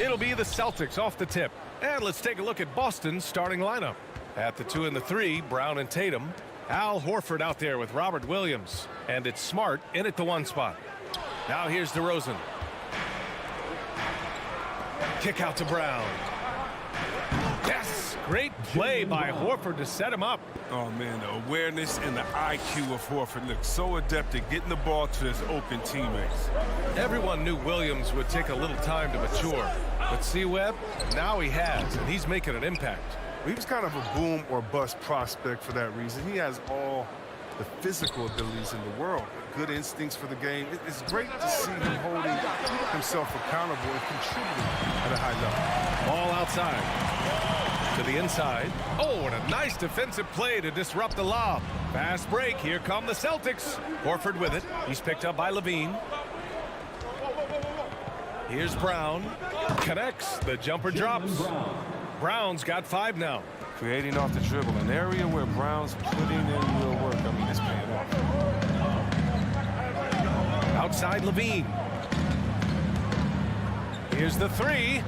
It'll be the Celtics off the tip. And let's take a look at Boston's starting lineup. At the 2 and the 3, Brown and Tatum. Al Horford out there with Robert Williams. And it's Smart in at the 1 spot. Now here's DeRozan. Kick out to Brown. Yes! Great play by Horford to set him up. Oh, man, the awareness and the IQ of Horford looks so adept at getting the ball to his open teammates. Everyone knew Williams would take a little time to mature. But see, Webb, now he has, and he's making an impact. He was kind of a boom or bust prospect for that reason. He has all the physical abilities in the world, good instincts for the game. It's great to see him holding himself accountable and contributing at a high level. Ball outside. To the inside. Oh, and a nice defensive play to disrupt the lob. Fast break. Here come the Celtics. Horford with it. He's picked up by Levine. Here's Brown. Connects. The jumper drops. Brown's got 5 now. Creating off the dribble, an area where Brown's putting in real work. I mean, it's paying off. Outside Levine. Here's the 3.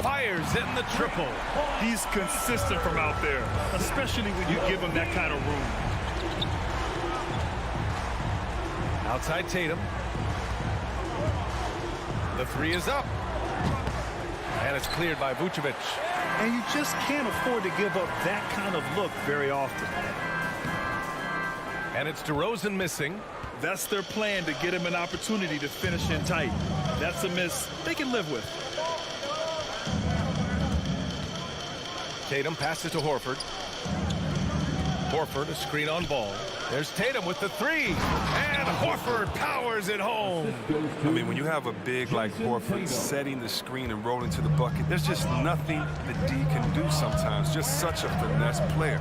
Fires in the triple. He's consistent from out there, especially when you give him that kind of room. Outside Tatum. The 3 is up. And it's cleared by Vucevic. And you just can't afford to give up that kind of look very often. And it's DeRozan missing. That's their plan, to get him an opportunity to finish in tight. That's a miss they can live with. Tatum passes to Horford. Horford, a screen on ball. There's Tatum with the 3. And Horford powers it home. I mean, when you have a big like Horford setting the screen and rolling to the bucket, there's just nothing that D can do sometimes. Just such a finesse player.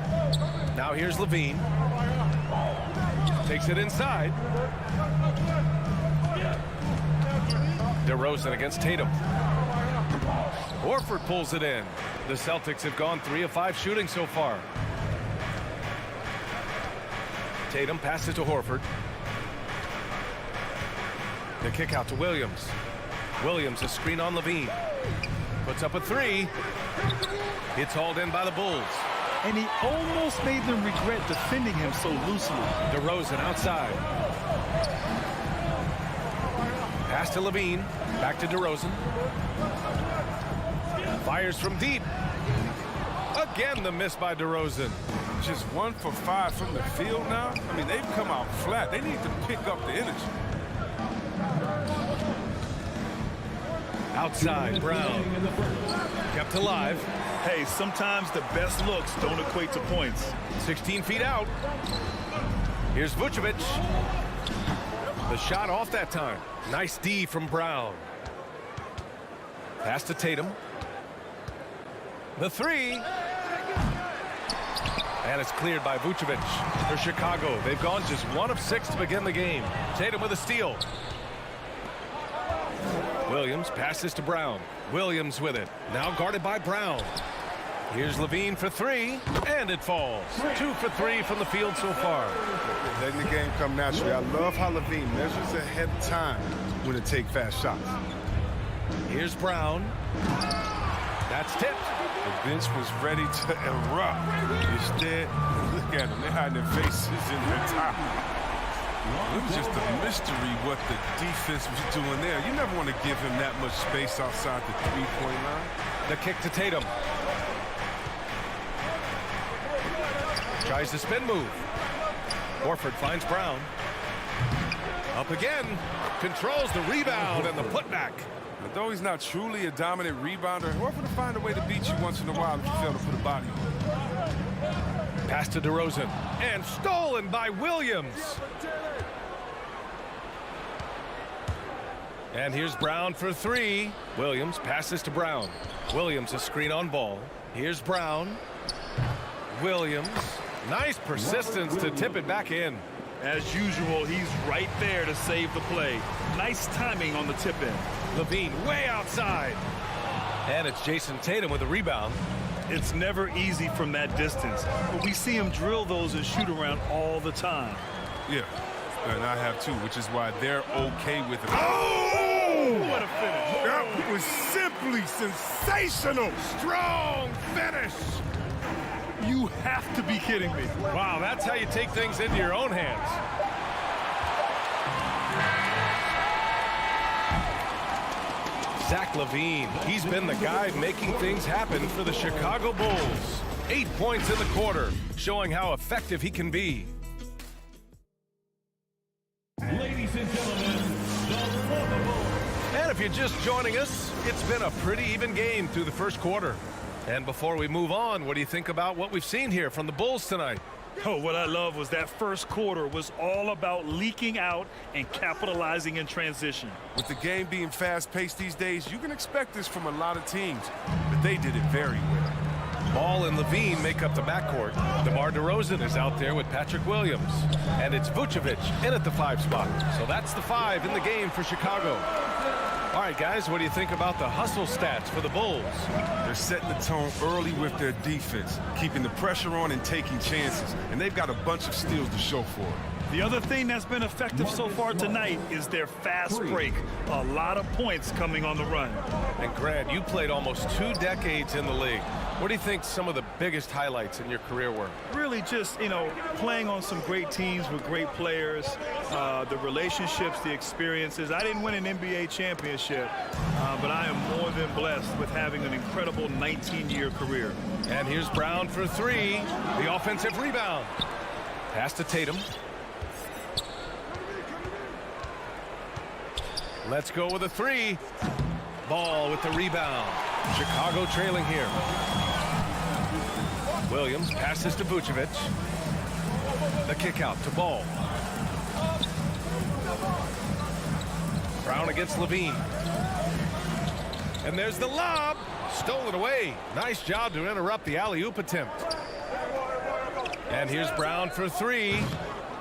Now here's Levine. Takes it inside. DeRozan against Tatum. Horford pulls it in. The Celtics have gone 3 of 5 shooting so far. Tatum passes to Horford. The kick out to Williams. Williams, a screen on Levine. Puts up a 3. It's hauled in by the Bulls. And he almost made them regret defending him so loosely. DeRozan outside. Pass to Levine. Back to DeRozan. Fires from deep. Again, the miss by DeRozan. Just 1 for 5 from the field now. I mean, they've come out flat. They need to pick up the energy. Outside, Brown. Kept alive. Hey, sometimes the best looks don't equate to points. 16 feet out. Here's Vucevic. The shot off that time. Nice D from Brown. Pass to Tatum. The 3. And it's cleared by Vucevic. For Chicago, they've gone just 1 of 6 to begin the game. Tatum with a steal. Williams passes to Brown. Williams with it. Now guarded by Brown. Here's Levine for 3, and it falls. 2 for 3 from the field so far. Letting the game come naturally. I love how Levine measures ahead of time when to take fast shots. Here's Brown. That's tipped. The bench was ready to erupt. Instead, look at them. They're hiding their faces in their top. It was just a mystery what the defense was doing there. You never want to give him that much space outside the three-point line. The kick to Tatum. Tries the spin move. Horford finds Brown. Up again. Controls the rebound and the putback. Though he's not truly a dominant rebounder, Horford will find a way to beat you once in a while if you fail to put a body on. Pass to DeRozan. And stolen by Williams. And here's Brown for 3. Williams passes to Brown. Williams a screen on ball. Here's Brown. Williams. Nice persistence to tip it back in. As usual, he's right there to save the play. Nice timing on the tip in. Levine way outside. And it's Jason Tatum with a rebound. It's never easy from that distance, but we see him drill those and shoot around all the time. Yeah, and I have too, which is why they're okay with it. Oh! what a finish. That was simply sensational. Strong finish. You have to be kidding me. Wow, that's how you take things into your own hands. Zach LaVine, he's been the guy making things happen for the Chicago Bulls. 8 points in the quarter, showing how effective he can be. Ladies and gentlemen, And if you're just joining us, it's been a pretty even game through the first quarter. And before we move on, what do you think about what we've seen here from the Bulls tonight? Oh, what I love was that first quarter was all about leaking out and capitalizing in transition. With the game being fast-paced these days, you can expect this from a lot of teams, but they did it very well. Ball and LaVine make up the backcourt. DeMar DeRozan is out there with Patrick Williams. And it's Vucevic in at the 5 spot. So that's the 5 in the game for Chicago. All right, guys, what do you think about the hustle stats for the Bulls? They're setting the tone early with their defense, keeping the pressure on and taking chances. And they've got a bunch of steals to show for it. The other thing that's been effective so far tonight is their fast break. A lot of points coming on the run. And Grant, you played almost 2 decades in the league. What do you think some of the biggest highlights in your career were? Really just, playing on some great teams with great players, the relationships, the experiences. I didn't win an NBA championship, but I am more than blessed with having an incredible 19-year career. And here's Brown for 3, the offensive rebound. Pass to Tatum. Let's go with a 3. Ball with the rebound. Chicago trailing here. Williams passes to Vucevic. The kick out to Ball. Brown against LaVine. And there's the lob. Stolen away. Nice job to interrupt the alley-oop attempt. And here's Brown for 3.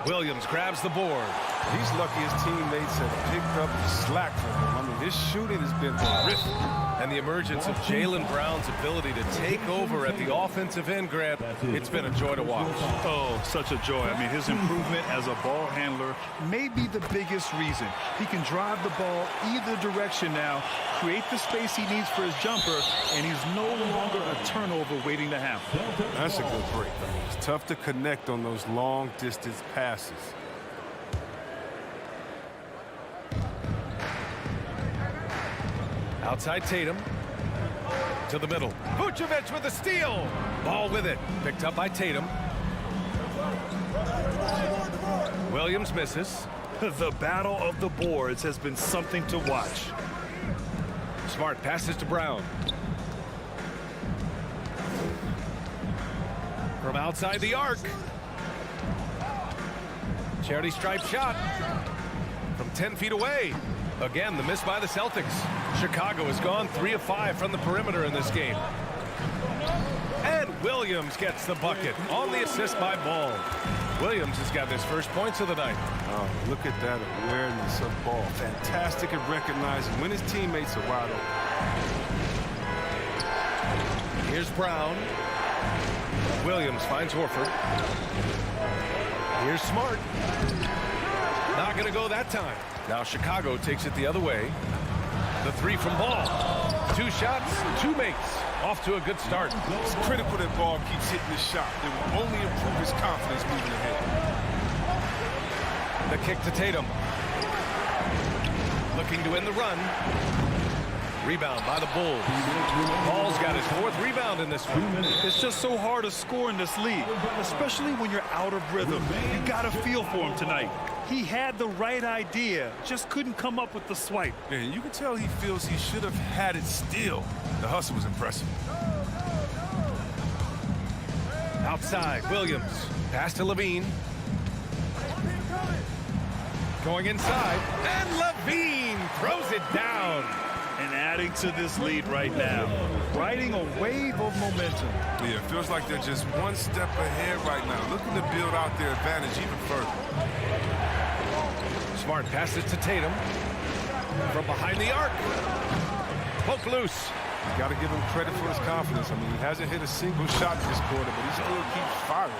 Williams grabs the board. He's lucky his teammates have picked up the slack from him. I mean, his shooting has been horrific. And the emergence of Jaylen Brown's ability to take over at the offensive end, Grant, it's been a joy to watch. Oh, such a joy. I mean, his improvement as a ball handler may be the biggest reason. He can drive the ball either direction now, create the space he needs for his jumper, and he's no longer a turnover waiting to happen. That's a good break. I mean, it's tough to connect on those long-distance passes. Outside Tatum. To the middle. Vucevic with a steal. Ball with it. Picked up by Tatum. Williams misses. The battle of the boards has been something to watch. Smart passes to Brown. From outside the arc. Charity stripe shot. From 10 feet away. Again, the miss by the Celtics. Chicago has gone 3 of 5 from the perimeter in this game. And Williams gets the bucket on the assist by Ball. Williams has got his first points of the night. Oh, look at that awareness of ball. Fantastic at recognizing when his teammates are wide open. Here's Brown. Williams finds Horford. Here's Smart. Not going to go that time. Now Chicago takes it the other way. The 3 from Ball. 2 shots, 2 makes. Off to a good start. It's critical that Ball keeps hitting the shot. It will only improve his confidence moving ahead. The kick to Tatum. Looking to end the run. Rebound by the Bulls. Ball's got his 4th rebound in this one. It's just so hard to score in this league, especially when you're out of rhythm. You got a feel for him tonight. He had the right idea, just couldn't come up with the swipe. Yeah, you can tell he feels he should have had it still. The hustle was impressive. Outside, Williams. Pass to LaVine. Going inside, and LaVine throws it down. And adding to this lead right now, riding a wave of momentum. Yeah, it feels like they're just one step ahead right now, looking to build out their advantage even further. Smart passes to Tatum. From behind the arc. Poke loose. You got to give him credit for his confidence. I mean, he hasn't hit a single shot this quarter, but he still keeps firing.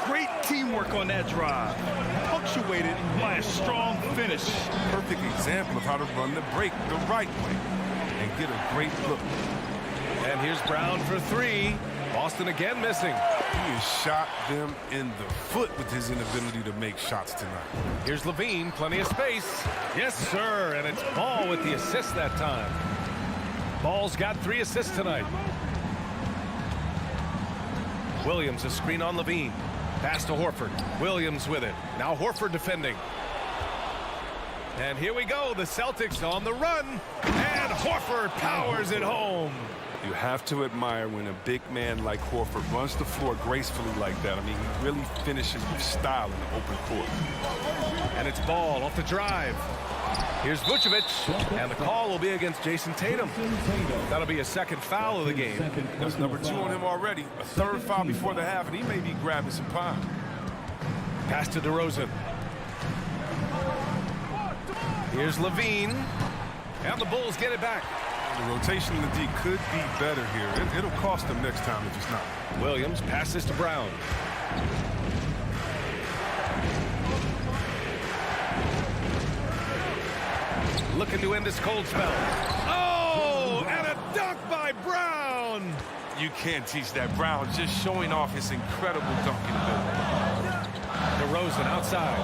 Great teamwork on that drive, punctuated by a strong finish. Perfect example of how to run the break the right way and get a great look. And here's Brown for three. Boston again missing. He has shot them in the foot with his inability to make shots tonight. Here's Levine, plenty of space. Yes, sir, and it's Ball with the assist that time. Ball's got 3 assists tonight. Williams, a screen on Levine. Pass to Horford. Williams with it. Now Horford defending. And here we go. The Celtics on the run. And Horford powers it home. You have to admire when a big man like Horford runs the floor gracefully like that. I mean, he really finishes with style in the open court. And it's Ball off the drive. Here's Vucevic, and the call will be against Jason Tatum. That'll be a second foul of the game. That's number 2 on him already. A 3rd foul before the half, and he may be grabbing some pine. Pass to DeRozan. Here's Levine, and the Bulls get it back. The rotation in the D could be better here. It'll cost them next time if it's not. Williams passes to Brown. Looking to end this cold spell. Oh, and a dunk by Brown. You can't teach that. Brown just showing off his incredible dunking ability. DeRozan outside.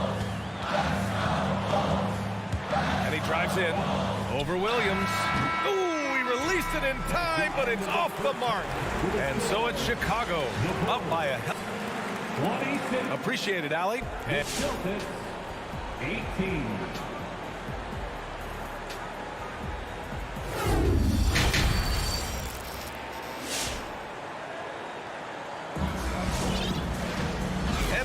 And he drives in over Williams. Ooh, he released it in time, but it's off the mark. And so it's Chicago up by a appreciate it, Allie. And 18.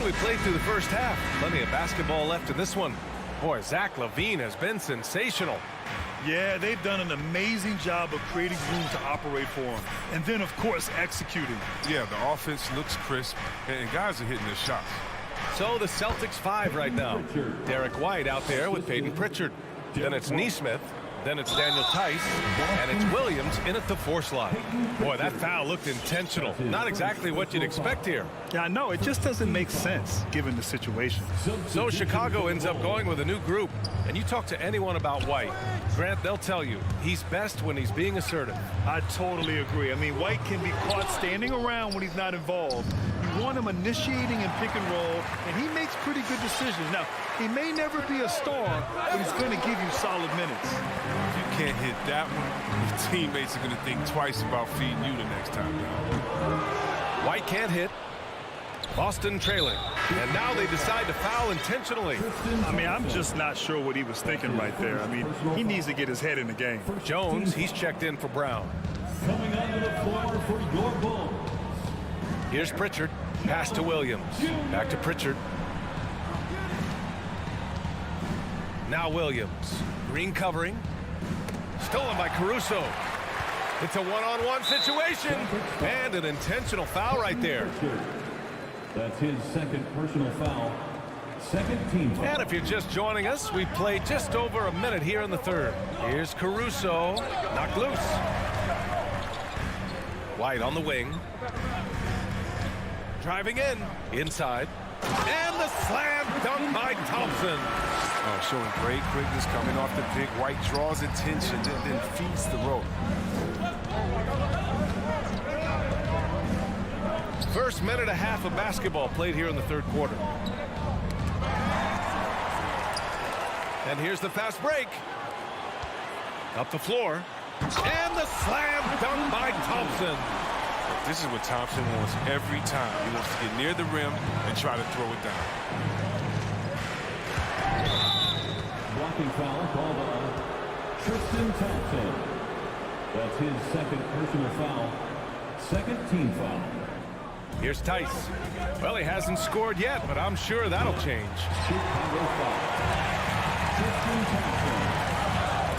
we played through the first half. Plenty of basketball left in this one. Boy, Zach LaVine has been sensational. Yeah, they've done an amazing job of creating room to operate for him. And then, of course, executing. Yeah, the offense looks crisp, and guys are hitting their shots. So the Celtics 5 right now. Derek White out there with Peyton Pritchard. Then it's Neesmith. Then it's Daniel Tice, and it's Williams in at the 4 slot. Boy, that foul looked intentional. Not exactly what you'd expect here. Yeah, I know. It just doesn't make sense given the situation. So Chicago ends up going with a new group. And you talk to anyone about White, Grant, they'll tell you he's best when he's being assertive. I totally agree. I mean, White can be caught standing around when he's not involved. You want him initiating and pick and roll, and he makes pretty good decisions. Now, he may never be a star, but he's going to give you solid minutes. If you can't hit that one, your teammates are going to think twice about feeding you the next time down. White can't hit. Boston trailing. And now they decide to foul intentionally. I mean, I'm just not sure what he was thinking right there. I mean, he needs to get his head in the game. Jones, he's checked in for Brown. Coming onto the floor for your Bulls. Here's Pritchard. Pass to Williams. Back to Pritchard. Now Williams. Green covering. Stolen by Caruso. It's a one-on-one situation. And an intentional foul right there. That's his second personal foul. Second team foul. And if you're just joining us, we played just over a minute here in the third. Here's Caruso. Knocked loose. White on the wing. Driving in. Inside. And the slam dunk by Thompson. Oh, showing great quickness coming off the pick. White draws attention and then feeds the rope. First minute and a half of basketball played here in the third quarter. And here's the fast break. Up the floor. And the slam dunk by Thompson. This is what Thompson wants every time. He wants to get near the rim and try to throw it down. Blocking foul called on Tristan Thompson. That's his second personal foul. Second team foul. Here's Tice. Well, he hasn't scored yet, but I'm sure that'll change. Chicago foul. Tristan Thompson.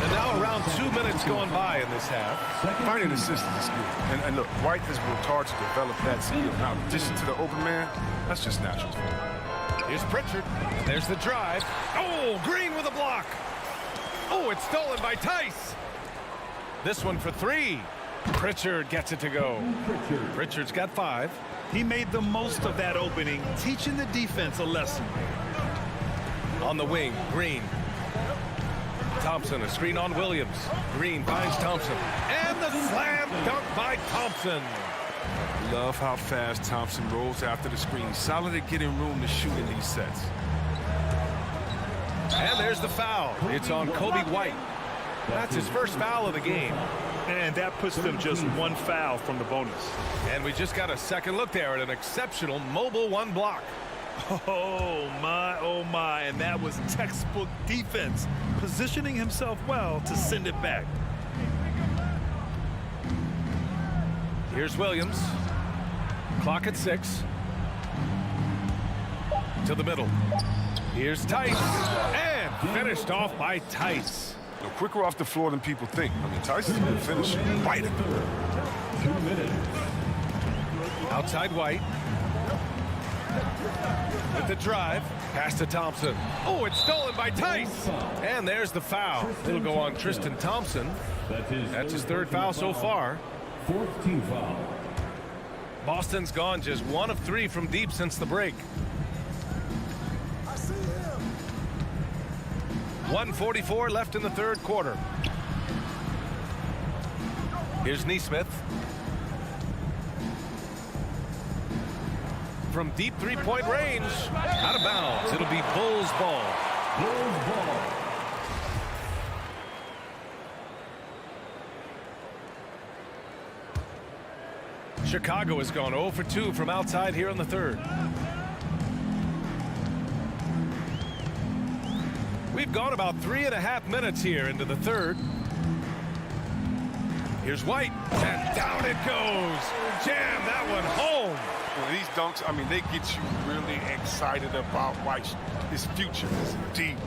And now around 2 minutes going by in this half. Finding assists is good. And look, White has worked hard to develop that skill. Now, in addition to the open man, that's just natural. Here's Pritchard. There's the drive. Oh, Green with a block. Oh, it's stolen by Tice. This one for 3. Pritchard gets it to go. Pritchard's got 5. He made the most of that opening, teaching the defense a lesson. On the wing, Green. Thompson, a screen on Williams. Green finds Thompson. And the slam dunk by Thompson. Love how fast Thompson rolls after the screen. Solid at getting room to shoot in these sets. And there's the foul. It's on Kobe White. That's his first foul of the game. And that puts them just 1 foul from the bonus. And we just got a second look there at an exceptional mobile 1 block. Oh my, and that was textbook defense, positioning himself well to send it back. Here's Williams. Clock at 6. To the middle. Here's Tice. And finished off by Tice. They're quicker off the floor than people think. I mean, Tyson's going to finish right at the 2 minutes. Outside White. With the drive. Pass to Thompson. Oh, it's stolen by Tice. And there's the foul. It'll go on Tristan Thompson. That's his 3rd foul so far. 4th team foul. Boston's gone just 1 of 3 from deep since the break. 1:44 left in the 3rd quarter. Here's Neesmith. From deep 3-point range. Out of bounds. It'll be Bulls ball. Bulls ball. Chicago has gone 0 for 2 from outside here in the 3rd. We've gone about 3.5 minutes here into the 3rd. Here's White, and down it goes. Jam that one home. Well, these dunks, I mean, they get you really excited about White. His future is deep.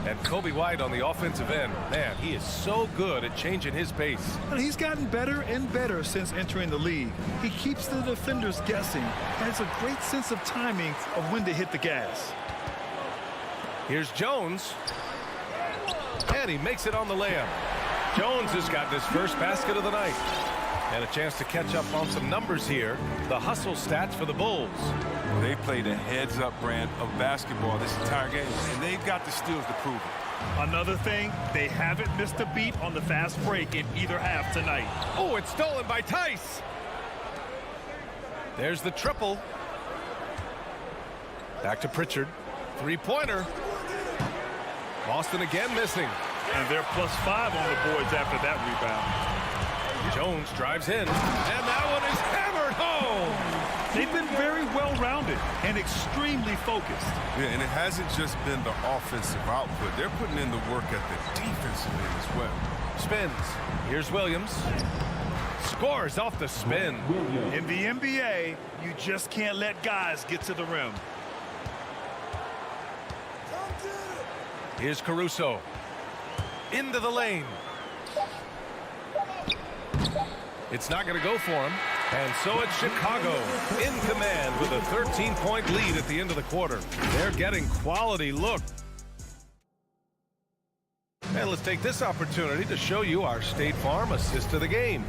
And Kobe White on the offensive end. Man, he is so good at changing his pace. And he's gotten better and better since entering the league. He keeps the defenders guessing and has a great sense of timing of when to hit the gas. Here's Jones. And he makes it on the layup. Jones has got his first basket of the night. And a chance to catch up on some numbers here. The hustle stats for the Bulls. They played a heads-up brand of basketball this entire game, and they've got the steals to prove it. Another thing, they haven't missed a beat on the fast break in either half tonight. Oh, it's stolen by Tice. There's the triple. Back to Pritchard. 3-pointer. Boston again missing. And they're +5 on the boards after that rebound. Jones drives in, and that one is hammered home. They've been very well-rounded and extremely focused. Yeah, and it hasn't just been the offensive output. They're putting in the work at the defensive end as well. Spins. Here's Williams. Scores off the spin. In the NBA, you just can't let guys get to the rim. Here's Caruso. Into the lane. It's not going to go for him. And so it's Chicago in command with a 13-point lead at the end of the quarter. They're getting quality look. And let's take this opportunity to show you our State Farm assist of the game.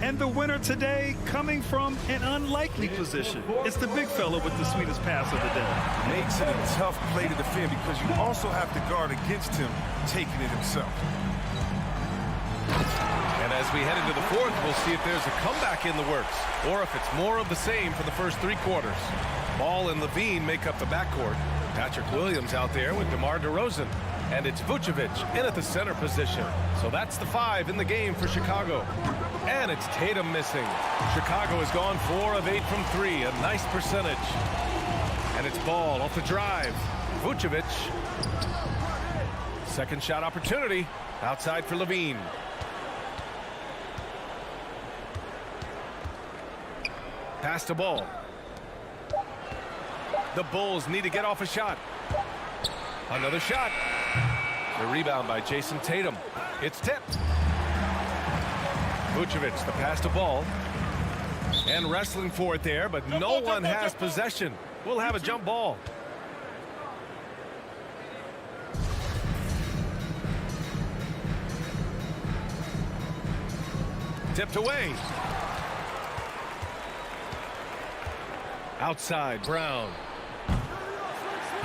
And the winner today coming from an unlikely position. It's the big fella with the sweetest pass of the day. Makes it a tough play to defend because you also have to guard against him taking it himself. And as we head into the 4th, we'll see if there's a comeback in the works or if it's more of the same for the first 3 quarters. Ball and Levine make up the backcourt. Patrick Williams out there with DeMar DeRozan. And it's Vucevic in at the center position. So that's the 5 in the game for Chicago. And it's Tatum missing. Chicago has gone 4 of 8 from 3, a nice percentage. And it's Ball off the drive. Vucevic. Second shot opportunity. Outside for Levine. Pass to Ball. The Bulls need to get off a shot. Another shot. The rebound by Jason Tatum. It's tipped. Vucevic, the pass to Ball. And wrestling for it there, but no one has possession. We'll have a jump ball. Tipped away. Outside, Brown.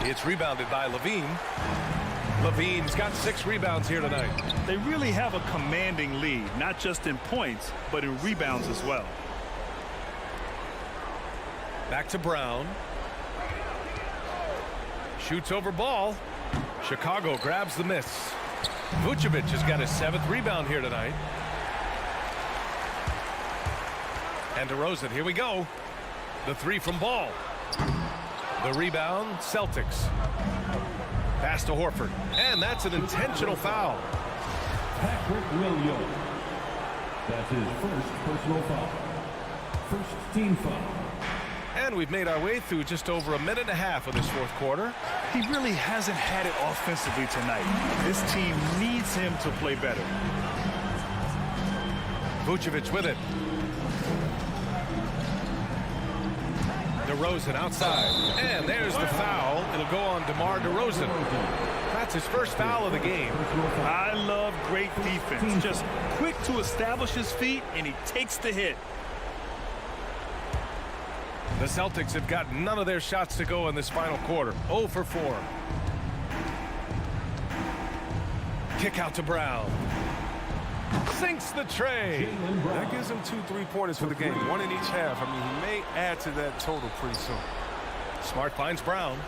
It's rebounded by Levine. Levine's got 6 rebounds here tonight. They really have a commanding lead, not just in points, but in rebounds as well. Back to Brown. Shoots over ball. Chicago grabs the miss. Vucevic has got his 7th rebound here tonight. And DeRozan, here we go. The 3 from Ball. The rebound, Celtics. Pass to Horford. And that's an intentional foul. Patrick Williams. That's his first personal foul. First team foul. And we've made our way through just over a minute and a half of this 4th quarter. He really hasn't had it offensively tonight. This team needs him to play better. Vucevic with it. DeRozan outside. And there's the foul. It'll go on DeMar DeRozan. That's his first foul of the game. I love great defense. Just quick to establish his feet, and he takes the hit. The Celtics have got none of their shots to go in this final quarter. 0 for 4. Kick out to Brown. Sinks the tray. That gives him 2 3-pointers for the game, 1 in each half. I mean, he may add to that total pretty soon. Smart finds Brown.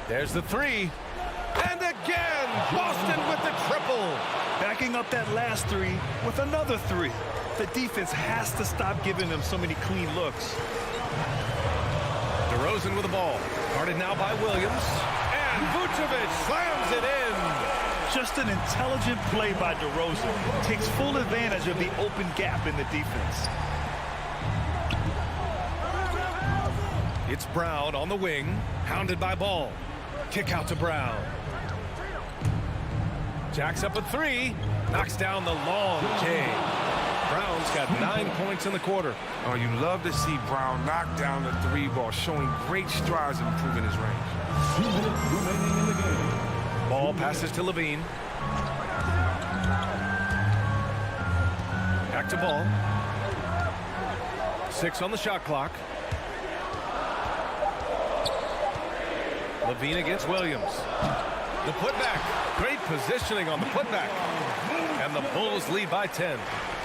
There's the 3. And again, Boston with the triple. Backing up that last 3 with another 3. The defense has to stop giving them so many clean looks. DeRozan with the ball. Guarded now by Williams. And Vucevic slams it in. Just an intelligent play by DeRozan. Takes full advantage of the open gap in the defense. It's Brown on the wing. Hounded by Ball. Kick out to Brown. Jacks up a 3. Knocks down the long J. Brown's got 9 points in the quarter. Oh, you love to see Brown knock down the 3 ball, showing great strides in improving his range. 2 minutes remaining in the game. Ball passes to Levine. Back to Ball. 6 on the shot clock. Levine against Williams. The putback. Great positioning on the putback. And the Bulls lead by 10.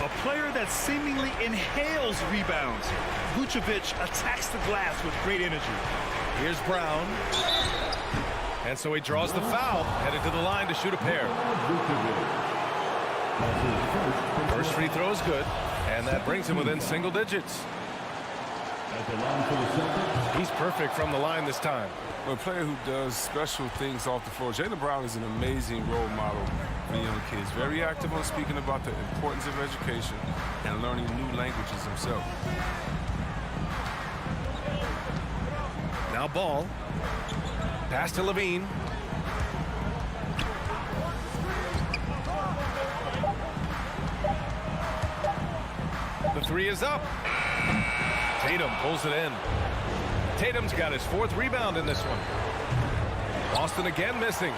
A player that seemingly inhales rebounds. Vucevic attacks the glass with great energy. Here's Brown. And so he draws the foul. Headed to the line to shoot a pair. First free throw is good. And that brings him within single digits. At the line for the Celtics. He's perfect from the line this time. A player who does special things off the floor. Jaylen Brown is an amazing role model for young kids. Very active on speaking about the importance of education and learning new languages himself. Now Ball. Pass to Levine. The 3 is up. Tatum pulls it in. Tatum's got his 4th rebound in this one. Boston again missing.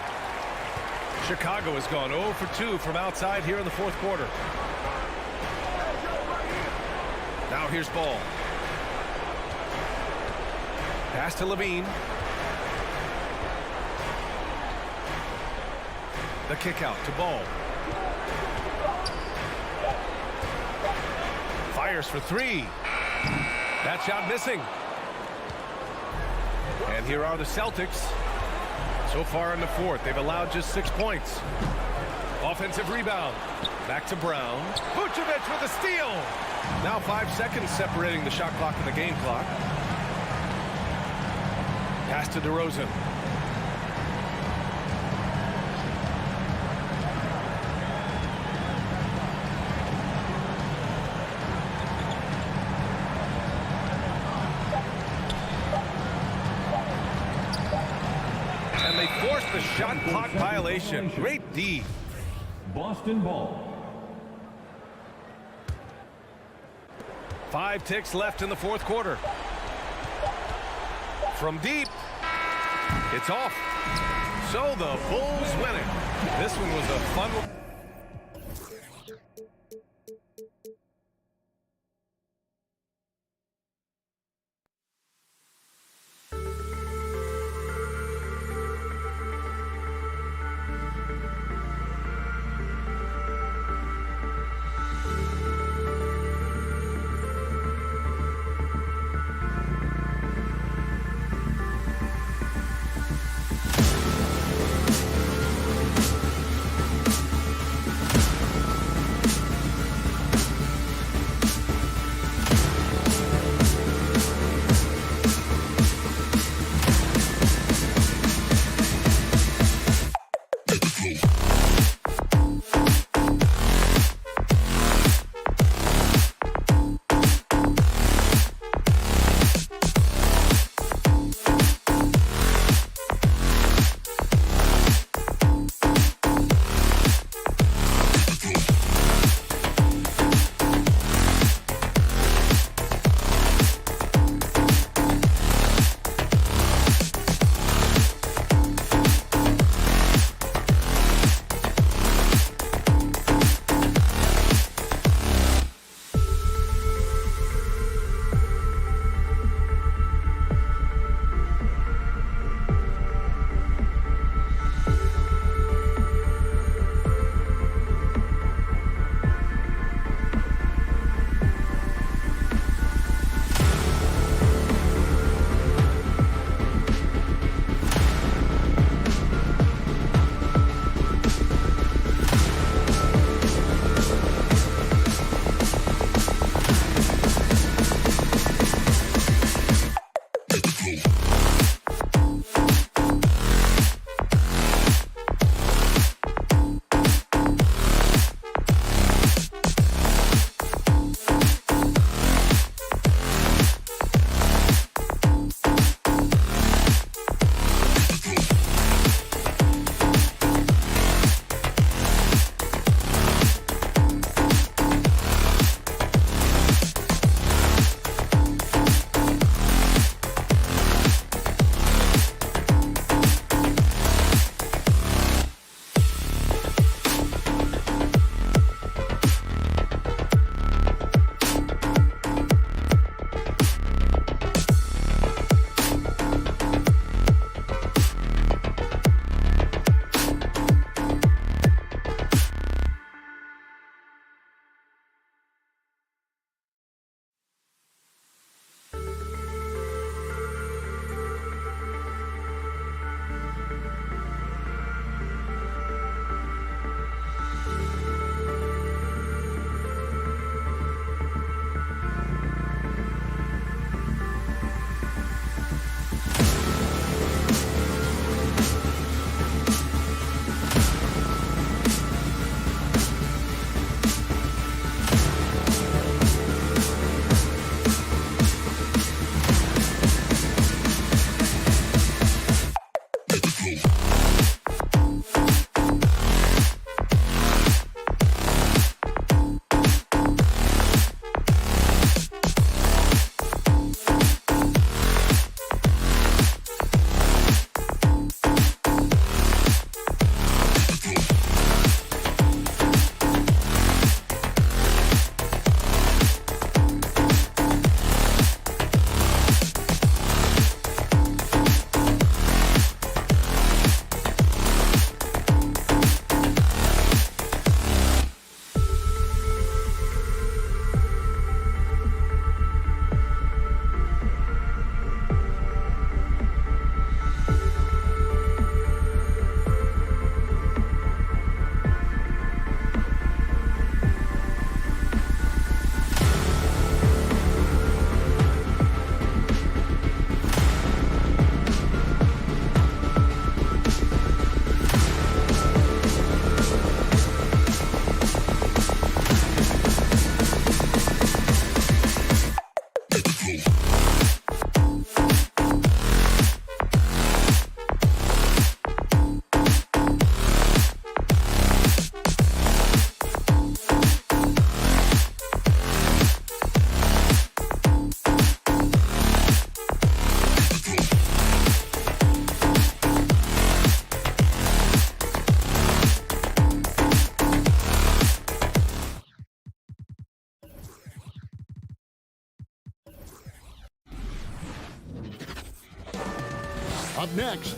Chicago has gone 0 for 2 from outside here in the 4th quarter. Now here's Ball. Pass to Levine. The kick out to Ball. Fires for 3. That shot missing. And here are the Celtics. So far in the 4th, they've allowed just 6 points. Offensive rebound. Back to Brown. Vucevic with a steal. Now 5 seconds separating the shot clock and the game clock. Pass to DeRozan. And they forced the shot clock violation. Great D. Boston ball. 5 ticks left in the 4th quarter. From deep. It's off. So the Bulls win it. This one was a fun one. Up next.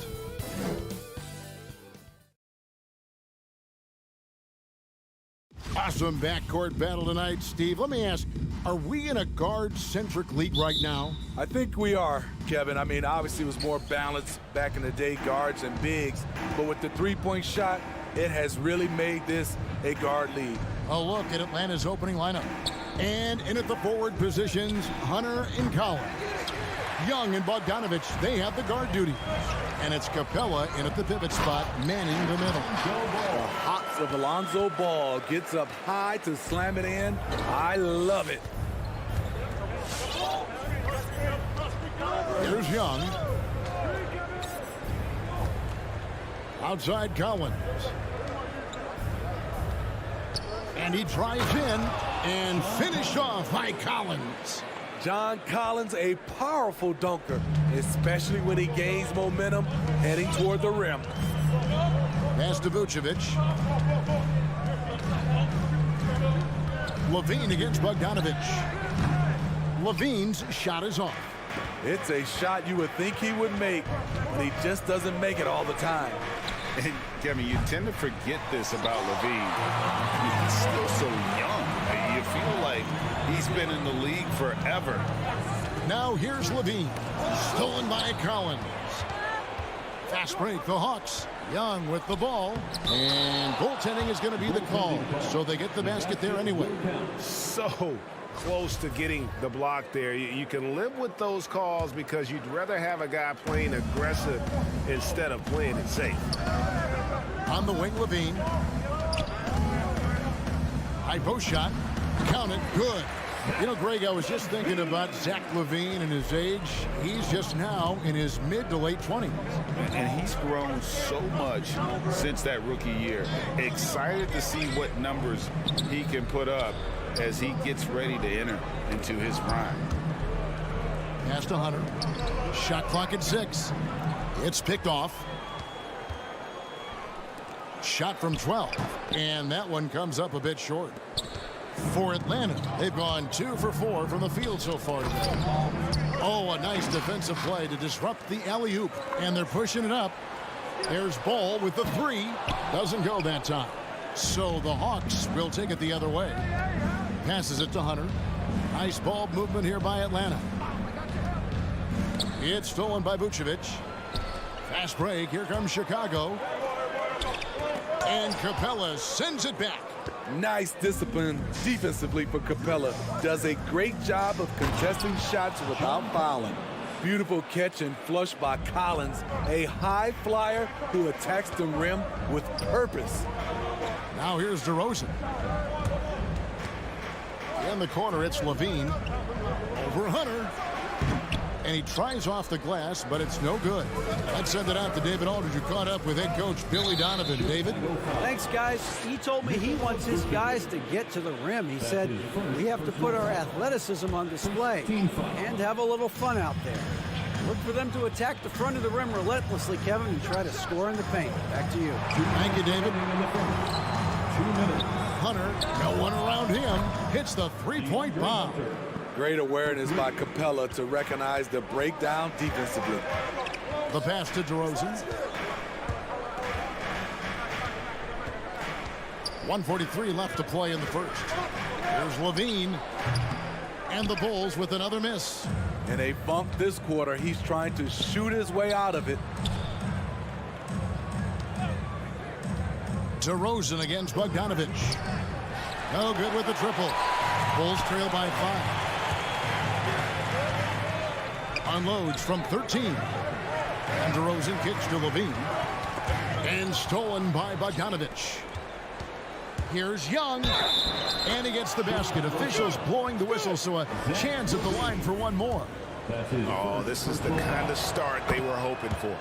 Awesome backcourt battle tonight, Steve. Let me ask, are we in a guard-centric league right now? I think we are, Kevin. I mean, obviously it was more balanced back in the day, guards and bigs. But with the three-point shot, it has really made this a guard league. A look at Atlanta's opening lineup. And in at the forward positions, Hunter and Collins. Young and Bogdanovich, they have the guard duty. And it's Capella in at the pivot spot, manning the middle. of Alonzo Ball gets up high to slam it in. I love it. Here's Young. Outside Collins. And he drives in and finished off by Collins. John Collins, a powerful dunker, especially when he gains momentum heading toward the rim. Pass to Vucevic. Levine against Bogdanovich. Levine's shot is off. It's a shot you would think he would make, but he just doesn't make it all the time. And Kevin, you tend to forget this about Levine. He's still so young. You feel like he's been in the league forever. Now here's Levine. Stolen by Collins. Fast break, the Hawks. Young with the ball. And goaltending is going to be the call. So they get the basket there anyway. So close to getting the block there. You can live with those calls because you'd rather have a guy playing aggressive instead of playing it safe. On the wing, Levine. High post shot. Count it. Good. You know, Greg, I was just thinking about Zach LaVine and his age. He's just now in his mid to late 20s. And he's grown so much since that rookie year. Excited to see what numbers he can put up as he gets ready to enter into his prime. Pass to Hunter. Shot clock at 6. It's picked off. Shot from 12. And that one comes up a bit short. For Atlanta, they've gone 2 for 4 from the field so far today. Oh, a nice defensive play to disrupt the alley-oop. And they're pushing it up. There's Ball with the 3. Doesn't go that time. So the Hawks will take it the other way. Passes it to Hunter. Nice ball movement here by Atlanta. It's stolen by Vucevic. Fast break. Here comes Chicago. And Capella sends it back. Nice discipline defensively for Capella. Does a great job of contesting shots without fouling. Beautiful catch and flush by Collins. A high flyer who attacks the rim with purpose. Now here's DeRozan. In the corner, it's Levine. Over Hunter. And he tries off the glass, but it's no good. Let's send it out to David Aldridge, who caught up with head coach Billy Donovan. David? Thanks, guys. He told me he wants his guys to get to the rim. He said we have to put our athleticism on display and have a little fun out there. Look for them to attack the front of the rim relentlessly, Kevin, and try to score in the paint. Back to you. Thank you, David. Hunter, no one around him, hits the three-point bomb. Great awareness by Capella to recognize the breakdown defensively. The pass to DeRozan. 1:43 left to play in the first. Here's Levine. And the Bulls with another miss. In a funk this quarter, he's trying to shoot his way out of it. DeRozan against Bogdanovich. No good with the triple. Bulls trail by 5. Unloads from 13. And DeRozan kicks to Levine. And stolen by Bogdanovich. Here's Young. And he gets the basket. Officials blowing the whistle, so a chance at the line for one more. Oh, this is the kind of start they were hoping for.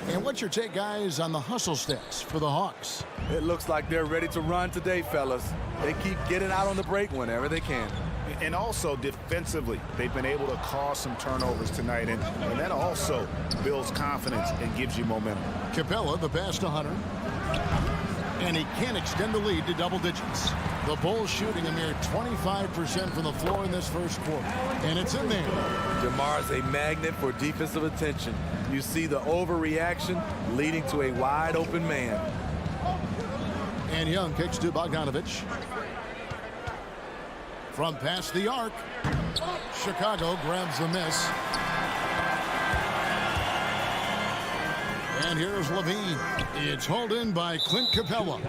And what's your take, guys, on the hustle stats for the Hawks? It looks like they're ready to run today, fellas. They keep getting out on the break whenever they can. And also defensively, they've been able to cause some turnovers tonight, and that also builds confidence and gives you momentum. Capella, the pass to Hunter. And he can extend the lead to double digits. The Bulls shooting a mere 25% from the floor in this first quarter. And it's in there. DeMar's a magnet for defensive attention. You see the overreaction leading to a wide open man. And Young kicks to Bogdanovich. From past the arc. Chicago grabs the miss. And here's Levine. It's hauled in by Clint Capella.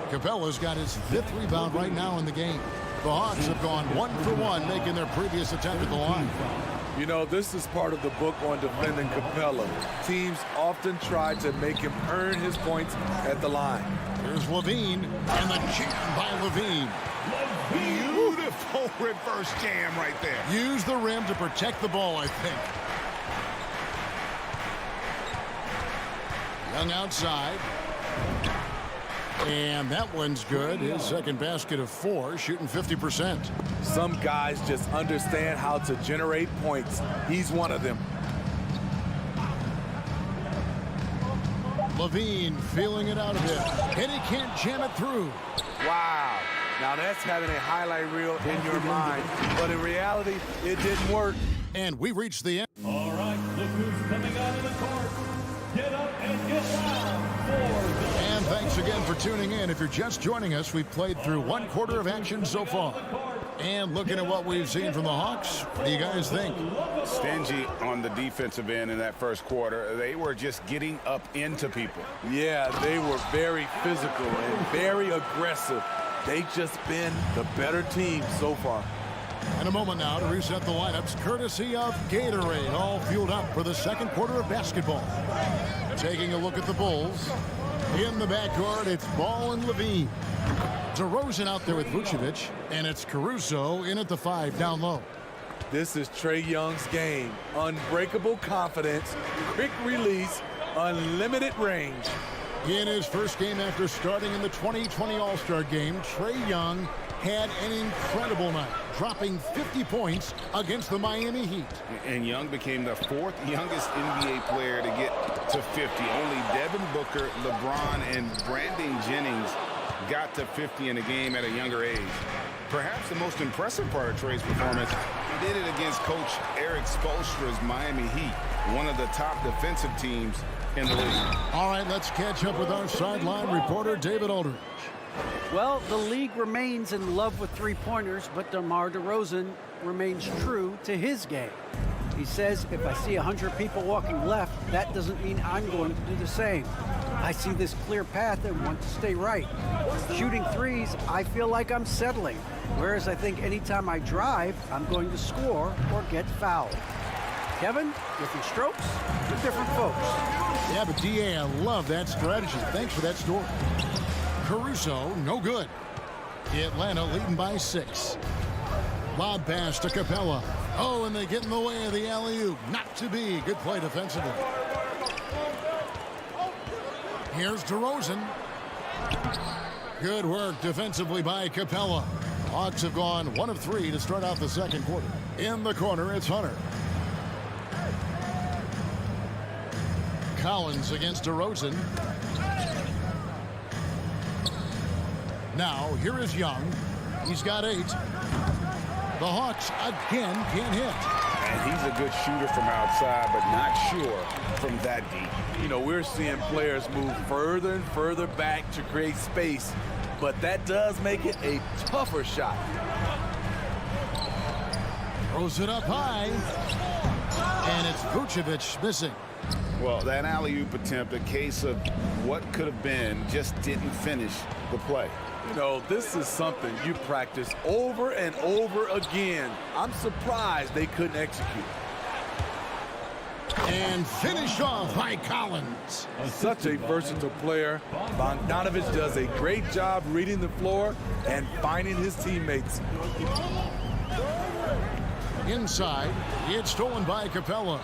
Capella's got his 5th rebound right now in the game. The Hawks have gone 1 for 1, making their previous attempt at the line. You know, this is part of the book on defending Capella. Teams often try to make him earn his points at the line. Here's Levine, and the jam by Levine. Beautiful reverse jam right there. Use the rim to protect the ball, I think. Young outside. And that one's good. His second basket of 4, shooting 50%. Some guys just understand how to generate points. He's one of them. Levine feeling it out a bit, and he can't jam it through. Wow. Now that's having a highlight reel in your mind, but in reality, it didn't work. And we reached the end. All right, look who's coming out of the court. Get up and get loud for And thanks again for tuning in. If you're just joining us, we've played through 1 quarter of action so far. And looking at what we've seen from the Hawks, what do you guys think? Stingy on the defensive end in that first quarter. They were just getting up into people. Yeah, they were very physical and very aggressive. They've just been the better team so far. In a moment now to reset the lineups, courtesy of Gatorade, all fueled up for the second quarter of basketball. Taking a look at the Bulls. In the backcourt, it's Ball and Levine. DeRozan out there with Vucevic, and it's Caruso in at the 5 down low. This is Trae Young's game. Unbreakable confidence, quick release, unlimited range. In his first game after starting in the 2020 All-Star game, Trae Young had an incredible night, dropping 50 points against the Miami Heat. And Young became the 4th youngest NBA player to get to 50. Only Devin Booker, LeBron, and Brandon Jennings got to 50 in a game at a younger age. Perhaps the most impressive part of Trae's performance, he did it against Coach Eric Spoelstra's Miami Heat, one of the top defensive teams in the league. All right, let's catch up with our sideline reporter, David Aldridge. Well, the league remains in love with three-pointers, but DeMar DeRozan remains true to his game. He says, if I see 100 people walking left, that doesn't mean I'm going to do the same. I see this clear path and want to stay right. Shooting threes, I feel like I'm settling, whereas I think anytime I drive, I'm going to score or get fouled. Kevin, different strokes for different folks. Yeah, but DA, I love that strategy. Thanks for that story. Caruso, no good. Atlanta leading by 6. Lob pass to Capella. Oh, and they get in the way of the alley-oop. Not to be. Good play defensively. Here's DeRozan. Good work defensively by Capella. Hawks have gone 1 of 3 to start out the second quarter. In the corner, it's Hunter. Collins against DeRozan. Now, here is Young. He's got 8. The Hawks again can't hit. And he's a good shooter from outside, but not sure from that deep. You know, we're seeing players move further and further back to create space, but that does make it a tougher shot. Throws it up high. And it's Vucevic missing. Well, that alley-oop attempt, a case of what could have been, just didn't finish the play. You know, this is something you practice over and over again. I'm surprised they couldn't execute. And finish off by Collins. Such a versatile player. Bogdanovich does a great job reading the floor and finding his teammates. Inside, it's stolen by Capella.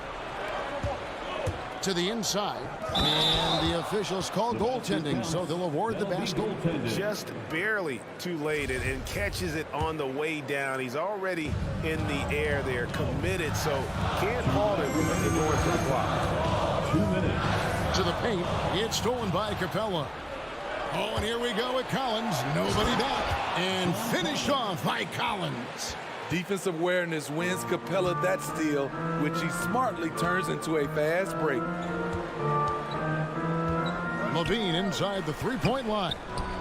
To the inside, and the officials call goaltending, so they'll award the basket. Just barely too late and catches it on the way down. He's already in the air there, committed, so can't fault it with the going to the block. 2 minutes. To the paint, it's stolen by Capella. Oh, and here we go with Collins. Nobody back. And finished off by Collins. Defensive awareness wins Capella that steal, which he smartly turns into a fast break. Levine inside the three-point line.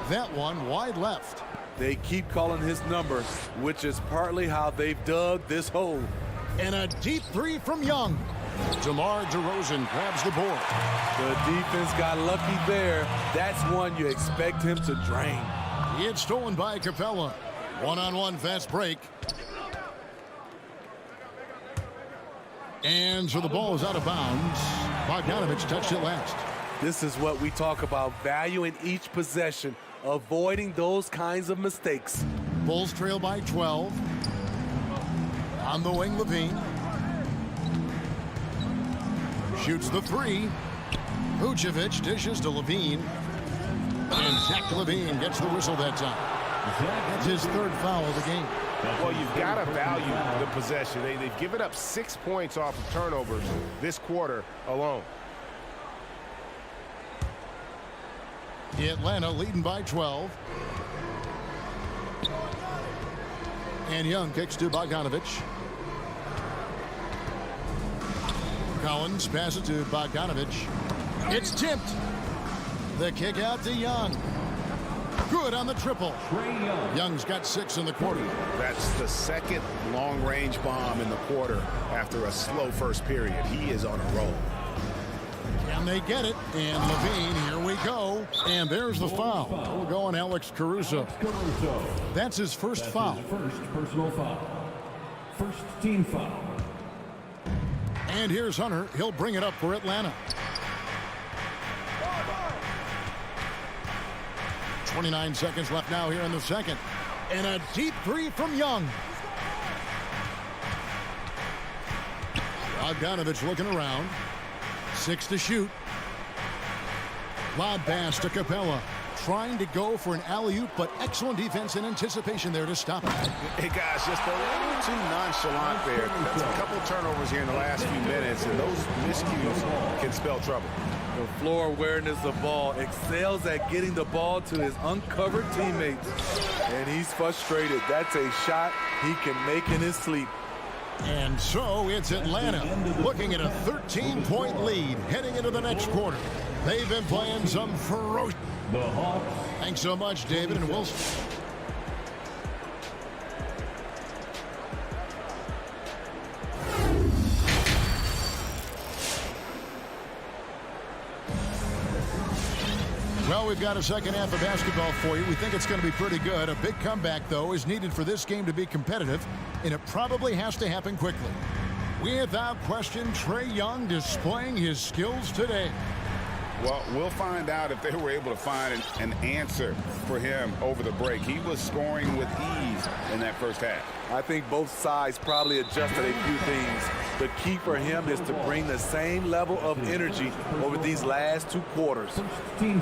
That one wide left. They keep calling his number, which is partly how they've dug this hole. And a deep 3 from Young. DeMar DeRozan grabs the board. The defense got lucky there. That's one you expect him to drain. It's stolen by Capella. One-on-one fast break. And so the ball is out of bounds. Bogdanovich touched it last. This is what we talk about, valuing each possession, avoiding those kinds of mistakes. Bulls trail by 12. On the wing, Levine. Shoots the three. Vucevic dishes to Levine. And Zach Levine gets the whistle that time. That's his third foul of the game. Well, you've got to value the possession. They've given up 6 points off of turnovers this quarter alone. Atlanta leading by 12. And Young kicks to Bogdanovich. Collins passes to Bogdanovich. It's tipped. The kick out to Young. Good on the triple. Young's got 6 in the quarter. That's the second long-range bomb in the quarter after a slow first period. He is on a roll. Can they get it? And Levine, here we go. And there's the foul. We'll go on Alex Caruso. That's his first foul. First personal foul. First team foul. And here's Hunter. He'll bring it up for Atlanta. 29 seconds left now here in the second. And a deep three from Young. Bogdanovich looking around. 6 to shoot. Lob pass to Capella. Trying to go for an alley-oop, but excellent defense and anticipation there to stop it. Hey, guys, just a little too nonchalant there. That's a couple turnovers here in the last few minutes, and those miscues can spell trouble. The floor awareness of ball, excels at getting the ball to his uncovered teammates. And he's frustrated. That's a shot he can make in his sleep. And so it's Atlanta looking at a 13-point lead heading into the next quarter. They've been playing some ferocious. Thanks so much, David and Wilson. Well, we've got a second half of basketball for you. We think it's going to be pretty good. A big comeback, though, is needed for this game to be competitive, and it probably has to happen quickly. Without question, Trae Young displaying his skills today. Well, we'll find out if they were able to find an answer for him over the break. He was scoring with ease in that first half. I think both sides probably adjusted a few things. The key for him is to bring the same level of energy over these last 2 quarters.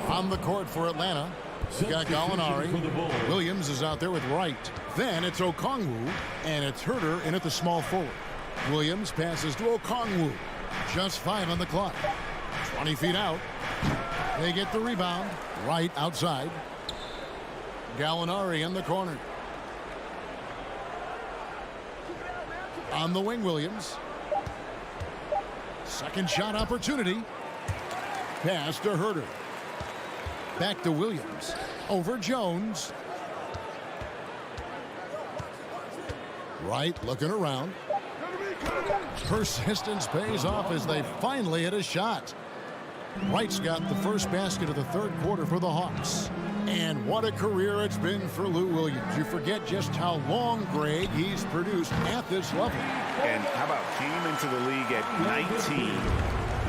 On the court for Atlanta, we got Gallinari. Williams is out there with Wright. Then it's Okongwu, and it's Herter in at the small forward. Williams passes to Okongwu. Just 5 on the clock. 20 feet out. They get the rebound. Right outside. Gallinari in the corner. On the wing, Williams. Second shot opportunity. Pass to Herter. Back to Williams. Over Jones. Wright looking around. Persistence pays off as they finally hit a shot. Wright's got the first basket of the third quarter for the Hawks. And what a career it's been for Lou Williams. You forget just how long, Greg, he's produced at this level. And how about came into the league at 19.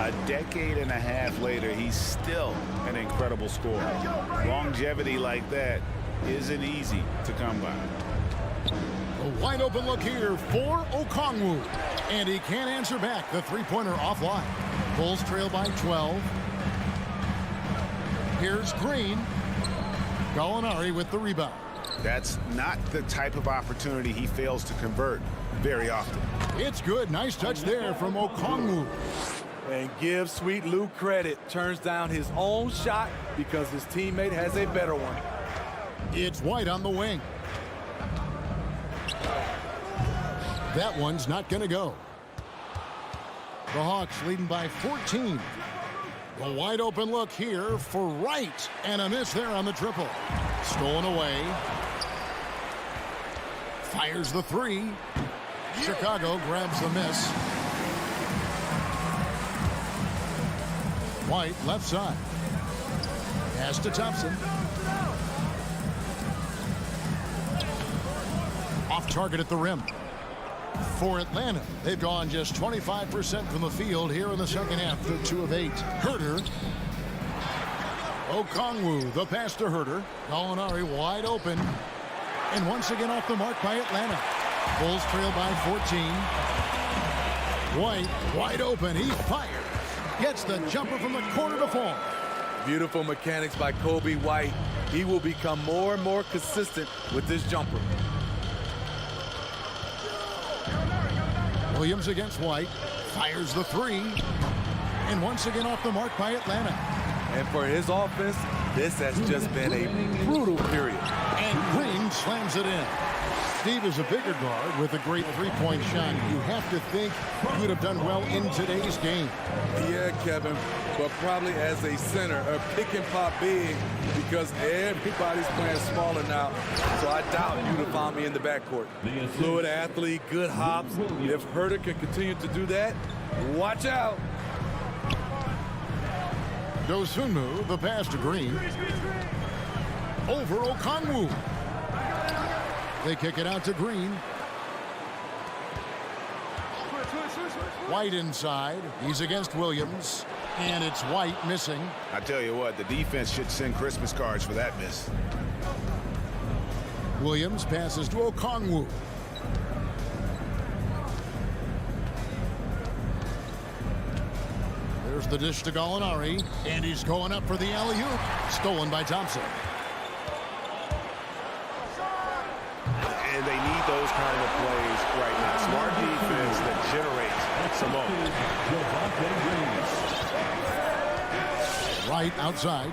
A decade and a half later, he's still an incredible scorer. Longevity like that isn't easy to come by. A wide open look here for Okongwu. And he can't answer back. The three-pointer offline. Bulls trail by 12. Here's Green. Gallinari with the rebound. That's not the type of opportunity he fails to convert very often. It's good. Nice touch there from Okongwu. And give Sweet Lou credit. Turns down his own shot because his teammate has a better one. It's White on the wing. That one's not going to go. The Hawks leading by 14. A wide open look here for Wright. And a miss there on the triple. Stolen away. Fires the three. Chicago grabs the miss. White left side. Pass to Thompson. Off target at the rim. For Atlanta, they've gone just 25% from the field here in the second half. They're 2 of 8. Herter. Okongwu, the pass to Herter. Gallinari wide open. And once again off the mark by Atlanta. Bulls trail by 14. White wide open. He fires. Gets the jumper from the corner to fall. Beautiful mechanics by Kobe White. He will become more and more consistent with this jumper. Williams against White. Fires the 3. And once again off the mark by Atlanta. And for his offense, this has just been a brutal period. And Green slams it in. Steve is a bigger guard with a great three-point shot. You have to think he would have done well in today's game. Yeah, Kevin, but probably as a center, a pick and pop big, because everybody's playing smaller now. So I doubt you'd have found me in the backcourt. Fluid athlete, good hops. If Herter can continue to do that, watch out. Dosunmu, the pass to Green. Over Okongwu. They kick it out to Green. White inside. He's against Williams. And it's White missing. I tell you what, the defense should send Christmas cards for that miss. Williams passes to Okongwu. There's the dish to Gallinari. And he's going up for the alley-oop. Stolen by Thompson. And they need those kind of plays right now. Smart defense that generates some open. Right outside.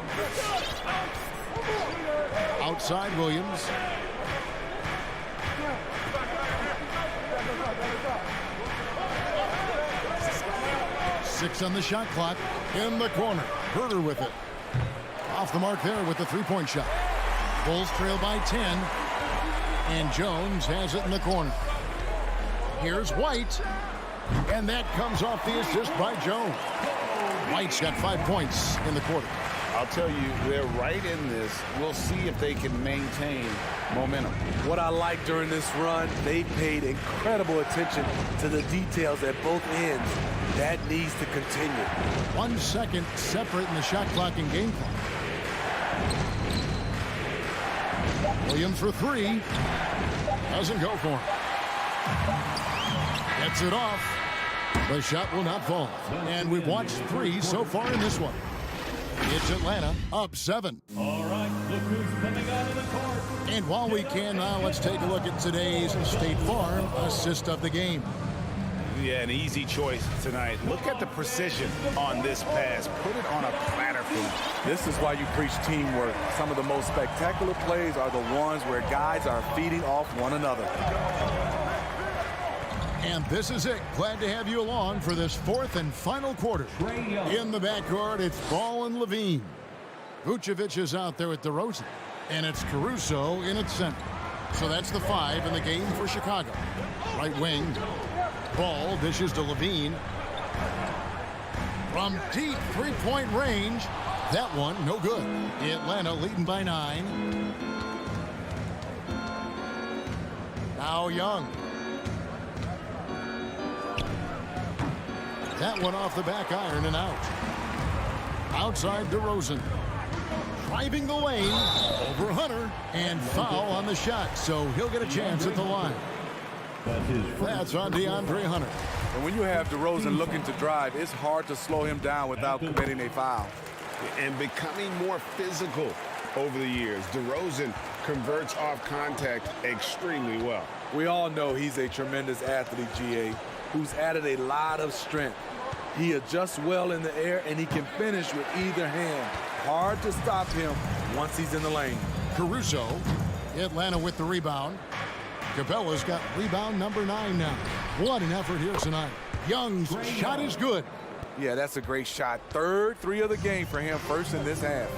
Outside Williams. Six on the shot clock. In the corner. Herter with it. Off the mark there with the three-point shot. Bulls trail by 10. And Jones has it in the corner. Here's White. And that comes off the assist by Jones. White's got 5 points in the quarter. I'll tell you, they're right in this. We'll see if they can maintain momentum. What I like during this run, they paid incredible attention to the details at both ends. That needs to continue. 1 second separate in the shot clock and game clock. Williams for 3. Doesn't go for him. Gets it off. The shot will not fall. And we've watched 3 so far in this one. It's Atlanta up 7. All right, look who's coming out of the court. And while we can now, let's take a look at today's State Farm assist of the game. Yeah, an easy choice tonight. Look at the precision on this pass. Put it on a platter for him. This is why you preach teamwork. Some of the most spectacular plays are the ones where guys are feeding off one another. And this is it. Glad to have you along for this 4th and final quarter. In the backcourt, it's Ball and Levine. Vucevic is out there with DeRozan. And it's Caruso in its center. So that's the 5 in the game for Chicago. Right wing. Ball dishes to Levine. From deep three-point range. That one, no good. Atlanta leading by 9. Now Young. That one off the back iron and out. Outside DeRozan. Driving the lane. Over Hunter. And foul on the shot. So he'll get a chance at the line. That's on DeAndre Hunter. And when you have DeRozan looking to drive, it's hard to slow him down without committing a foul. And becoming more physical over the years. DeRozan converts off contact extremely well. We all know he's a tremendous athlete, GA, who's added a lot of strength. He adjusts well in the air, and he can finish with either hand. Hard to stop him once he's in the lane. Caruso, Atlanta with the rebound. Capella's got rebound number 9 now. What an effort here tonight. Young's shot is good. Yeah, that's a great shot. 3rd 3 of the game for him, first in this half.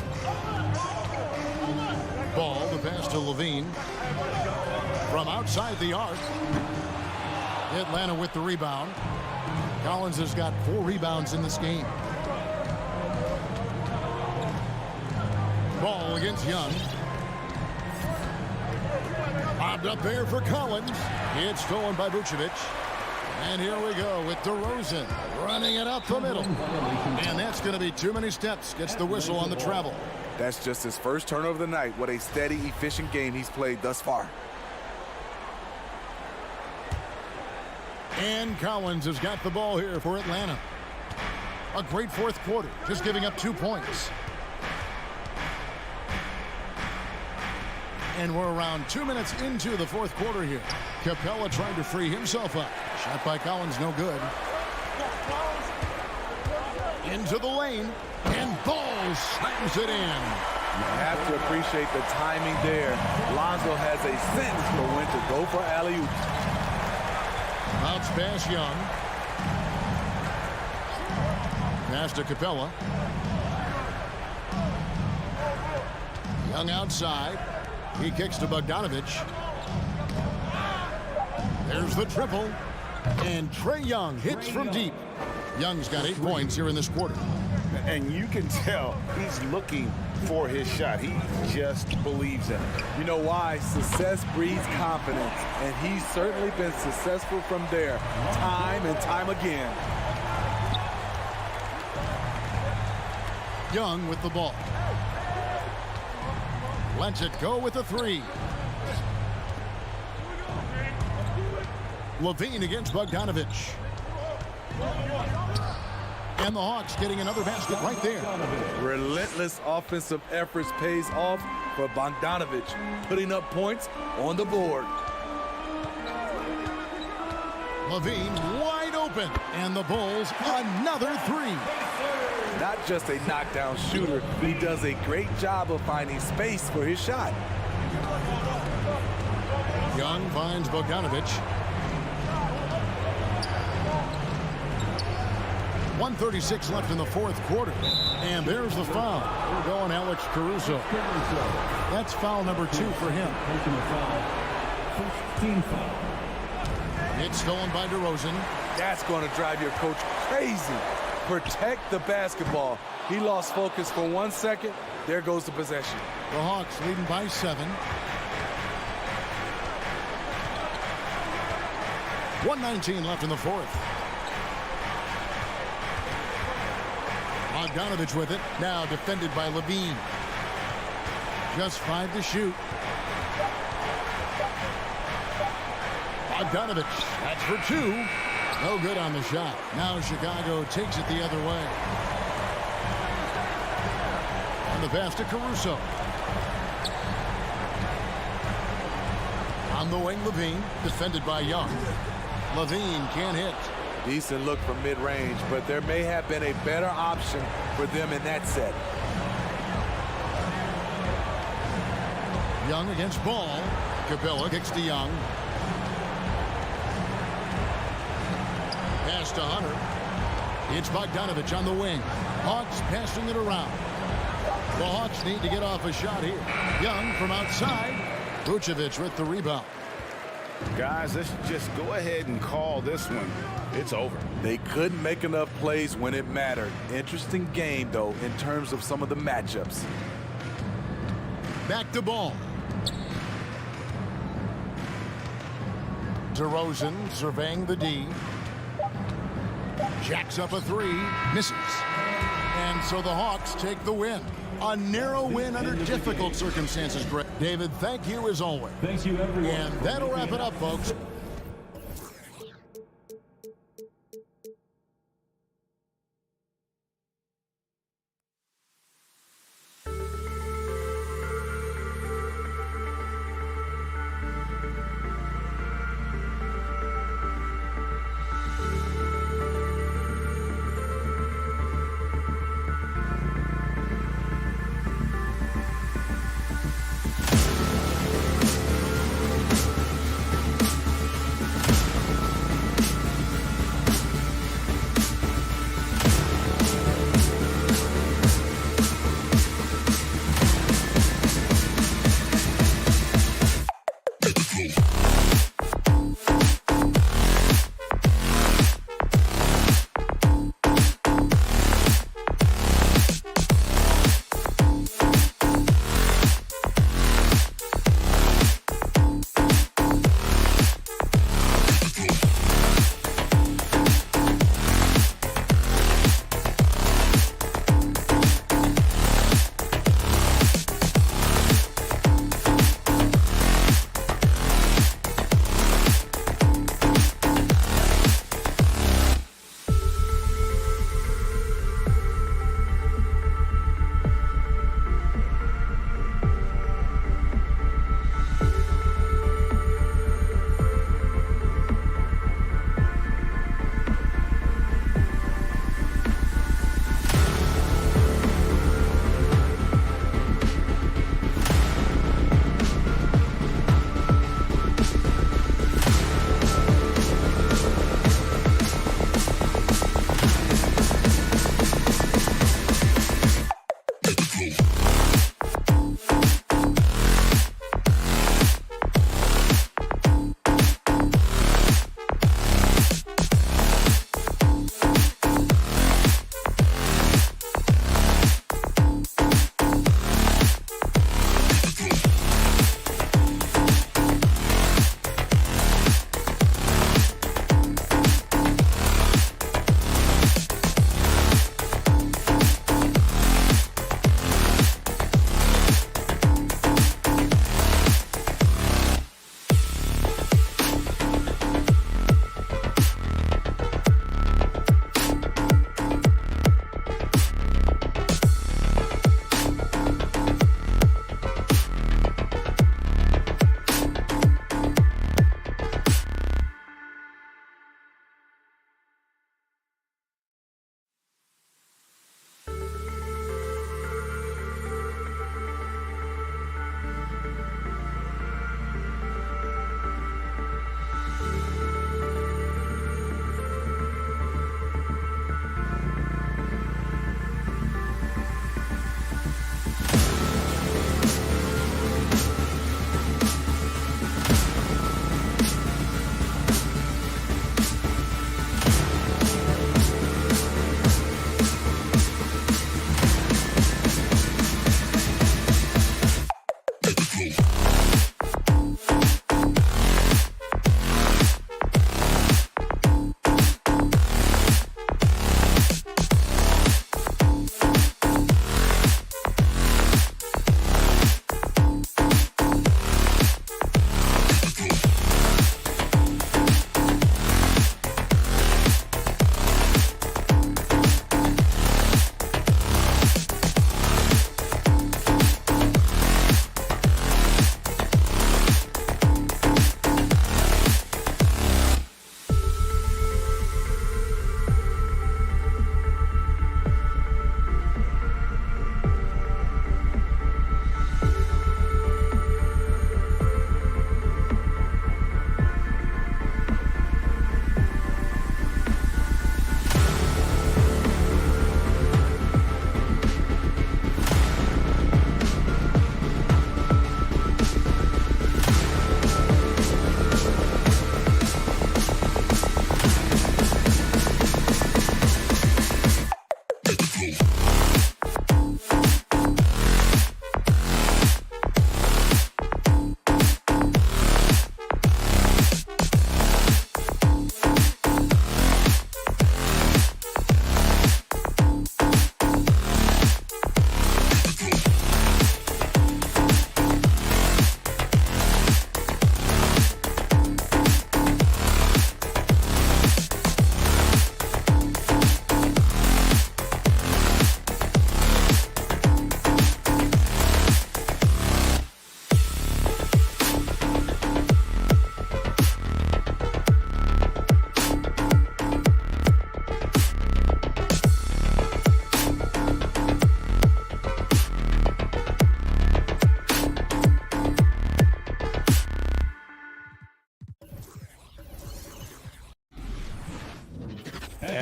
Ball, the pass to Levine. From outside the arc. Atlanta with the rebound. Collins has got 4 rebounds in this game. Ball against Young. Lobbed up there for Collins. It's stolen by Vucevic. And here we go with DeRozan running it up the middle. And that's going to be too many steps. Gets the whistle on the travel. That's just his first turnover of the night. What a steady, efficient game he's played thus far. And Collins has got the ball here for Atlanta. A great fourth quarter, just giving up 2 points. And we're around 2 minutes into the fourth quarter here. Capella trying to free himself up. Shot by Collins, no good. Into the lane, and Ball slams it in. You have to appreciate the timing there. Lonzo has a sense for when to go for alley-oop. Bounce pass Young. Pass to Capella. Young outside. He kicks to Bogdanovich. There's the triple. And Trae Young hits from deep. Young's got 8 points here in this quarter. And you can tell he's looking for his shot. He just believes in it. You know why? Success breeds confidence, and he's certainly been successful from there, time and time again. Young with the ball. Lets it go with the 3. Levine against Bogdanovich. And the Hawks getting another basket right there. Relentless offensive efforts pays off for Bogdanovich, putting up points on the board. Levine wide open, and the Bulls another 3. Not just a knockdown shooter, he does a great job of finding space for his shot. Young finds Bogdanovich. 1:36 left in the fourth quarter. And there's the foul. We're going Alex Caruso. That's foul number 2 for him. Team foul. It's stolen by DeRozan. That's going to drive your coach crazy. Protect the basketball. He lost focus for 1 second. There goes the possession. The Hawks leading by 7. 1:19 left in the fourth. Bogdanovich with it. Now defended by Levine. Just 5 to shoot. Bogdanovich. That's for 2. No good on the shot. Now Chicago takes it the other way. And the pass to Caruso. On the wing, Levine. Defended by Young. Levine can't hit. Decent look from mid-range, but there may have been a better option for them in that set. Young against Ball. Capella kicks to Young. Pass to Hunter. It's Bogdanovich on the wing. Hawks passing it around. The Hawks need to get off a shot here. Young from outside. Vucevic with the rebound. Guys, let's just go ahead and call this one. It's over. They couldn't make enough plays when it mattered. Interesting game, though, in terms of some of the matchups. Back to Ball. DeRozan surveying the D. Jacks up a 3. Misses. And so the Hawks take the win. A narrow win under difficult circumstances, Greg. David, thank you as always. Thank you, everyone. And that'll wrap it up, folks.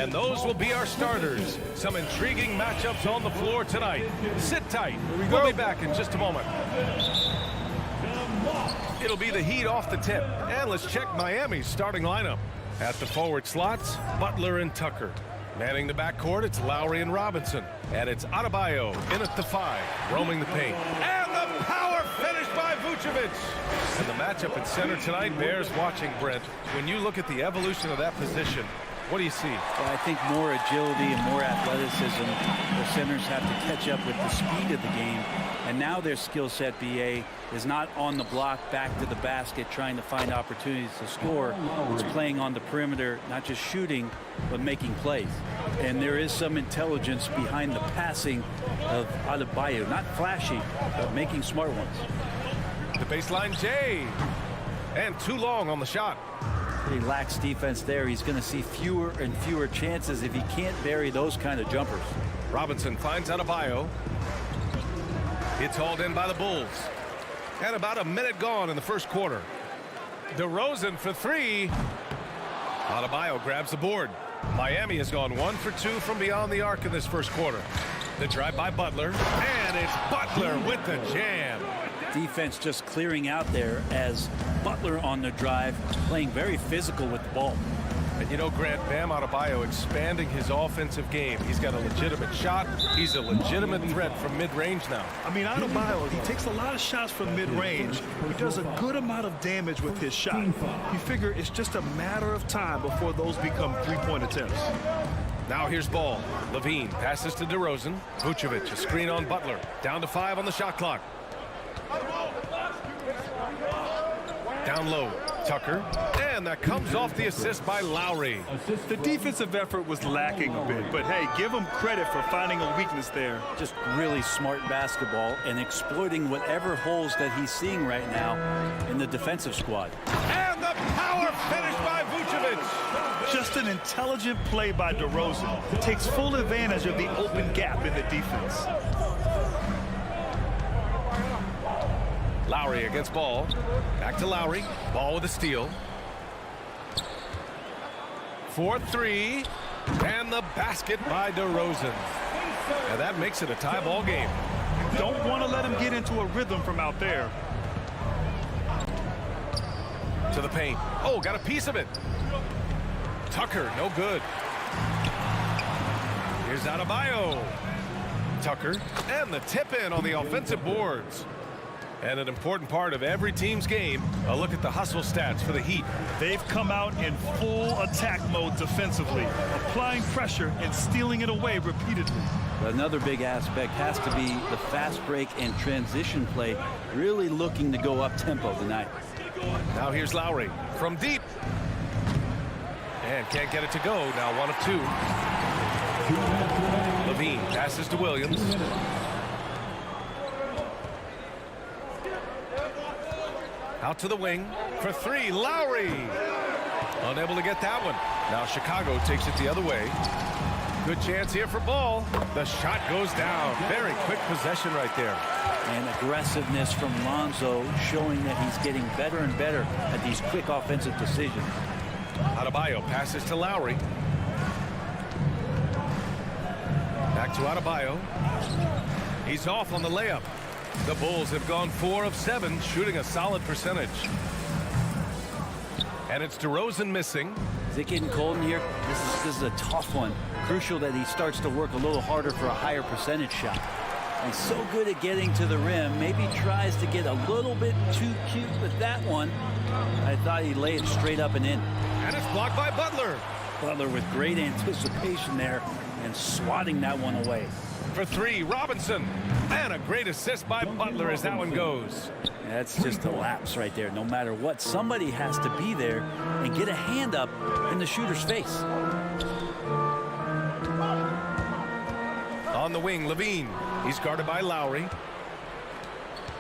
And those will be our starters. Some intriguing matchups on the floor tonight. Sit tight. We'll be back in just a moment. It'll be the Heat off the tip. And let's check Miami's starting lineup. At the forward slots, Butler and Tucker. Manning the backcourt, it's Lowry and Robinson. And it's Adebayo in at the 5, roaming the paint. And the power finish by Vucevic. And the matchup at center tonight bears watching, Brent. When you look at the evolution of that position, what do you see? Well, I think more agility and more athleticism. The centers have to catch up with the speed of the game. And now their skill set, BA, is not on the block back to the basket trying to find opportunities to score. It's playing on the perimeter, not just shooting, but making plays. And there is some intelligence behind the passing of Adebayo. Not flashy, but making smart ones. The baseline J. And too long on the shot. He lacks defense there. He's going to see fewer and fewer chances if he can't bury those kind of jumpers. Robinson finds Adebayo. It's hauled in by the Bulls. And about a minute gone in the first quarter. DeRozan for 3. Adebayo grabs the board. Miami has gone 1 for 2 from beyond the arc in this first quarter. The drive by Butler. And it's Butler with the jam. Defense just clearing out there as Butler on the drive, playing very physical with the ball. And you know, Grant, Bam Adebayo expanding his offensive game. He's got a legitimate shot. He's a legitimate threat from mid-range now. I mean, Adebayo, he takes a lot of shots from mid-range. He does a good amount of damage with his shot. You figure it's just a matter of time before those become three-point attempts. Now here's ball. Levine passes to DeRozan. Vucevic, a screen on Butler. Down to 5 on the shot clock. Down low, Tucker, and that comes off the assist by Lowry. The defensive effort was lacking a bit, but hey, give him credit for finding a weakness there. Just really smart basketball and exploiting whatever holes that he's seeing right now in the defensive squad. And the power finish by Vucevic. Just an intelligent play by DeRozan. Takes full advantage of the open gap in the defense. Lowry against Ball. Back to Lowry. Ball with a steal. 4-3. And the basket by DeRozan. And that makes it a tie ball game. Don't want to let him get into a rhythm from out there. To the paint. Oh, got a piece of it. Tucker, no good. Here's Adebayo. Tucker, and the tip in on the offensive boards. And an important part of every team's game, a look at the hustle stats for the Heat. They've come out in full attack mode defensively, applying pressure and stealing it away repeatedly. Another big aspect has to be the fast break and transition play, really looking to go up tempo tonight. Now here's Lowry from deep. And can't get it to go. Now 1 of 2. Levine passes to Williams. Out to the wing for 3. Lowry. Unable to get that one. Now Chicago takes it the other way. Good chance here for Ball. The shot goes down. Very quick possession right there. And aggressiveness from Lonzo, showing that he's getting better and better at these quick offensive decisions. Adebayo passes to Lowry. Back to Adebayo. He's off on the layup. The Bulls have gone 4 of 7, shooting a solid percentage. And it's DeRozan missing. Is it getting cold in here? This is a tough one. Crucial that he starts to work a little harder for a higher percentage shot. He's so good at getting to the rim. Maybe tries to get a little bit too cute with that one. I thought he'd lay it straight up and in. And it's blocked by Butler. Butler with great anticipation there and swatting that one away. For 3, Robinson. And a great assist by Butler as that one goes. That's just a lapse right there. No matter what, somebody has to be there and get a hand up in the shooter's face. On the wing, Levine. He's guarded by Lowry.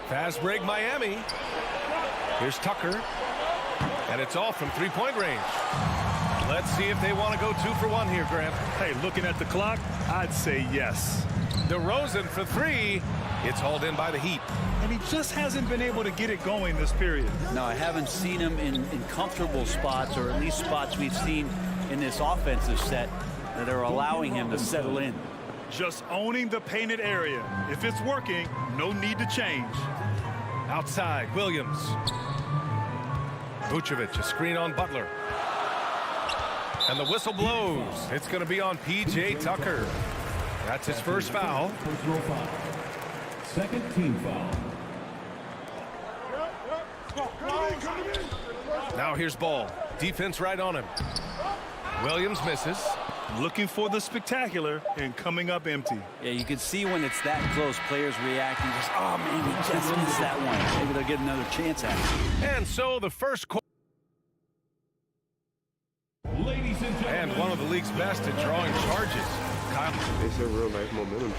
Fast break, Miami. Here's Tucker. And it's off from 3-point range. Let's see if they want to go 2 for 1 here, Grant. Hey, looking at the clock, I'd say yes. DeRozan for 3. It's hauled in by the Heat. And he just hasn't been able to get it going this period. No, I haven't seen him in comfortable spots, or at least spots we've seen in this offensive set that are allowing him to settle in. Just owning the painted area. If it's working, no need to change. Outside, Williams. Vucevic, a screen on Butler. And the whistle blows. It's going to be on P.J. Tucker. That's his first foul. Personal foul. Second team foul. Now here's Ball. Defense right on him. Williams misses. Looking for the spectacular and coming up empty. Yeah, you can see when it's that close, players reacting. Just, oh, man, he just missed that one. Maybe they'll get another chance at it. And so the first quarter. Ladies and gentlemen. And one of the league's best at drawing charges. Kyle. It's a real life momentum.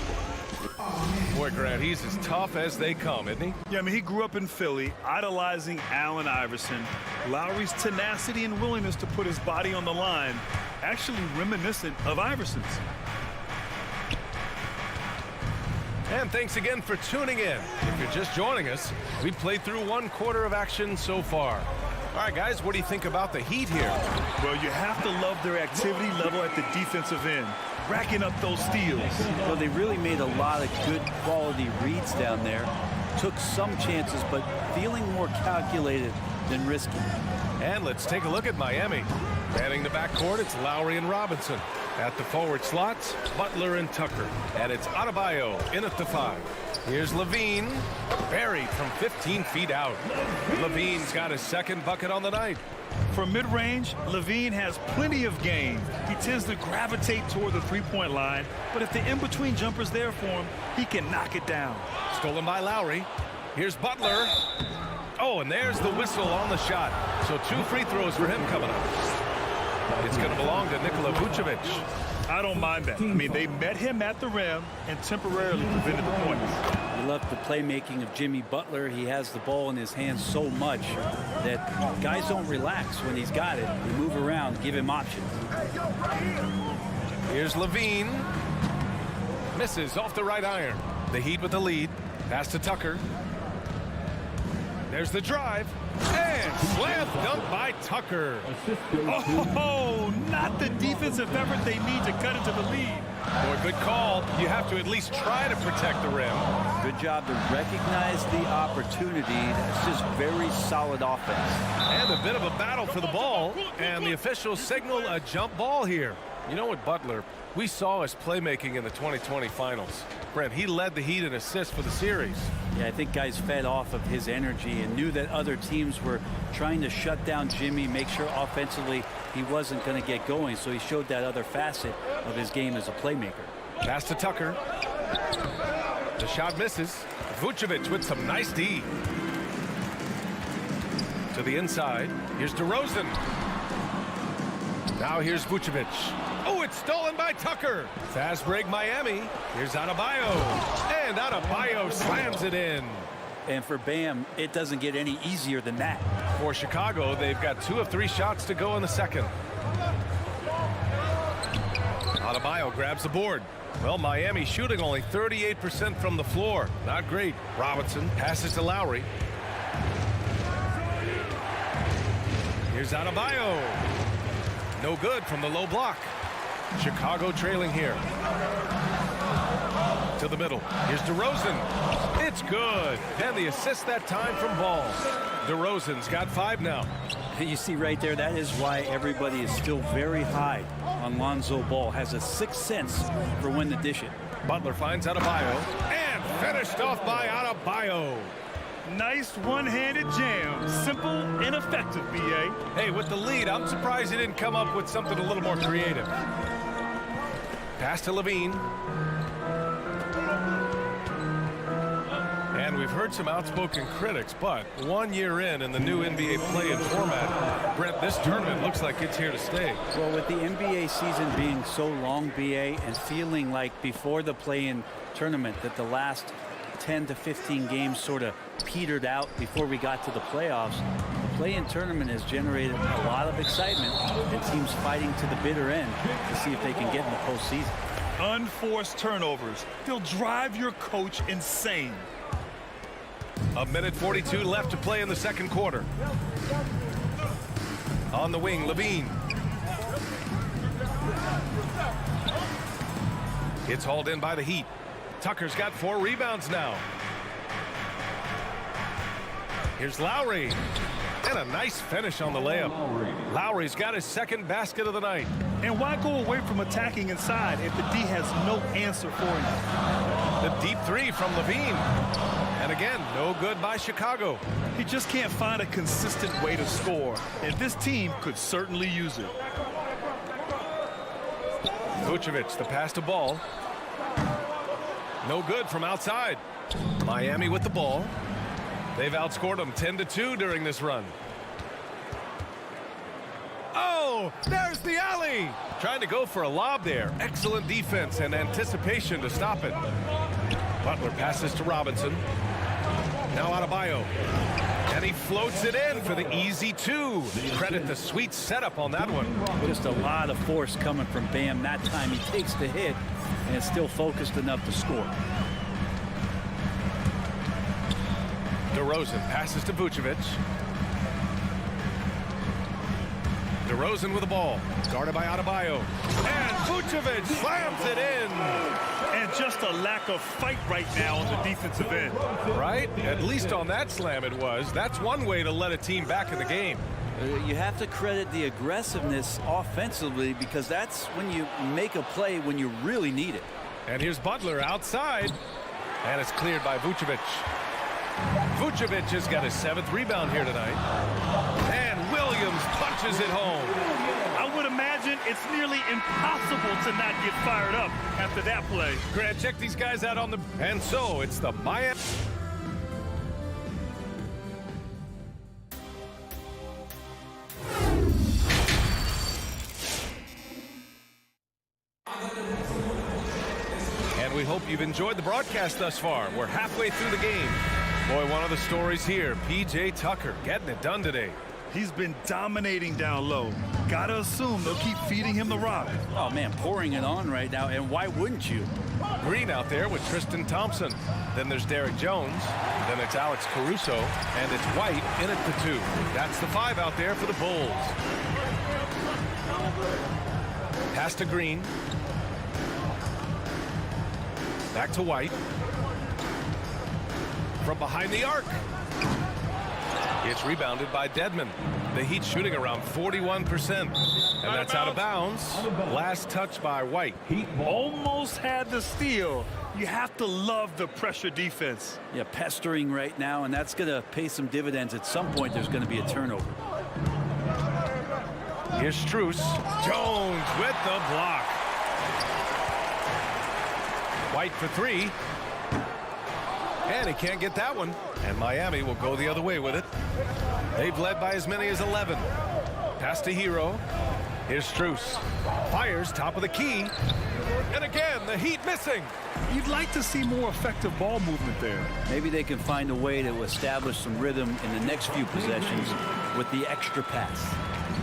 Boy, Grant, he's as tough as they come, isn't he? Yeah, I mean, he grew up in Philly, idolizing Allen Iverson. Lowry's tenacity and willingness to put his body on the line, actually reminiscent of Iverson's. And thanks again for tuning in. If you're just joining us, we've played through 1 quarter of action so far. All right, guys, what do you think about the Heat here? Well, you have to love their activity level at the defensive end, racking up those steals. Well, they really made a lot of good quality reads down there. Took some chances, but feeling more calculated than risky. And let's take a look at Miami. Manning the backcourt, it's Lowry and Robinson. At the forward slots, Butler and Tucker. And it's Adebayo in at the 5. Here's Levine, buried from 15 feet out. Levine's got his second bucket on the night. From mid-range, Levine has plenty of game. He tends to gravitate toward the three-point line, but if the in-between jumper's there for him, he can knock it down. Stolen by Lowry. Here's Butler. Oh, and there's the whistle on the shot. So 2 free throws for him coming up. It's going to belong to Nikola Vucevic. I don't mind that. I mean, they met him at the rim and temporarily prevented the points. We love the playmaking of Jimmy Butler. He has the ball in his hands so much that guys don't relax when he's got it. They move around, give him options. Here's Levine. Misses off the right iron. The Heat with the lead. Pass to Tucker. There's the drive. And slam dunk by Tucker. Oh, not the defensive effort they need to cut into the lead. Boy, good call. You have to at least try to protect the rim. Good job to recognize the opportunity. That's just very solid offense. And a bit of a battle for the ball. And the officials signal a jump ball here. You know what, Butler? We saw his playmaking in the 2020 finals. Brent, he led the Heat in assists for the series. Yeah, I think guys fed off of his energy and knew that other teams were trying to shut down Jimmy, make sure offensively he wasn't going to get going. So he showed that other facet of his game as a playmaker. Pass to Tucker. The shot misses. Vucevic with some nice D. To the inside. Here's DeRozan. Now here's Vucevic. Oh, it's stolen by Tucker. Fast break Miami. Here's Adebayo. And Adebayo slams it in. And for Bam, it doesn't get any easier than that. For Chicago, they've got 2 of 3 shots to go in the second. Adebayo grabs the board. Well, Miami shooting only 38% from the floor. Not great. Robinson passes to Lowry. Here's Adebayo. No good from the low block. Chicago trailing here. To the middle. Here's DeRozan. It's good. And the assist that time from Ball. DeRozan's got 5 now. You see right there, that is why everybody is still very high on Lonzo Ball. Has a sixth sense for when to dish it. Butler finds Adebayo. And finished off by Adebayo. Nice one-handed jam. Simple and effective, B.A. Hey, with the lead, I'm surprised he didn't come up with something a little more creative. Pass to Levine. And we've heard some outspoken critics, but 1 year in the new NBA play-in format, Brent, this tournament looks like it's here to stay. Well, with the NBA season being so long, B.A., and feeling like before the play-in tournament that the last 10 to 15 games sort of petered out before we got to the playoffs, the play-in tournament has generated a lot of excitement and teams fighting to the bitter end to see if they can get in the postseason. Unforced turnovers. They'll drive your coach insane. A minute 42 left to play in the second quarter. On the wing, Levine. It's hauled in by the Heat. Tucker's got 4 rebounds now. Here's Lowry. And a nice finish on the layup. Lowry's got his second basket of the night. And why go away from attacking inside if the D has no answer for him? The deep 3 from Levine. And again, no good by Chicago. He just can't find a consistent way to score, and this team could certainly use it. Vucevic, the pass to Ball. No good from outside. Miami with the ball. They've outscored them 10-2 during this run. Oh, there's the alley. Trying to go for a lob there. Excellent defense and anticipation to stop it. Butler passes to Robinson. Now Adebayo. And he floats it in for the easy 2. Credit the sweet setup on that one. Just a lot of force coming from Bam that time. He takes the hit and is still focused enough to score. DeRozan passes to Vucevic. DeRozan with the ball. Guarded by Adebayo. And Vucevic slams it in. And just a lack of fight right now on the defensive end. Right? At least on that slam it was. That's one way to let a team back in the game. You have to credit the aggressiveness offensively because that's when you make a play when you really need it. And here's Butler outside. And it's cleared by Vucevic. Vucevic has got his 7th rebound here tonight. And Williams punches it home. I would imagine it's nearly impossible to not get fired up after that play. Grant, check these guys out on the... And so it's the Miami... And we hope you've enjoyed the broadcast thus far. We're halfway through the game. Boy, one of the stories here, P.J. Tucker getting it done today. He's been dominating down low. Gotta assume they'll keep feeding him the rock. Oh, man, pouring it on right now, and why wouldn't you? Green out there with Tristan Thompson. Then there's Derek Jones. Then it's Alex Caruso. And it's White in at the 2. That's the 5 out there for the Bulls. Pass to Green. Back to White. From behind the arc. It's rebounded by Dedmon. The Heat shooting around 41%. And that's out of bounds. Last touch by White. Almost had the steal. You have to love the pressure defense. Yeah, pestering right now, and that's going to pay some dividends. At some point, there's going to be a turnover. Here's Strus. Jones with the block. White for three. And he can't get that one. And Miami will go the other way with it. They've led by as many as 11. Pass to Hero. Here's Strus. Fires top of the key. And again, the Heat missing. You'd like to see more effective ball movement there. Maybe they can find a way to establish some rhythm in the next few possessions with the extra pass.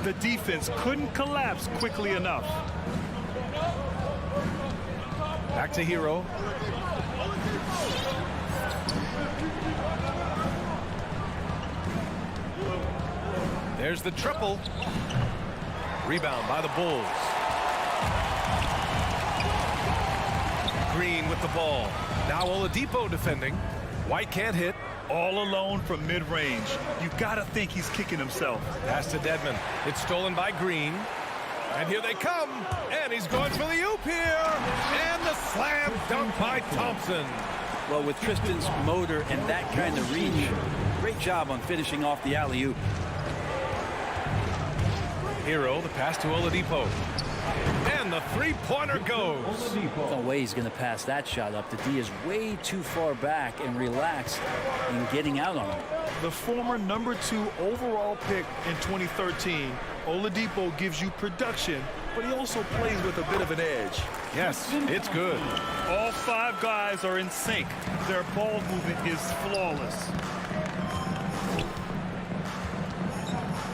The defense couldn't collapse quickly enough. Back to Hero. There's the triple. Rebound by the Bulls. Green with the ball. Now Oladipo defending. White can't hit. All alone from mid-range. You gotta think he's kicking himself. Pass to Dedmon. It's stolen by Green. And here they come. And he's going for the oop here. And the slam dunk by Thompson. Well, with Tristan's motor and that kind of reach, great job on finishing off the alley-oop. Hero, the pass to Oladipo. And the three-pointer goes. There's no way he's going to pass that shot up. The D is way too far back and relaxed in getting out on him. The former #2 overall pick in 2013, Oladipo gives you production, but he also plays with a bit of an edge. Yes, it's good. All 5 guys are in sync. Their ball movement is flawless.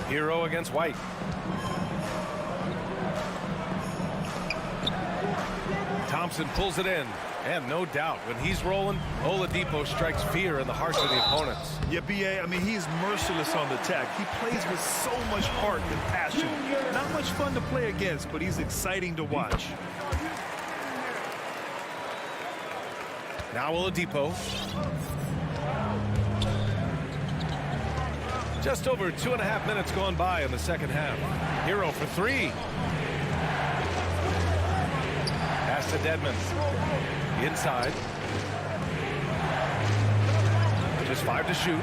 Hero against White. Thompson pulls it in. And no doubt, when he's rolling, Oladipo strikes fear in the hearts of the opponents. Yeah, B.A., I mean, he's merciless on the attack. He plays with so much heart and passion. Not much fun to play against, but he's exciting to watch. Now Oladipo. Just over 2.5 minutes gone by in the second half. Hero for three. Pass to Dedmon. Inside. Just 5 to shoot.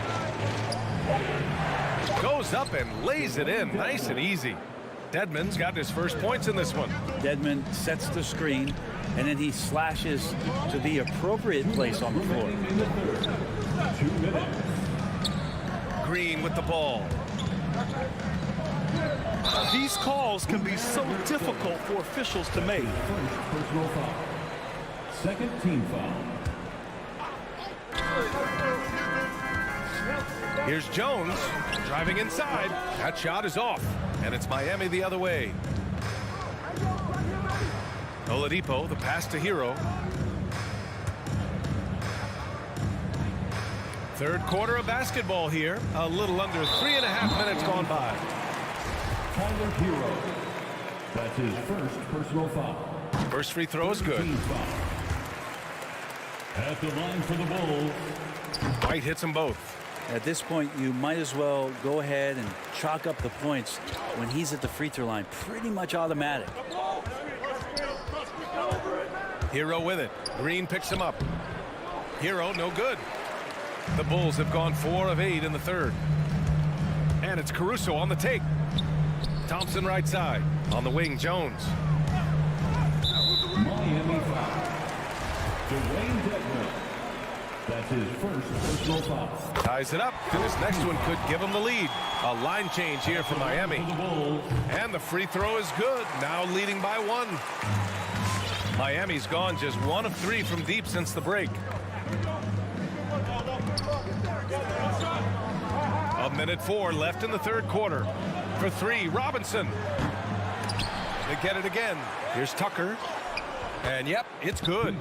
Goes up and lays it in. Nice and easy. Dedmon's got his first points in this one. Dedmon sets the screen, and then he slashes to the appropriate place on the floor. 2 minutes. Green with the ball. These calls can be so difficult for officials to make. First personal foul. Second team foul. Here's Jones driving inside. That shot is off, and it's Miami the other way. Oladipo, the pass to Hero. Third quarter of basketball here. A little under 3.5 minutes gone by. Tyler Hero. That's his first personal foul. First free throw is good. Team foul. At the line for the Bulls. White hits them both. At this point, you might as well go ahead and chalk up the points when he's at the free throw line. Pretty much automatic. Hero with it. Green picks him up. Hero, no good. The Bulls have gone 4 of 8 in the third. And it's Caruso on the take. Thompson right side. On the wing, Jones. Miami foul. Dwayne Dedmon. That's his first personal foul. Ties it up, and this next one could give him the lead. A line change here for Miami. And the free throw is good, now leading by 1. Miami's gone just 1 of 3 from deep since the break. 1:04 left in the third quarter. For 3, Robinson. They get it again. Here's Tucker. And yep, it's good.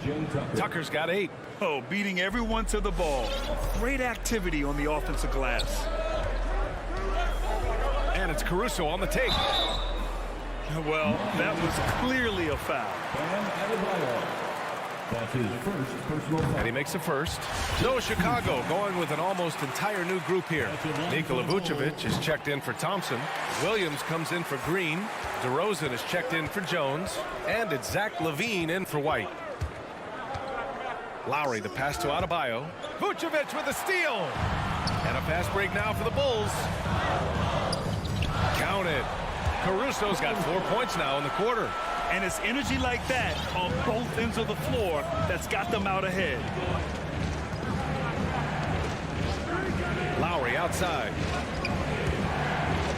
Tucker's got 8. Oh, beating everyone to the ball. Great activity on the offensive glass. And it's Caruso on the take. Well, that was clearly a foul. That's his first personal foul. And he makes a first. So Chicago going with an almost entire new group here. Nikola Vucevic is checked in for Thompson. Williams comes in for Green. DeRozan is checked in for Jones. And it's Zach LaVine in for White. Lowry, the pass to Adebayo. Vucevic with a steal. And a fast break now for the Bulls. Counted. Caruso's got 4 points now in the quarter. And it's energy like that on both ends of the floor that's got them out ahead. Lowry outside.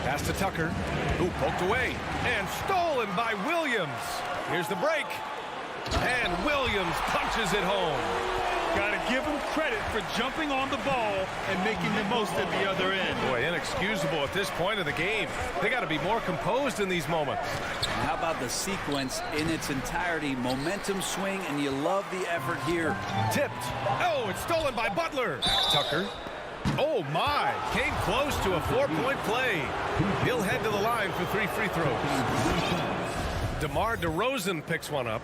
Pass to Tucker, who poked away and stolen by Williams. Here's the break. And Williams punches it home. Got to give him credit for jumping on the ball and making the most at the other end. Boy, inexcusable at this point of the game. They got to be more composed in these moments. How about the sequence in its entirety? Momentum swing, and you love the effort here. Tipped. Oh, it's stolen by Butler. Tucker. Oh, my. Came close to a 4-point play. He'll head to the line for 3 free throws. DeMar DeRozan picks one up.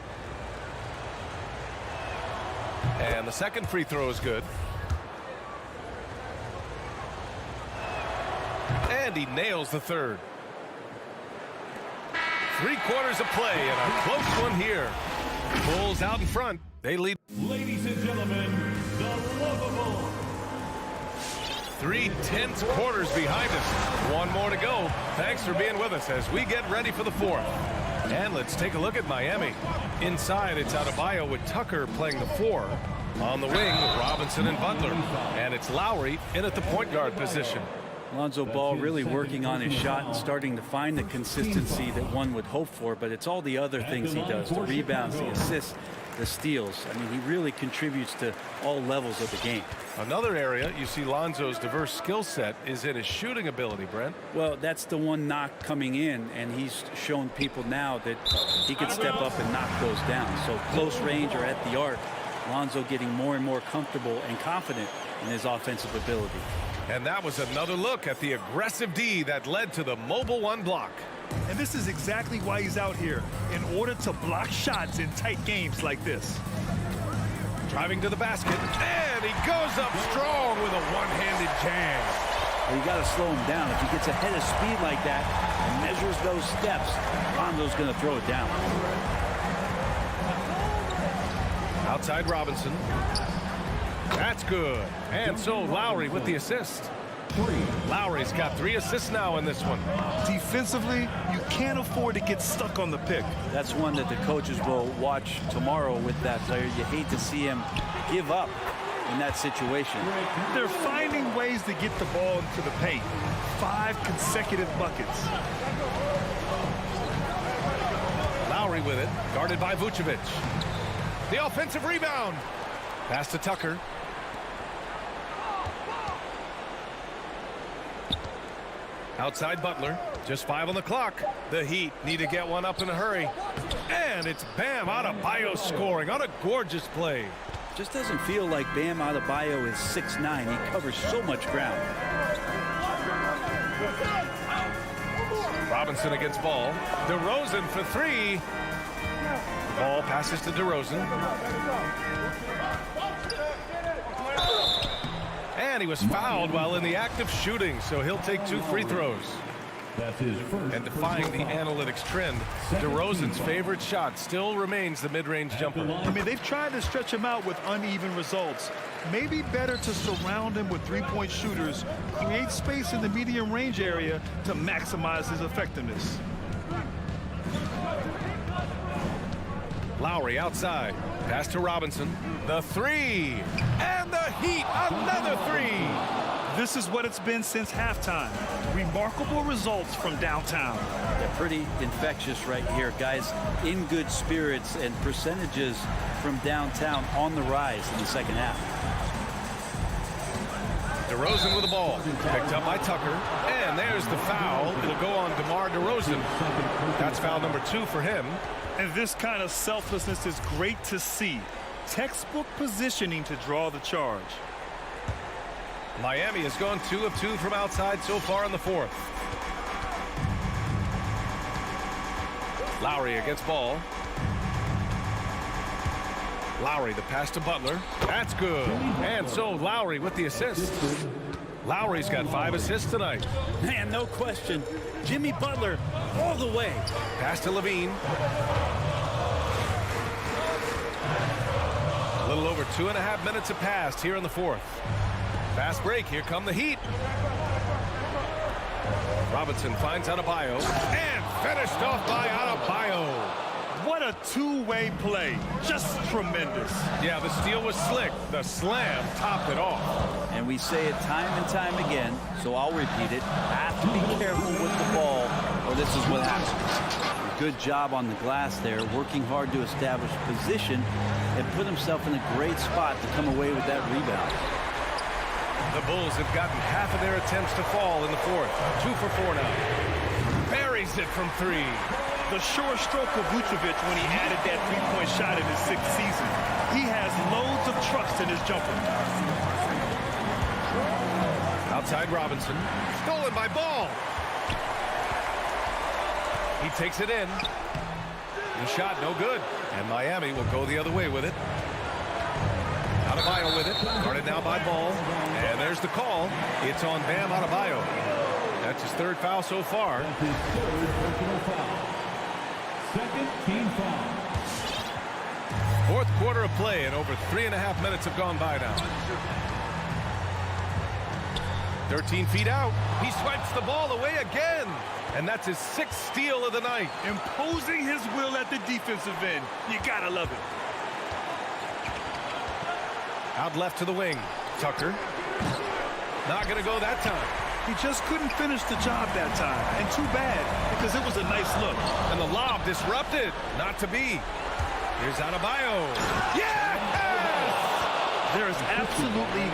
And the second free throw is good. And he nails the third. 3 quarters of play and a close one here. Bulls out in front. They lead. Ladies and gentlemen, the lovable. 3 tense quarters behind us. 1 more to go. Thanks for being with us as we get ready for the 4th. And let's take a look at Miami. Inside, it's Adebayo with Tucker playing the 4. On the wing, Robinson and Butler. And it's Lowry in at the point guard position. Lonzo Ball really working on his shot and starting to find the consistency that one would hope for, but it's all the other things he does, the rebounds, the assists, the steals. I mean, he really contributes to all levels of the game. Another area you see Lonzo's diverse skill set is in his shooting ability, Brent. Well, that's the one knock coming in, and he's shown people now that he can step up and knock those down. So close range or at the arc, Lonzo getting more and more comfortable and confident in his offensive ability. And that was another look at the aggressive D that led to the mobile 1 block. And this is exactly why he's out here, in order to block shots in tight games like this. Driving to the basket, and he goes up strong with a one-handed jam. Well, you got to slow him down. If he gets ahead of speed like that and measures those steps, Lonzo's going to throw it down. Outside Robinson. That's good. And so Lowry with the assist. Lowry's got 3 assists now in this one. Defensively, you can't afford to get stuck on the pick. That's one that the coaches will watch tomorrow with that player. You hate to see him give up in that situation. They're finding ways to get the ball into the paint. 5 consecutive buckets. Lowry with it, guarded by Vucevic. The offensive rebound. Pass to Tucker. Outside Butler, just 5 on the clock. The Heat need to get one up in a hurry. And it's Bam Adebayo scoring on a gorgeous play. Just doesn't feel like Bam Adebayo is 6'9". He covers so much ground. Robinson against Ball. DeRozan for 3. Ball passes to DeRozan. And he was fouled while in the act of shooting, so he'll take 2 free throws. That's his first. And defying the analytics trend, DeRozan's favorite shot still remains the mid-range jumper. I mean, they've tried to stretch him out with uneven results. Maybe better to surround him with 3-point shooters, create space in the medium range area to maximize his effectiveness. Lowry outside. Pass to Robinson. The 3. And the Heat, another 3. This is what it's been since halftime. Remarkable results from downtown. They're pretty infectious right here. Guys in good spirits, and percentages from downtown on the rise in the second half. DeRozan with the ball. Picked up by Tucker. And there's the foul. It'll go on DeMar DeRozan. That's foul number 2 for him. And this kind of selflessness is great to see. Textbook positioning to draw the charge. Miami has gone 2 of 2 from outside so far in the 4th. Lowry against Ball. Lowry, the pass to Butler. That's good. And so Lowry with the assist. Lowry's got 5 assists tonight. Man, no question. Jimmy Butler all the way. Pass to Levine. A little over 2.5 minutes have passed here in the fourth. Fast break. Here come the Heat. Robinson finds Adebayo. And finished off by Adebayo. What a two-way play. Just tremendous. Yeah, the steal was slick. The slam topped it off. And we say it time and time again, so I'll repeat it. Have to be careful with the ball, or this is what happens. Good job on the glass there, working hard to establish position and put himself in a great spot to come away with that rebound. The Bulls have gotten half of their attempts to fall in the fourth. 2 for 4 now. Buries it from 3. The sure stroke of Vucevic when he added that three-point shot in his 6th season. He has loads of trust in his jumper. Outside Robinson. Stolen by Ball. He takes it in. The shot no good. And Miami will go the other way with it. Adebayo with it. Guarded now by Ball. And there's the call. It's on Bam Adebayo. That's his 3rd foul so far. Second team foul. Fourth quarter of play, and over 3.5 minutes have gone by now. 13 feet out. He swipes the ball away again. And that's his 6th steal of the night. Imposing his will at the defensive end. You gotta love it. Out left to the wing. Tucker. Not going to go that time. He just couldn't finish the job that time. And too bad, because it was a nice look. And the lob disrupted. Not to be. Here's Adebayo. Yes! There is absolutely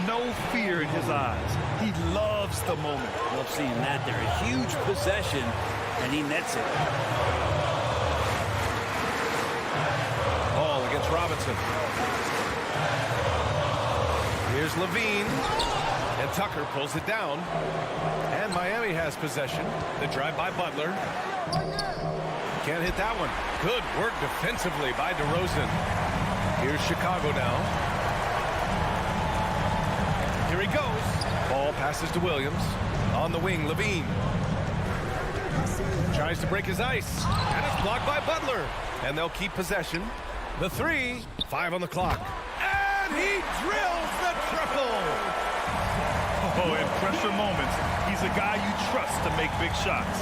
no fear in his eyes. He loves the moment. Love seeing that there. A huge possession, and he nets it. Ball against Robinson. Here's Levine. And Tucker pulls it down. And Miami has possession. The drive by Butler. Can't hit that one. Good work defensively by DeRozan. Here's Chicago now. Here he goes. Ball passes to Williams. On the wing, Levine. Tries to break his ice. And it's blocked by Butler. And they'll keep possession. The 3, 5 on the clock. And he drills the triple. Oh, in pressure moments, he's a guy you trust to make big shots.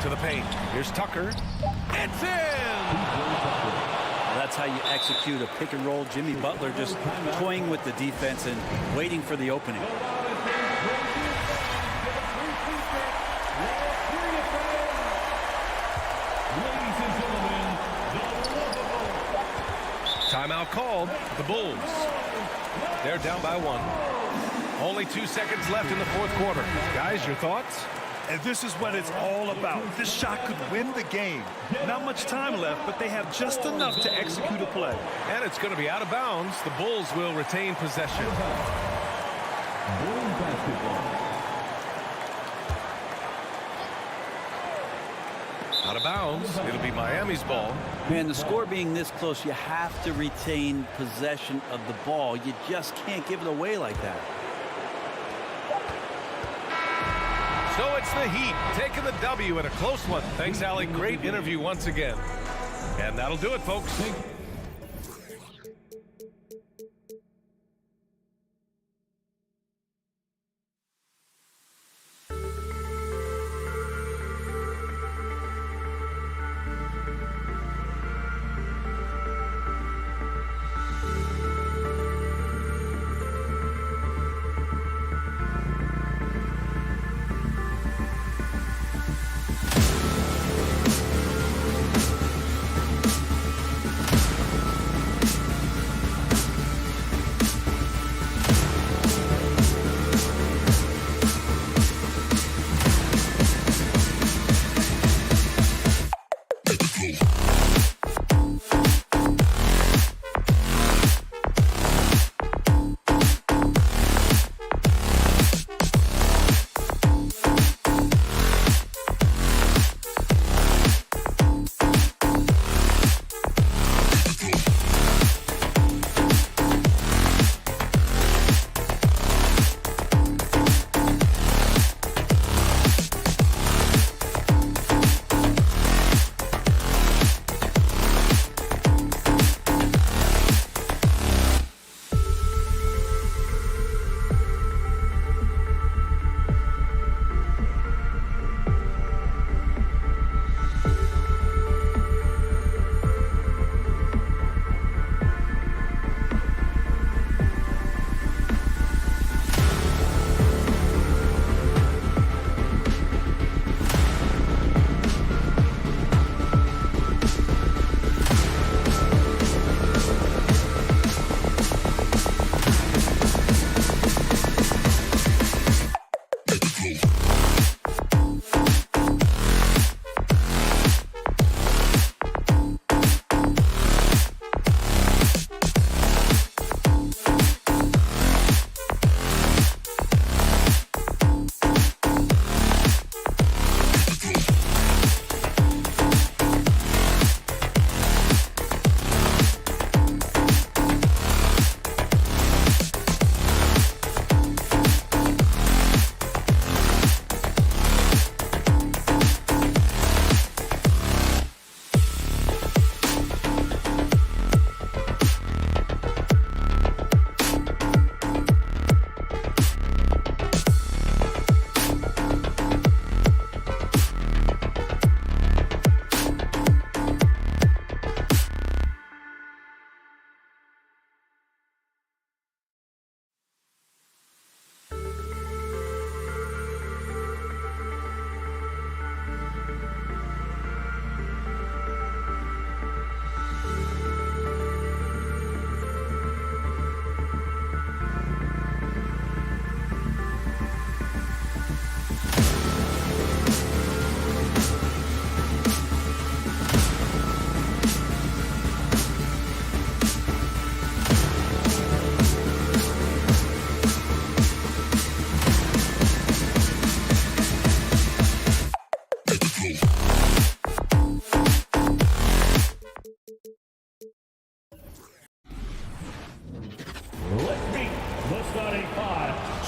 To the paint. Here's Tucker. It's in! That's how you execute a pick and roll. Jimmy Butler just toying with the defense and waiting for the opening. Timeout called. The Bulls. They're down by 1. Only 2 seconds left in the fourth quarter. Guys, your thoughts? And this is what it's all about. This shot could win the game. Not much time left, but they have just enough to execute a play. And it's going to be out of bounds. The Bulls will retain possession. Bulls basketball. Out of bounds. It'll be Miami's ball. Man, the score being this close, you have to retain possession of the ball. You just can't give it away like that. So it's the Heat taking the W in a close one. Thanks, Allie. Great interview once again. And that'll do it, folks.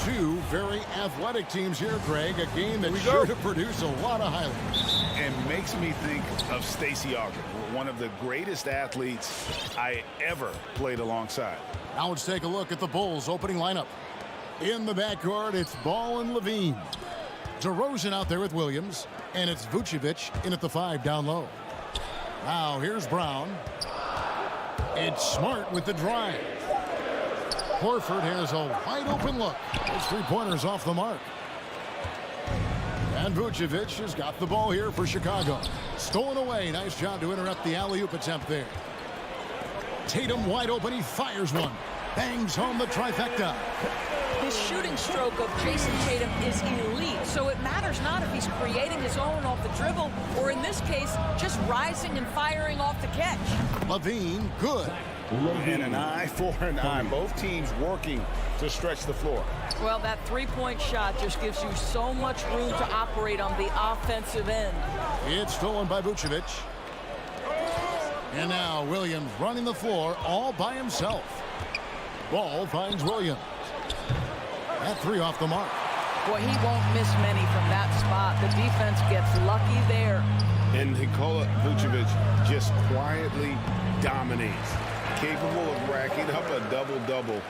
Two very athletic teams here, Greg. A game that's sure to produce a lot of highlights. And makes me think of Stacey Augmon, one of the greatest athletes I ever played alongside. Now let's take a look at the Bulls' opening lineup. In the backcourt, it's Ball and Levine. DeRozan out there with Williams, and it's Vucevic in at the 5 down low. Now here's Brown. It's Smart with the drive. Horford has a wide open look. His three-pointers off the mark. And Vucevic has got the ball here for Chicago. Stolen away. Nice job to interrupt the alley-oop attempt there. Tatum wide open. He fires one. Bangs home the trifecta. The shooting stroke of Jason Tatum is elite, so it matters not if he's creating his own off the dribble or, in this case, just rising and firing off the catch. Levine, good. And an eye for an eye. Both teams working to stretch the floor. Well, that three-point shot just gives you so much room to operate on the offensive end. It's stolen by Vucevic. And now Williams running the floor all by himself. Ball finds Williams. That three off the mark. Boy, he won't miss many from that spot. The defense gets lucky there. And Nikola Vucevic just quietly dominates. Capable of racking up a double-double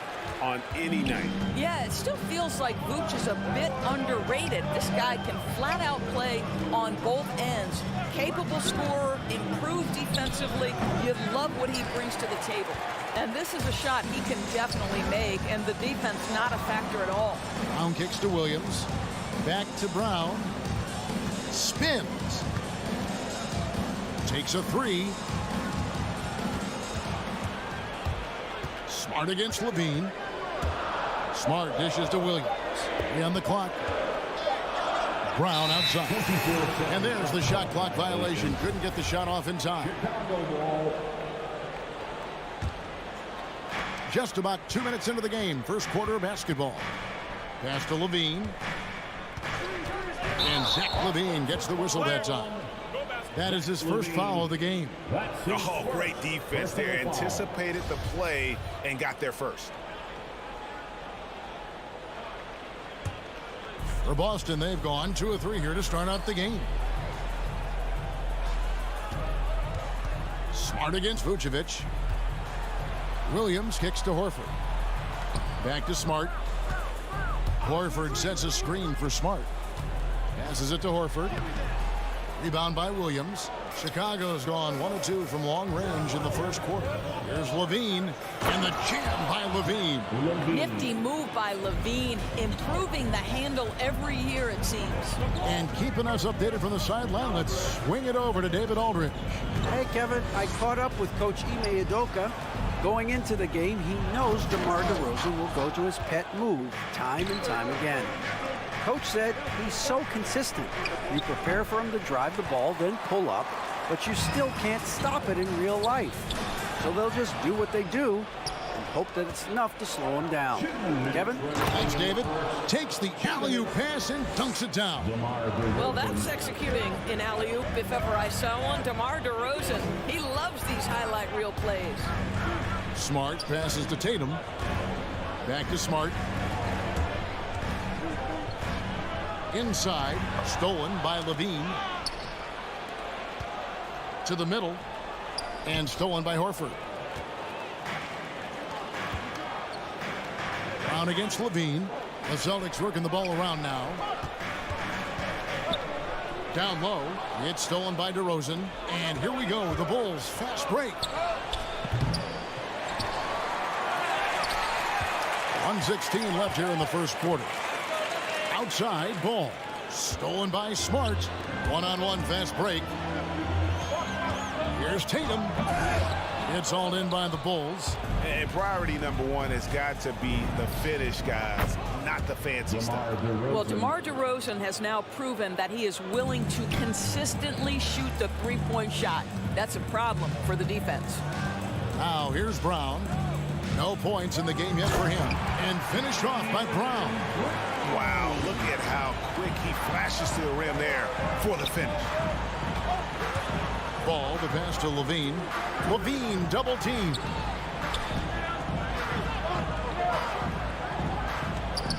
on any night. Yeah, it still feels like Vooch is a bit underrated. This guy can flat out play on both ends. Capable scorer, improved defensively. You love what he brings to the table. And this is a shot he can definitely make, and the defense not a factor at all. Brown kicks to Williams. Back to Brown. Spins. Takes a three. Smart against Levine. Smart dishes to Williams. On the clock. Brown outside. And there's the shot clock violation. Couldn't get the shot off in time. Just about 2 minutes into the game. First quarter of basketball. Pass to Levine. And Zach Levine gets the whistle that time. That is his first foul of the game. Oh, great defense there. Anticipated the play and got there first. For Boston, they've gone 2 of 3 here to start out the game. Smart against Vucevic. Williams kicks to Horford. Back to Smart. Horford sets a screen for Smart. Passes it to Horford. Rebound by Williams. Chicago's gone 1 of 2 from long range in the first quarter. Here's Levine, and the jam by Levine. Nifty move by Levine, improving the handle every year, it seems. And keeping us updated from the sideline, let's swing it over to David Aldridge. Hey, Kevin, I caught up with Coach Ime Udoka. Going into the game, he knows DeMar DeRozan will go to his pet move time and time again. coach said he's so consistent. You prepare for him to drive the ball, then pull up, but you still can't stop it in real life. So they'll just do what they do and hope that it's enough to slow him down. Kevin? Thanks, David. Takes the alley-oop pass and dunks it down. Well, that's executing an alley-oop if ever I saw one. DeMar DeRozan, he loves these highlight reel plays. Smart passes to Tatum. Back to Smart. Inside, stolen by Levine. To the middle, and stolen by Horford. Brown against Levine. The Celtics working the ball around now. Down low, it's stolen by DeRozan. And here we go, the Bulls fast break. 1:16 left here in the first quarter. Outside, ball. Stolen by Smart. One-on-one fast break. Here's Tatum. It's all in by the Bulls. And priority number one has got to be the finish, guys, not the fancy stuff. Well, DeMar DeRozan has now proven that he is willing to consistently shoot the three-point shot. That's a problem for the defense. Now here's Brown. No points in the game yet for him. And finished off by Brown. Wow, look at how quick he flashes to the rim there for the finish. Ball, the pass to Levine. Levine double team.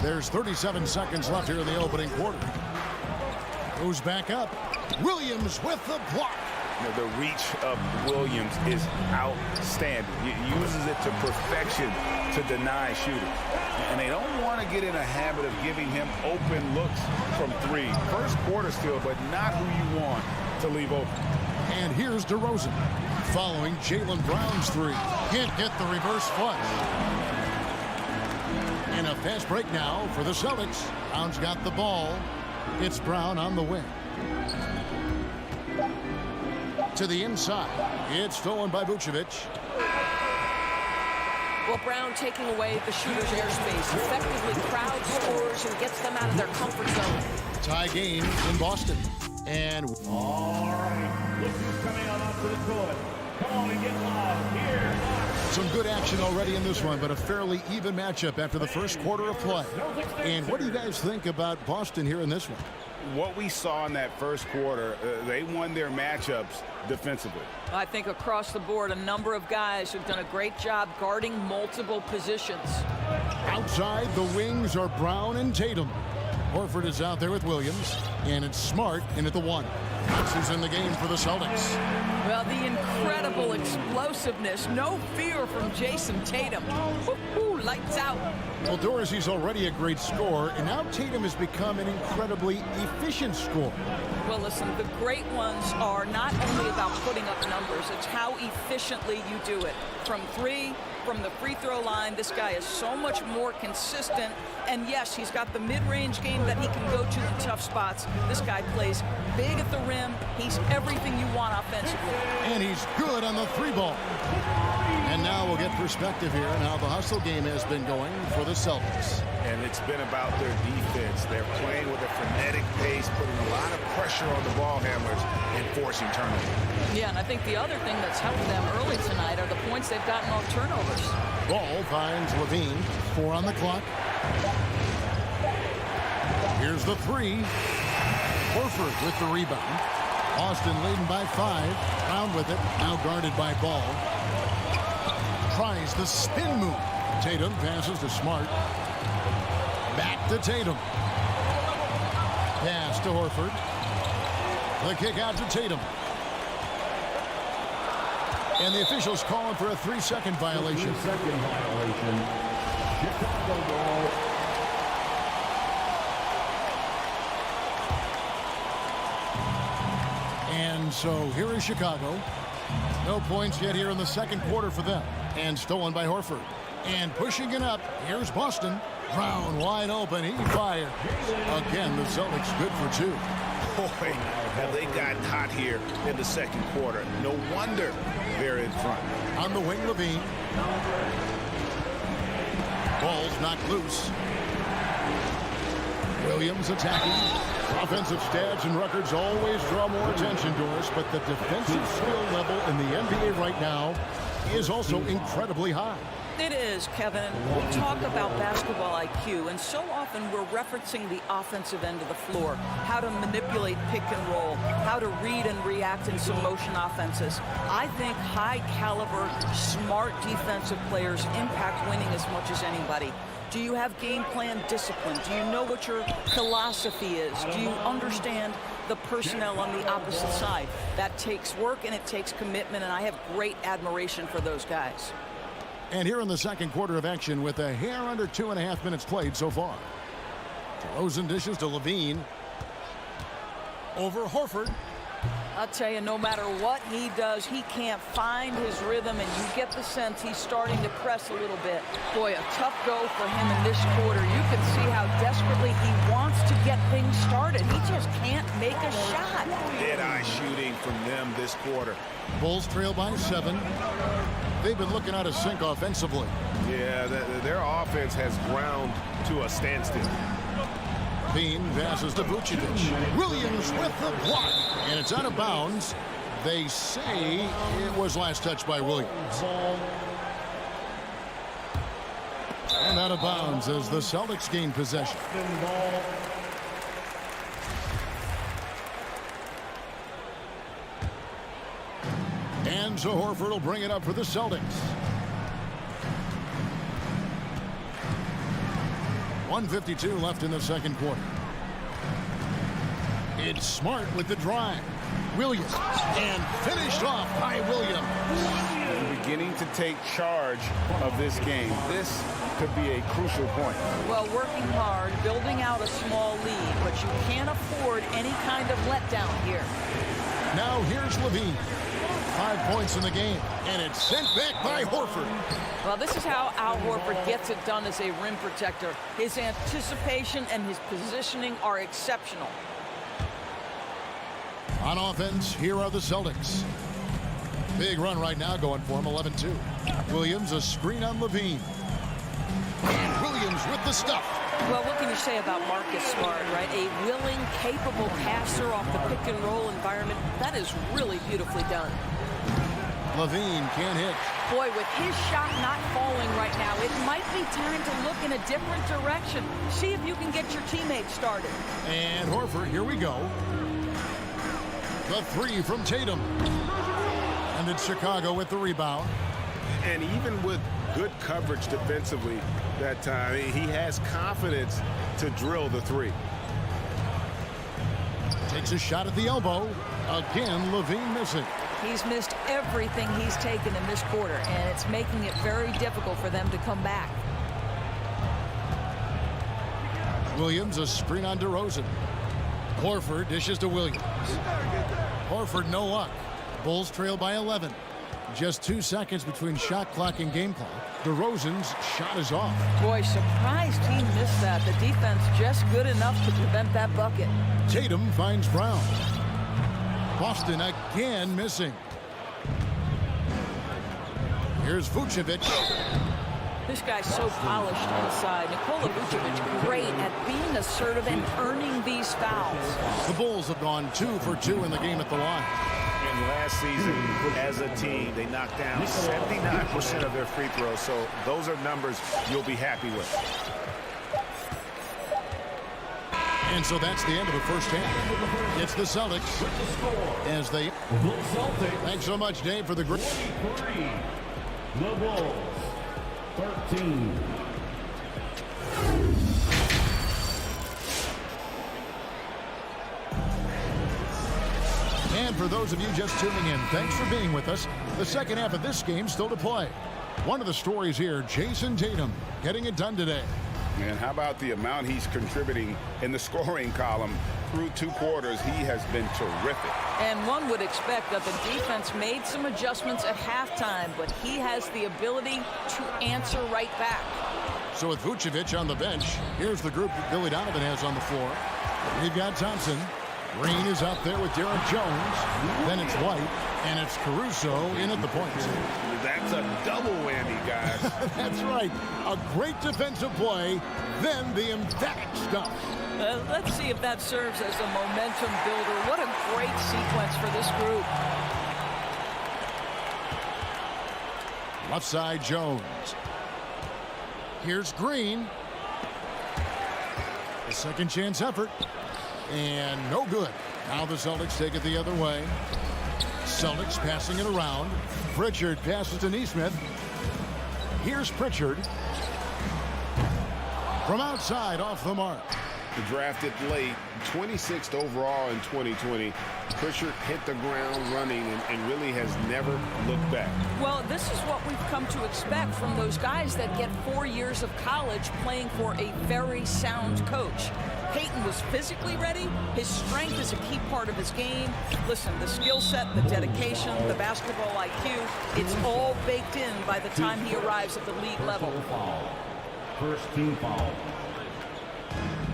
There's 37 seconds left here in the opening quarter. Goes back up. Williams with the block. The reach of Williams is outstanding. He uses it to perfection to deny shooters. And they don't want to get in a habit of giving him open looks from three. First quarter still, but not who you want to leave open. And here's DeRozan following Jaylen Brown's three. Can't get the reverse flush. And a fast break now for the Celtics. Brown's got the ball. It's Brown on the wing. To the inside. It's stolen by Vucevic. Well, Brown taking away the shooter's airspace, effectively crowd scores and gets them out of their comfort zone. Tie game in Boston. And all right, look who's coming on up to the court. Come on and get live here. some good action already in this one, but a fairly even matchup after the first quarter of play. And what do you guys think about Boston here in this one? What we saw in that first quarter, they won their matchups defensively. I think across the board, a number of guys who've done a great job guarding multiple positions. Outside, the wings are Brown and Tatum. Horford is out there with Williams, and it's Smart in at the one. This is in the game for the Celtics. Well, the incredible explosiveness, no fear from Jason Tatum. Woo-hoo, lights out. Well, Dorsey's already a great scorer, and now Tatum has become an incredibly efficient scorer. Well, listen, the great ones are not only about putting up numbers, it's how efficiently you do it. From three, from the free throw line, this guy is so much more consistent. And yes, he's got the mid-range game that he can go to in tough spots. This guy plays big at the rim. He's everything you want offensively. And he's good on the three ball. And now we'll get perspective here on how the hustle game has been going for the Celtics. And it's been about their defense. They're playing with a frenetic pace, putting a lot of pressure on the ball handlers and forcing turnovers. Yeah, and I think the other thing that's helped them early tonight are the points they've gotten off turnovers. Ball finds Levine. 4 on the clock. Here's the three. Horford with the rebound. Austin leading by 5. Brown with it. Now guarded by Ball. Tries the spin move. Tatum passes to Smart. Back to Tatum. Pass to Horford. The kick out to Tatum. And the officials calling for a 3-second violation. 3-second violation. Chicago ball. And so here is Chicago. No points yet here in the second quarter for them. And stolen by Horford. And pushing it up, here's Boston. Brown wide open, he fired. Again, the Celtics good for 2. Boy, have they gotten hot here in the second quarter. No wonder they're in front. On the wing, Levine. Ball's knocked loose. Williams attacking. Offensive stats and records always draw more attention to us, but the defensive skill level in the NBA right now is also incredibly high. It is, Kevin. We talk about basketball IQ, and so often we're referencing the offensive end of the floor, how to manipulate pick and roll, how to read and react in some motion offenses. I think high-caliber, smart defensive players impact winning as much as anybody. Do you have game plan discipline? Do you know what your philosophy is? Do you understand the personnel on the opposite side? That takes work and it takes commitment, and I have great admiration for those guys. And here in the second quarter of action with a hair under 2.5 minutes played so far. DeRozan dishes to Levine. Over Horford. I'll tell you, no matter what he does, he can't find his rhythm, and you get the sense he's starting to press a little bit. Boy, a tough go for him in this quarter. You can see how desperately he wants to get things started. He just can't make a shot. Dead-eye shooting from them this quarter. Bulls trail by 7. They've been looking out of sync offensively. Yeah, their offense has ground to a standstill. Bean passes to Vucevic. Williams with the block. And it's out of bounds. They say it was last touched by Williams. And out of bounds as the Celtics gain possession. And so Horford will bring it up for the Celtics. 1:52 left in the second quarter. It's Smart with the drive. Williams, and finished off by Williams. Beginning to take charge of this game. This could be a crucial point. Well, working hard, building out a small lead, but you can't afford any kind of letdown here. Now here's Levine. 5 points in the game, and it's sent back by Horford. Well, this is how Al Horford gets it done as a rim protector. His anticipation and his positioning are exceptional. On offense, here are the Celtics. Big run right now going for him, 11-2. Williams, a screen on Levine. And Williams with the stuff. Well, what can you say about Marcus Smart, right? A willing, capable passer off the pick-and-roll environment. That is really beautifully done. Levine can't hit. Boy, with his shot not falling right now, it might be time to look in a different direction. See if you can get your teammates started. And Horford, here we go. The 3 from Tatum. And it's Chicago with the rebound. And even with good coverage defensively that time, he has confidence to drill the 3. Takes a shot at the elbow. Again, Levine missing. He's missed everything he's taken in this quarter, and it's making it very difficult for them to come back. Williams, a screen on DeRozan. Horford dishes to Williams. Horford, no luck. Bulls trail by 11. Just 2 seconds between shot clock and game clock. DeRozan's shot is off. Boy, surprised he missed that. The defense just good enough to prevent that bucket. Tatum finds Brown. Boston again missing. Here's Vucevic. This guy's so polished on the side. Nikola Vucevic great at being assertive and earning these fouls. The Bulls have gone 2 for 2 in the game at the line. And last season, as a team, they knocked down 79% of their free throws. So those are numbers you'll be happy with. And so that's the end of the first half. It's the Celtics as they... Thanks so much, Dave, for the great... The Bulls, 13. And for those of you just tuning in, thanks for being with us. The second half of this game still to play. One of the stories here, Jason Tatum, getting it done today. And how about the amount he's contributing in the scoring column? Through 2 quarters, he has been terrific. And one would expect that the defense made some adjustments at halftime, but he has the ability to answer right back. So with Vucevic on the bench, here's the group that Billy Donovan has on the floor. We've got Thompson. Green is out there with Derek Jones. Then it's White, and it's Caruso in at the point. That's a double whammy, guys. That's right. A great defensive play, then the emphatic stuff. Let's see if that serves as a momentum builder. What a great sequence for this group. Left side, Jones. Here's Green. A second chance effort. And no good. Now the Celtics take it the other way. Celtics passing it around. Pritchard passes to Neesmith. Here's Pritchard. From outside, off the mark. Drafted late, 26th overall in 2020. Pritchard hit the ground running and really has never looked back. Well, this is what we've come to expect from those guys that get 4 years of college playing for a very sound coach. Peyton was physically ready. His strength is a key part of his game. Listen, the skill set, the dedication, the basketball IQ, it's all baked in by the time he arrives at the league level. First team foul.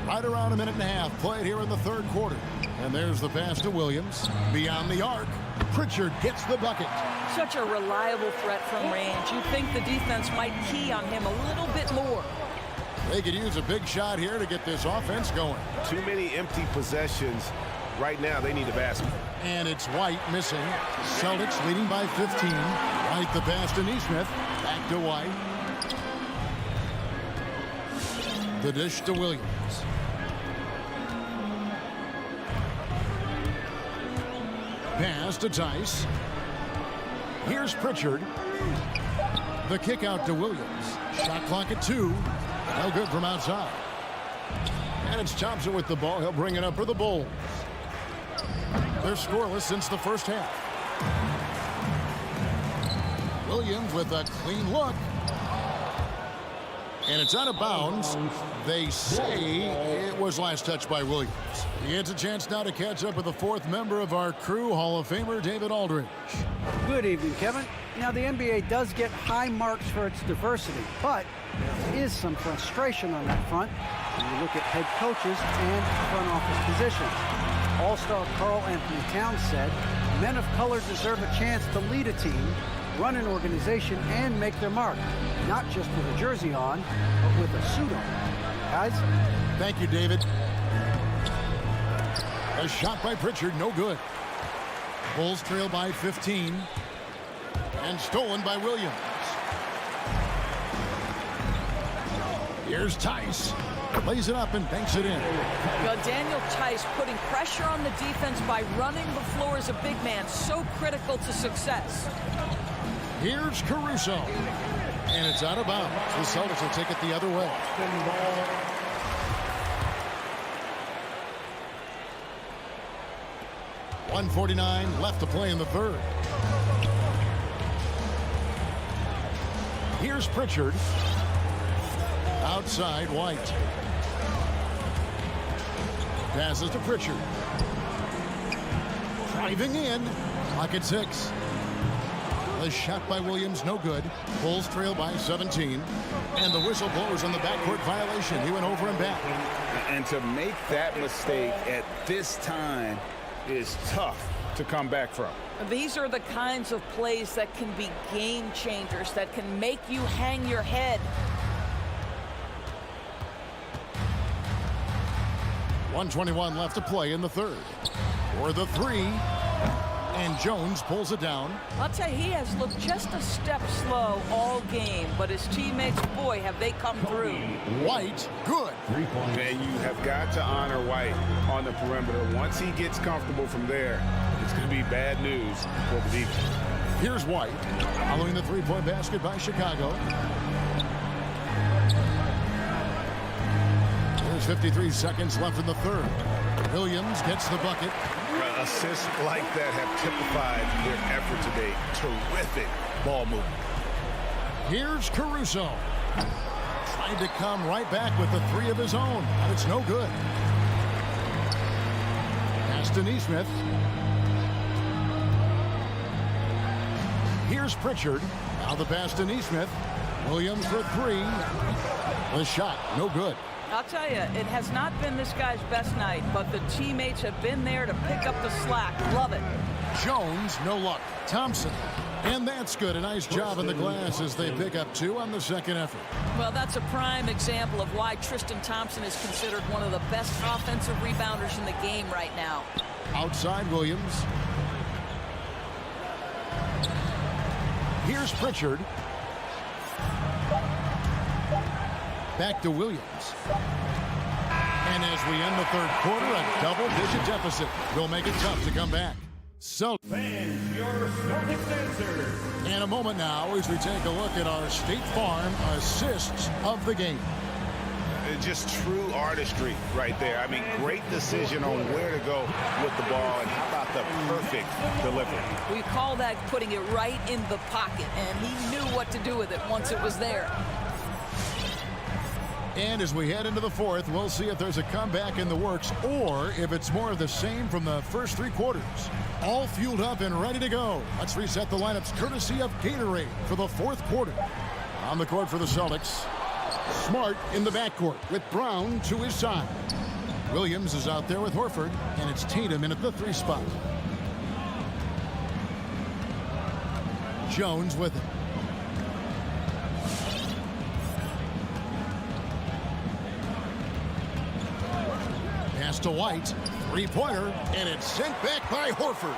Right around a minute and a half played here in the third quarter. And there's the pass to Williams. Beyond the arc, Pritchard gets the bucket. Such a reliable threat from range. You think the defense might key on him a little bit more. They could use a big shot here to get this offense going. Too many empty possessions. Right now, they need a basket. And it's White missing. Celtics leading by 15. White the pass to Neesmith. Back to White. The dish to Williams. Pass to Tice. Here's Pritchard. The kick out to Williams. Shot clock at 2. No good from outside. And it's Thompson with the ball. He'll bring it up for the Bulls. They're scoreless since the first half. Williams with a clean look. And it's out of bounds. They say it was last touched by Williams. He gets a chance now to catch up with the fourth member of our crew, Hall of Famer David Aldridge. Good evening, Kevin. Now, the NBA does get high marks for its diversity, but there is some frustration on that front when you look at head coaches and front office positions. All-star Karl Anthony Towns said, men of color deserve a chance to lead a team, run an organization, and make their mark, not just with a jersey on, but with a suit on. Guys? Thank you, David. A shot by Pritchard, no good. Bulls trail by 15. And stolen by Williams. Here's Tice. Lays it up and banks it in. Well, Daniel Tice putting pressure on the defense by running the floor as a big man, so critical to success. Here's Caruso. And it's out of bounds. The Celtics will take it the other way. .149 left to play in the third. Here's Pritchard. Outside, White. Passes to Pritchard. Driving in. Clock at 6. The shot by Williams, no good. Bulls trail by 17. And the whistle blows on the backcourt violation. He went over and back. And to make that mistake at this time is tough to come back from. These are the kinds of plays that can be game changers, that can make you hang your head. .121 left to play in the third. For the three. And Jones pulls it down. I'll tell you, he has looked just a step slow all game, but his teammates, boy, have they come through. White, good. And you have got to honor White on the perimeter. Once he gets comfortable from there, it's going to be bad news for the defense. Here's White, following the three-point basket by Chicago. There's 53 seconds left in the third. Williams gets the bucket. Assists like that have typified their effort today. Terrific ball movement. Here's Caruso. Trying to come right back with the three of his own. But it's no good. Pass to Neesmith. Here's Pritchard. Now the pass to Neesmith. Williams for three. The shot, no good. I'll tell you, it has not been this guy's best night, but the teammates have been there to pick up the slack. Love it. Jones, no luck. Thompson And that's good. A nice job in the glass as they pick up 2 on the second effort. Well, that's a prime example of why Tristan Thompson is considered one of the best offensive rebounders in the game right now. Outside Williams. Here's Pritchard. Back to Williams. And as we end the third quarter, a double-digit deficit will make it tough to come back. So, in a moment now as we take a look at our State Farm assists of the game. Just true artistry right there. I mean, great decision on where to go with the ball, and how about the perfect delivery? We call that putting it right in the pocket, and he knew what to do with it once it was there. And as we head into the fourth, we'll see if there's a comeback in the works or if it's more of the same from the first 3 quarters. All fueled up and ready to go. Let's reset the lineups courtesy of Gatorade for the fourth quarter. On the court for the Celtics, Smart in the backcourt with Brown to his side. Williams is out there with Horford, and it's Tatum in at the 3 spot. Jones with it. Pass to White. 3-pointer, and it's sent back by Horford.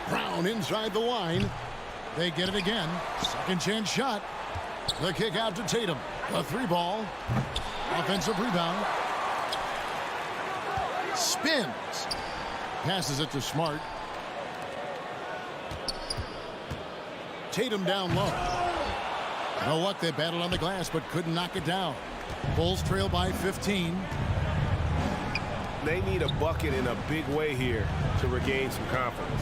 Brown inside the line. They get it again. Second chance shot. The kick out to Tatum. A 3-ball. Offensive rebound. Spins. Passes it to Smart. Tatum down low. No luck. They battled on the glass but couldn't knock it down. Bulls trail by 15. They need a bucket in a big way here to regain some confidence.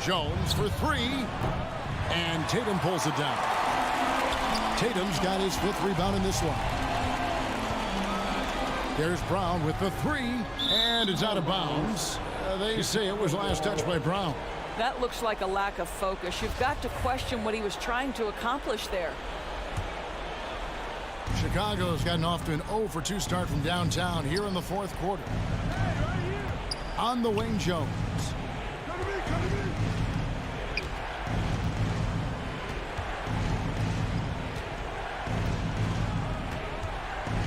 Jones for 3. And Tatum pulls it down. Tatum's got his 5th rebound in this one. There's Brown with the 3. And it's out of bounds. They say it was last touched by Brown. That looks like a lack of focus. You've got to question what he was trying to accomplish there. Chicago's gotten off to an 0 for 2 start from downtown here in the fourth quarter. On the wing, Jones.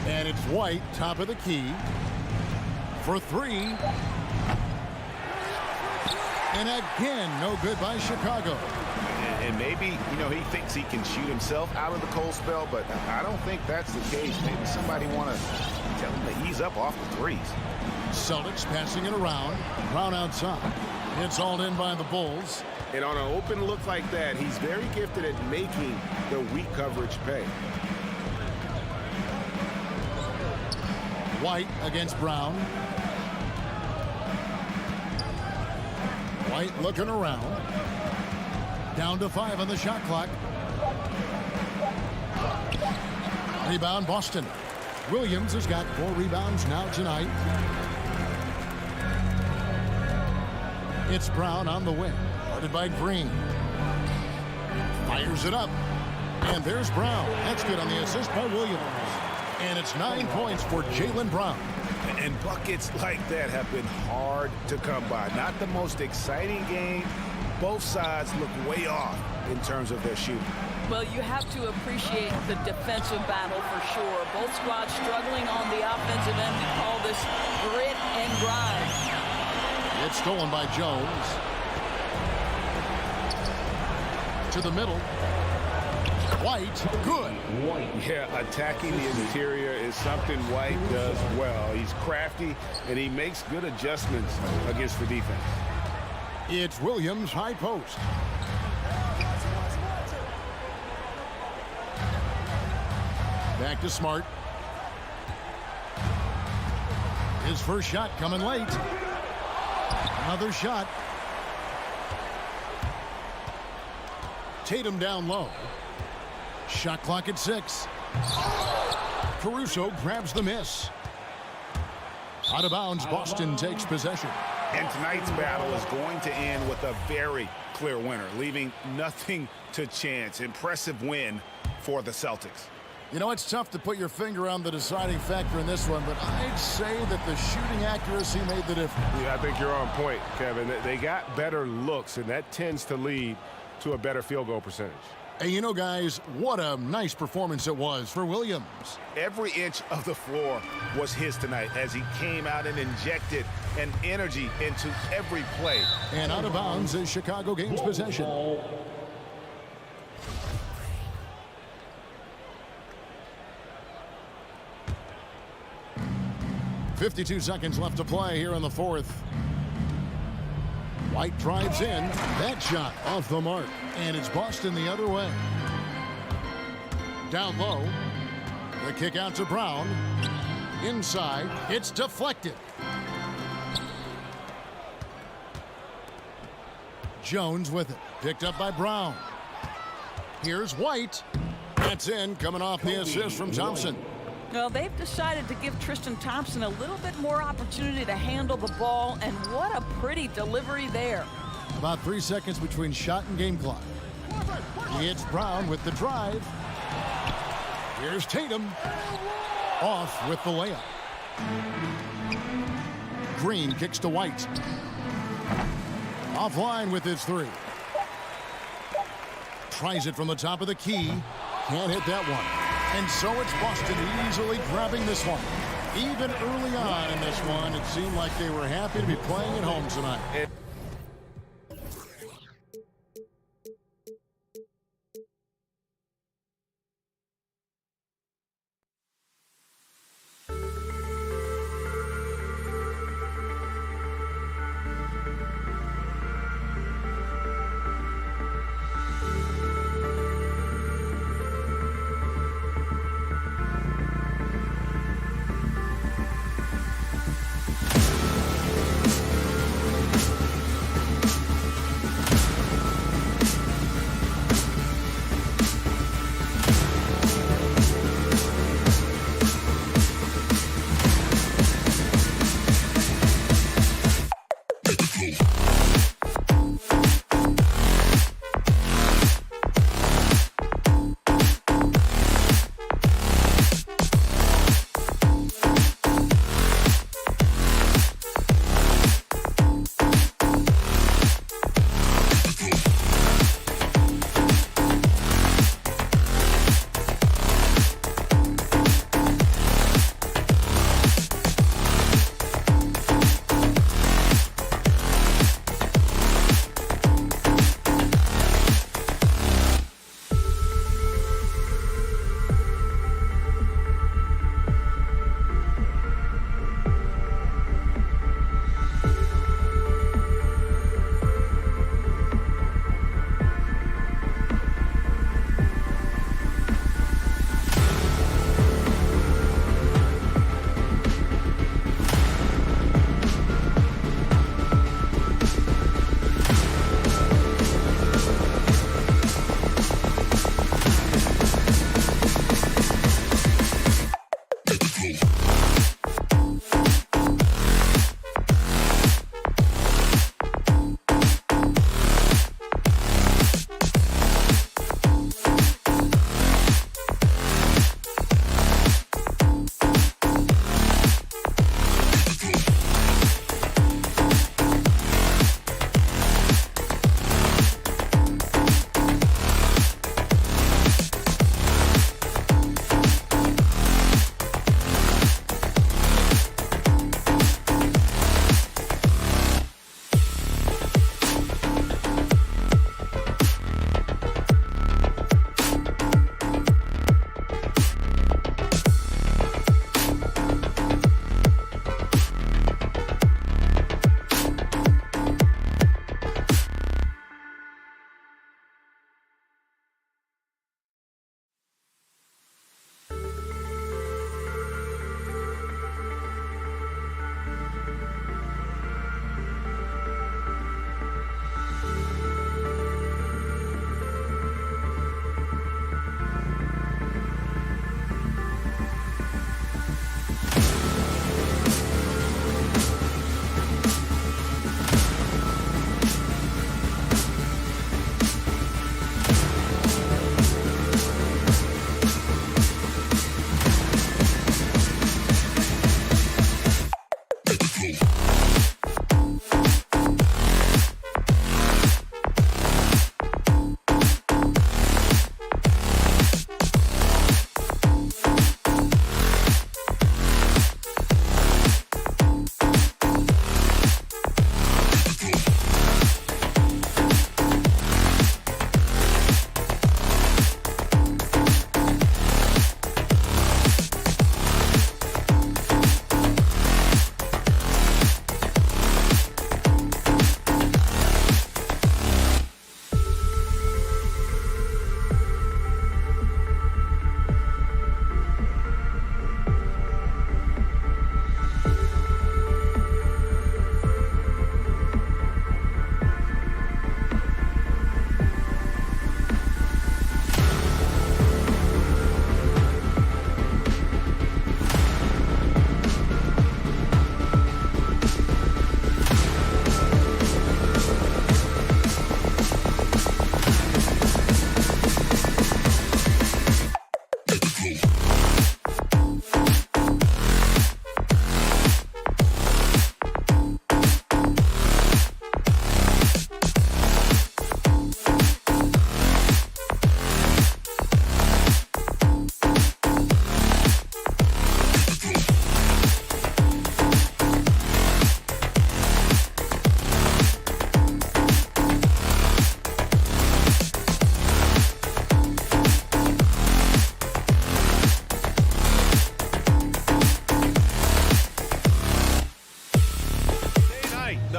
And it's White, top of the key, for 3. And again, no good by Chicago. And maybe, he thinks he can shoot himself out of the cold spell, but I don't think that's the case. Maybe somebody want to tell him to ease up off the threes. Celtics passing it around. Brown outside. It's hauled in by the Bulls. And on an open look like that, he's very gifted at making the weak coverage pay. White against Brown. White looking around. Down to 5 on the shot clock. Rebound Boston. Williams has got 4 rebounds now tonight. It's Brown on the wing. Guarded by Green. Fires it up. And there's Brown. That's good on the assist by Williams. And it's 9 points for Jaylen Brown. And buckets like that have been hard to come by. Not the most exciting game. Both sides look way off in terms of their shooting. Well, you have to appreciate the defensive battle for sure. Both squads struggling on the offensive end. We call this grit and grind. It's stolen by Jones. To the middle. White, good. Yeah, attacking the interior is something White does well. He's crafty, and he makes good adjustments against the defense. It's Williams, high post. Back to Smart. His first shot coming late. Another shot. Tatum down low. Shot clock at 6. Caruso grabs the miss. Out of bounds, Boston takes possession. And tonight's battle is going to end with a very clear winner, leaving nothing to chance. Impressive win for the Celtics. You know, it's tough to put your finger on the deciding factor in this one, but I'd say that the shooting accuracy made the difference. Yeah, I think you're on point, Kevin. They got better looks, and that tends to lead to a better field goal percentage. And you know, guys, what a nice performance it was for Williams. Every inch of the floor was his tonight as he came out and injected an energy into every play. And out of bounds is Chicago gains possession. 52 seconds left to play here in the fourth. White drives in. That shot off the mark. And it's Boston the other way. Down low. The kick out to Brown. Inside. It's deflected. Jones with it. Picked up by Brown. Here's White. That's in, coming off the assist from Thompson. Well, they've decided to give Tristan Thompson a little bit more opportunity to handle the ball, and what a pretty delivery there. About 3 seconds between shot and game clock. It's Brown with the drive. Here's Tatum. Off with the layup. Green kicks to White. Offline with his three. Tries it from the top of the key. Can't hit that one. And so it's Boston easily grabbing this one. Even early on in this one, it seemed like they were happy to be playing at home tonight.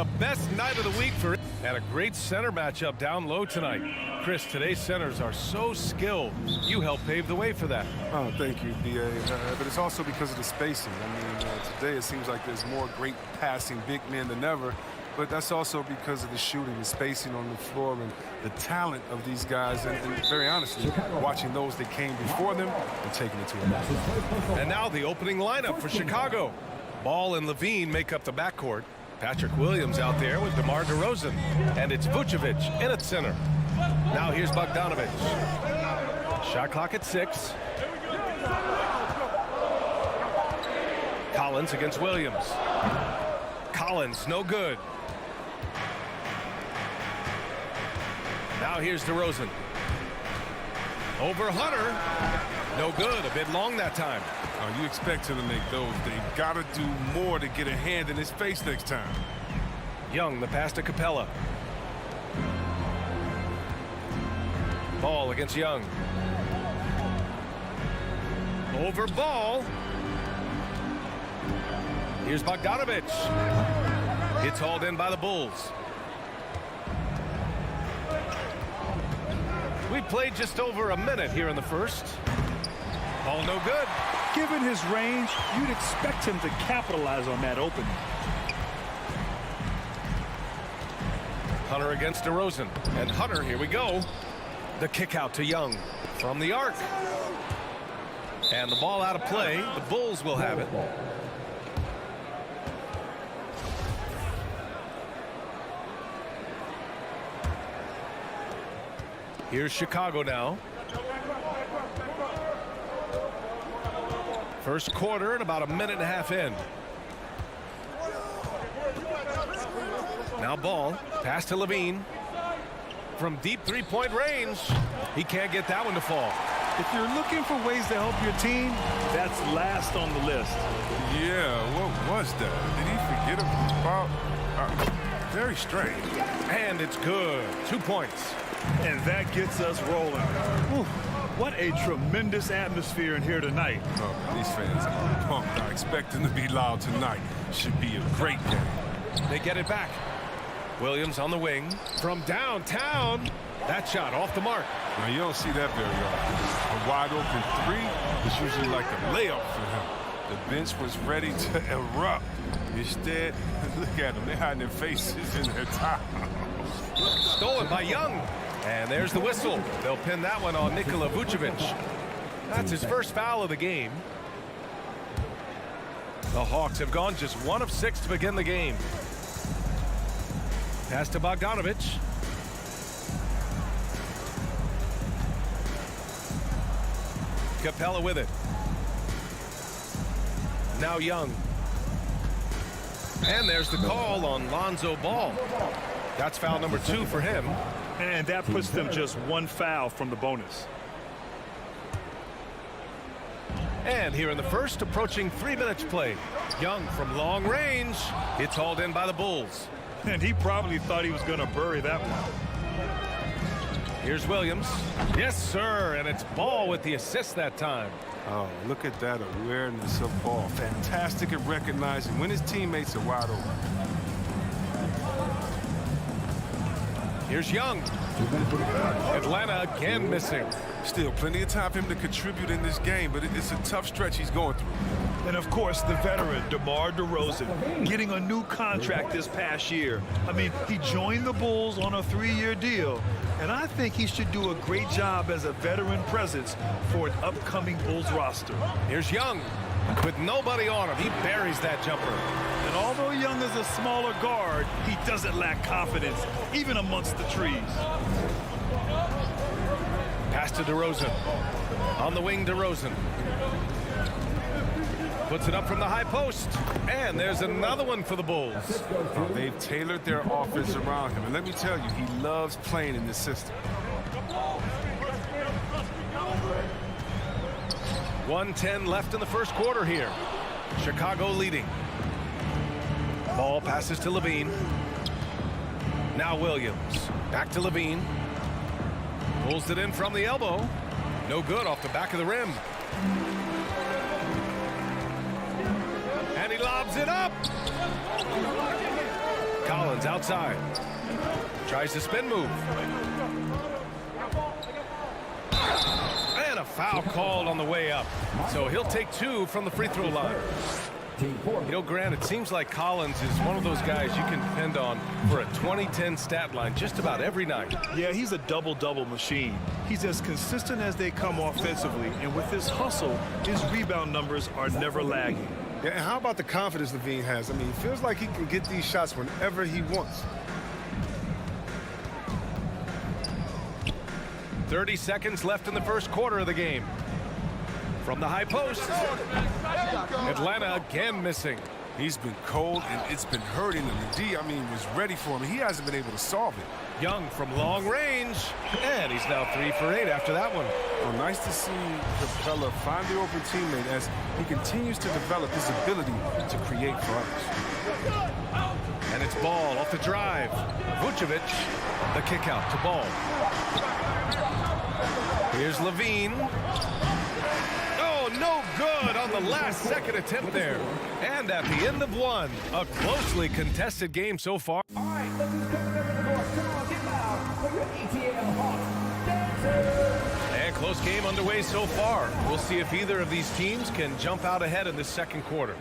The best night of the week for it. And a great center matchup down low tonight. Chris, today's centers are so skilled. You helped pave the way for that. Oh, thank you, B.A. But it's also because of the spacing. I mean, today it seems like there's more great passing big men than ever. But that's also because of the shooting, the spacing on the floor, and the talent of these guys. And very honestly, watching those that came before them and taking it to them. And now the opening lineup for Chicago. Ball and Levine make up the backcourt. Patrick Williams out there with DeMar DeRozan. And it's Vucevic in at center. Now here's Bogdanovic. Shot clock at 6. Collins against Williams. Collins, no good. Now here's DeRozan. Over Hunter. No good. A bit long that time. Oh, you expect him to make those. They've got to do more to get a hand in his face next time. Young, the pass to Capella. Ball against Young. Over Ball. Here's Bogdanovic. It's hauled in by the Bulls. We played just over a minute here in the first. Ball no good. Given his range, you'd expect him to capitalize on that opening. Hunter against DeRozan. And Hunter, here we go. The kick out to Young from the arc. And the ball out of play. The Bulls will have it. Here's Chicago now. First quarter and about a minute and a half in. Now Ball, pass to Levine. From deep three-point range, he can't get that one to fall. If you're looking for ways to help your team, that's last on the list. Yeah, what was that? Did he forget about? Very strange. And it's good. 2 points. And that gets us rolling. Whew, what a tremendous atmosphere in here tonight. Oh, these fans are pumped. I expect them to be loud tonight. Should be a great game. They get it back. Williams on the wing. From downtown. That shot off the mark. Now, you don't see that very often. A wide open three is usually like a layup for him. The bench was ready to erupt. Instead, look at them. They're hiding their faces in their towels. Stolen by Young. And there's the whistle. They'll pin that one on Nikola Vucevic. That's his first foul of the game. The Hawks have gone just 1 of 6 to begin the game. Pass to Bogdanovic. Capella with it. Now Young. And there's the call on Lonzo Ball. That's foul number 2 for him. And that puts them just 1 foul from the bonus. And here in the first, approaching 3 minutes played. Young from long range. It's hauled in by the Bulls. And he probably thought he was going to bury that one. Here's Williams. Yes, sir. And it's Ball with the assist that time. Oh, look at that awareness of Ball. Fantastic at recognizing when his teammates are wide open. Here's Young. Atlanta again missing. Still plenty of time for him to contribute in this game, but it's a tough stretch he's going through. And of course, the veteran, DeMar DeRozan, getting a new contract this past year. I mean, he joined the Bulls on a 3-year deal, and I think he should do a great job as a veteran presence for an upcoming Bulls roster. Here's Young. With nobody on him, he buries that jumper. And although Young is a smaller guard, he doesn't lack confidence, even amongst the trees. Pass to DeRozan. On the wing, DeRozan. Puts it up from the high post. And there's another one for the Bulls. Oh, they've tailored their offense around him. And let me tell you, he loves playing in this system. 1:10 left in the first quarter here. Chicago leading. Ball passes to Levine. Now Williams. Back to Levine. Pulls it in from the elbow. No good off the back of the rim. And he lobs it up. Collins outside. Tries to spin move. And a foul called on the way up. So he'll take 2 from the free throw line. You know, Grant, it seems like Collins is one of those guys you can depend on for a 20-10 stat line just about every night. Yeah, he's a double-double machine. He's as consistent as they come offensively, and with his hustle, his rebound numbers are never lagging. Yeah, and how about the confidence Levine has? I mean, he feels like he can get these shots whenever he wants. 30 seconds left in the first quarter of the game. From the high post, Atlanta again missing. He's been cold, and it's been hurting him. The D, I mean, was ready for him. He hasn't been able to solve it. Young from long range, and he's now 3 for 8 after that one. Well, nice to see Capella find the open teammate as he continues to develop his ability to create for others. And it's Ball off the drive. Vucevic, the kick out to Ball. Here's Levine. Oh, no good on the last second attempt there. And at the end of one, a closely contested game so far. All right, look who's coming up the court. Come on, get loud for your ATM Hawks dancers. And close game underway so far. We'll see if either of these teams can jump out ahead in this second quarter.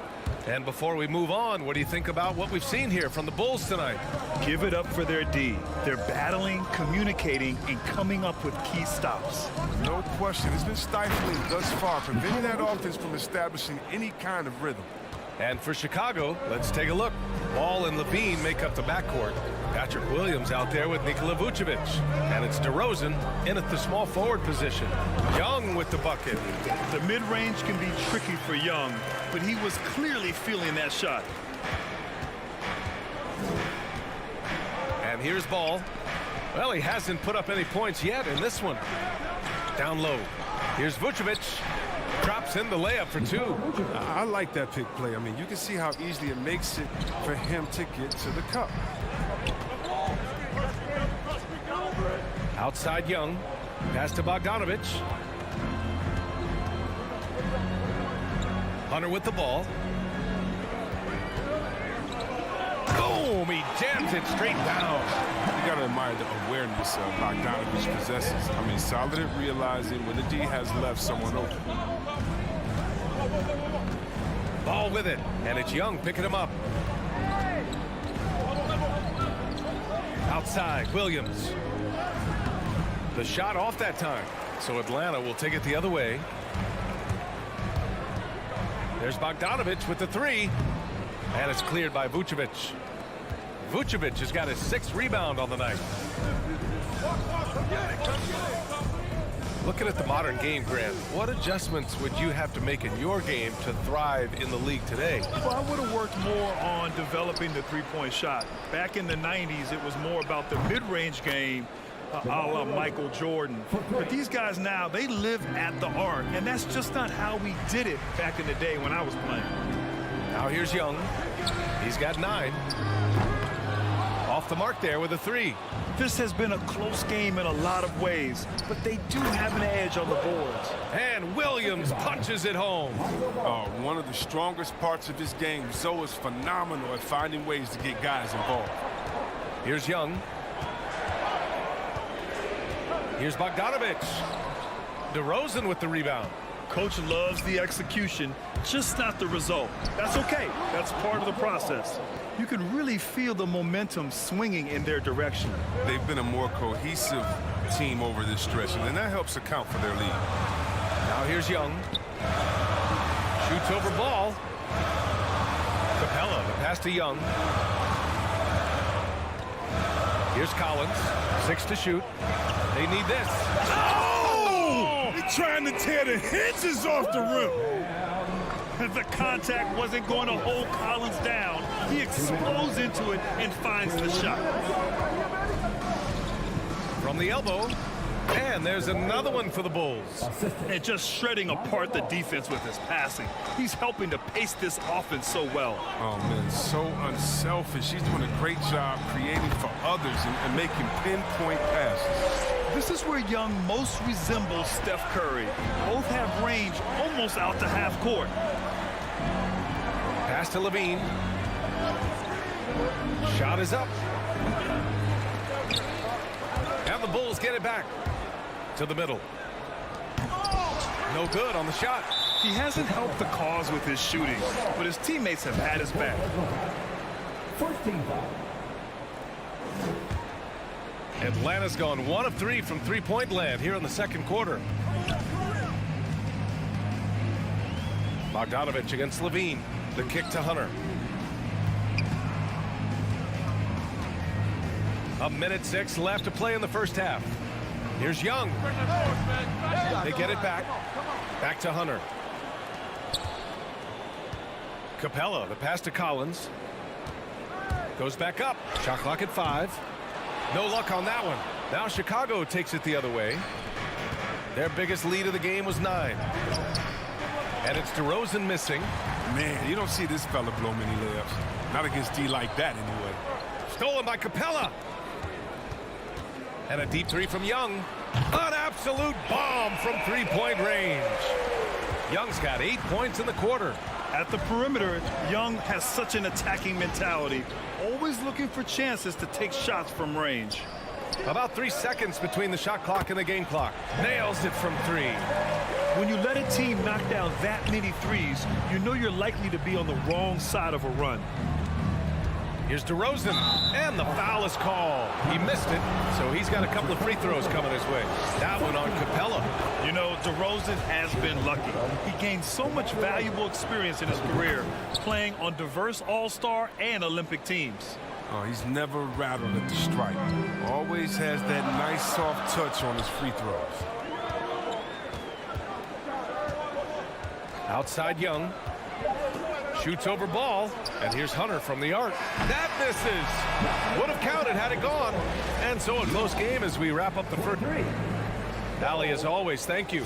And before we move on, what do you think about what we've seen here from the Bulls tonight? Give it up for their D. They're battling, communicating, and coming up with key stops. No question. It's been stifling thus far, preventing that offense from establishing any kind of rhythm. And for Chicago, let's take a look. Ball and Levine make up the backcourt. Patrick Williams out there with Nikola Vucevic. And it's DeRozan in at the small forward position. Young with the bucket. The mid-range can be tricky for Young, but he was clearly feeling that shot. And here's Ball. Well, he hasn't put up any points yet in this one. Down low. Here's Vucevic. Drops in the layup for 2. I like that pick play. I mean, you can see how easily it makes it for him to get to the cup. Outside Young. Pass to Bogdanovich. Hunter with the ball. Boom! He jams it straight down. You got to admire the awareness Bogdanovich possesses. I mean, solid at realizing when the D has left someone open. Ball with it, and it's Young picking him up. Outside, Williams. The shot off that time, so Atlanta will take it the other way. There's Bogdanovich with the 3, and it's cleared by Vucevic. Vucevic has got his 6th rebound on the night. Looking at the modern game, Grant, what adjustments would you have to make in your game to thrive in the league today? Well, I would have worked more on developing the three-point shot. Back in the 90s, it was more about the mid-range game, a la Michael Jordan. But these guys now, they live at the arc, and that's just not how we did it back in the day when I was playing. Now here's Young. He's got 9. Off the mark there with a 3. This has been a close game in a lot of ways, but they do have an edge on the boards. And Williams punches it home. One of the strongest parts of this game. Zoe is phenomenal at finding ways to get guys involved. Here's Young. Here's Bogdanovich. DeRozan with the rebound. Coach loves the execution, just not the result. That's okay. That's part of the process. You can really feel the momentum swinging in their direction. They've been a more cohesive team over this stretch, and that helps account for their lead. Now here's Young. Shoots over Ball. Capella, the pass to Young. Here's Collins. 6 to shoot. They need this. Oh! He's trying to tear the hinges off the rim. The contact wasn't going to hold Collins down. He explodes into it and finds the shot. From the elbow. And there's another one for the Bulls. And just shredding apart the defense with his passing. He's helping to pace this offense so well. Oh, man, so unselfish. He's doing a great job creating for others and making pinpoint passes. This is where Young most resembles Steph Curry. Both have range almost out to half court. Pass to Levine. Shot is up. And the Bulls get it back to the middle. No good on the shot. He hasn't helped the cause with his shooting, but his teammates have had his back. 14 foul. Atlanta's gone 1 of 3 from three-point land here in the second quarter. Bogdanovich against Levine. The kick to Hunter. A minute 6 left to play in the first half. Here's Young. They get it back. Back to Hunter. Capella, the pass to Collins. Goes back up. Shot clock at 5. No luck on that one. Now Chicago takes it the other way. Their biggest lead of the game was 9. And it's DeRozan missing. Man, you don't see this fella blow many layups. Not against D like that, anyway. Stolen by Capella. And a deep 3 from Young. An absolute bomb from three-point range. Young's got 8 points in the quarter. At the perimeter, Young has such an attacking mentality, always looking for chances to take shots from range. About 3 seconds between the shot clock and the game clock. Nails it from 3. When you let a team knock down that many threes, you know you're likely to be on the wrong side of a run. Here's DeRozan, and the foul is called. He missed it, so he's got a couple of free throws coming his way. That one on Capella. You know, DeRozan has been lucky. He gained so much valuable experience in his career, playing on diverse all-star and Olympic teams. Oh, he's never rattled at the stripe. Always has that nice soft touch on his free throws. Outside Young. Shoots over ball, and here's Hunter from the arc. That misses. Would have counted had it gone. And so a close game as we wrap up the first. Allie, as always, thank you.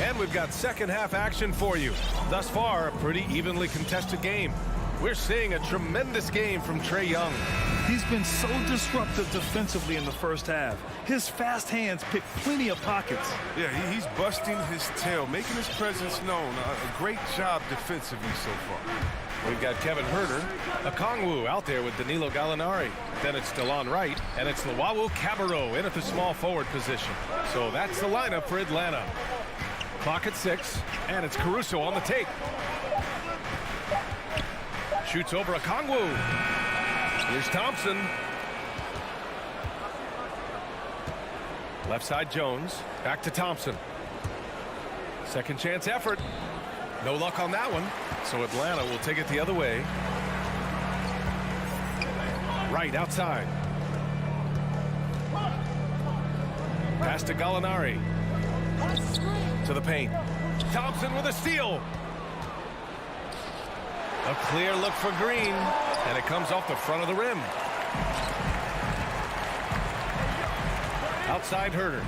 And we've got second half action for you. Thus far, a pretty evenly contested game. We're seeing a tremendous game from Trae Young. He's been so disruptive defensively in the first half. His fast hands pick plenty of pockets. Yeah, he's busting his tail, making his presence known. A great job defensively so far. We've got Kevin Huerter, Okongwu out there with Danilo Gallinari. Then it's DeLon Wright, and it's Luwawu Cabarrot in at the small forward position. So that's the lineup for Atlanta. Clock at 6, and it's Caruso on the take. Shoots over Okongwu. Here's Thompson. Left side Jones. Back to Thompson. Second chance effort. No luck on that one. So Atlanta will take it the other way. Right outside. Pass to Gallinari. To the paint. Thompson with a steal. A clear look for Green, and it comes off the front of the rim. Outside Huerter.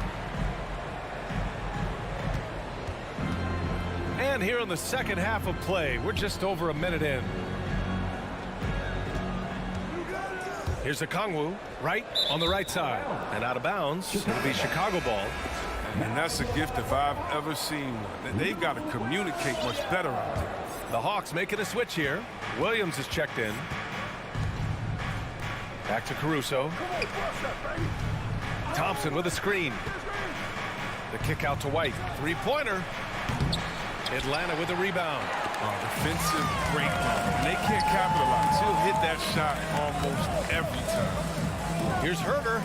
And here in the second half of play, we're just over a minute in. Here's Okongwu, right on the right side. And out of bounds, it'll be Chicago ball. And that's a gift if I've ever seen one. They've got to communicate much better out there. The Hawks making a switch here. Williams is checked in. Back to Caruso. Thompson with a screen. The kick out to White. Three-pointer. Atlanta with a rebound. Oh, defensive breakdown. And they can't capitalize. He'll hit that shot almost every time. Here's Huerter.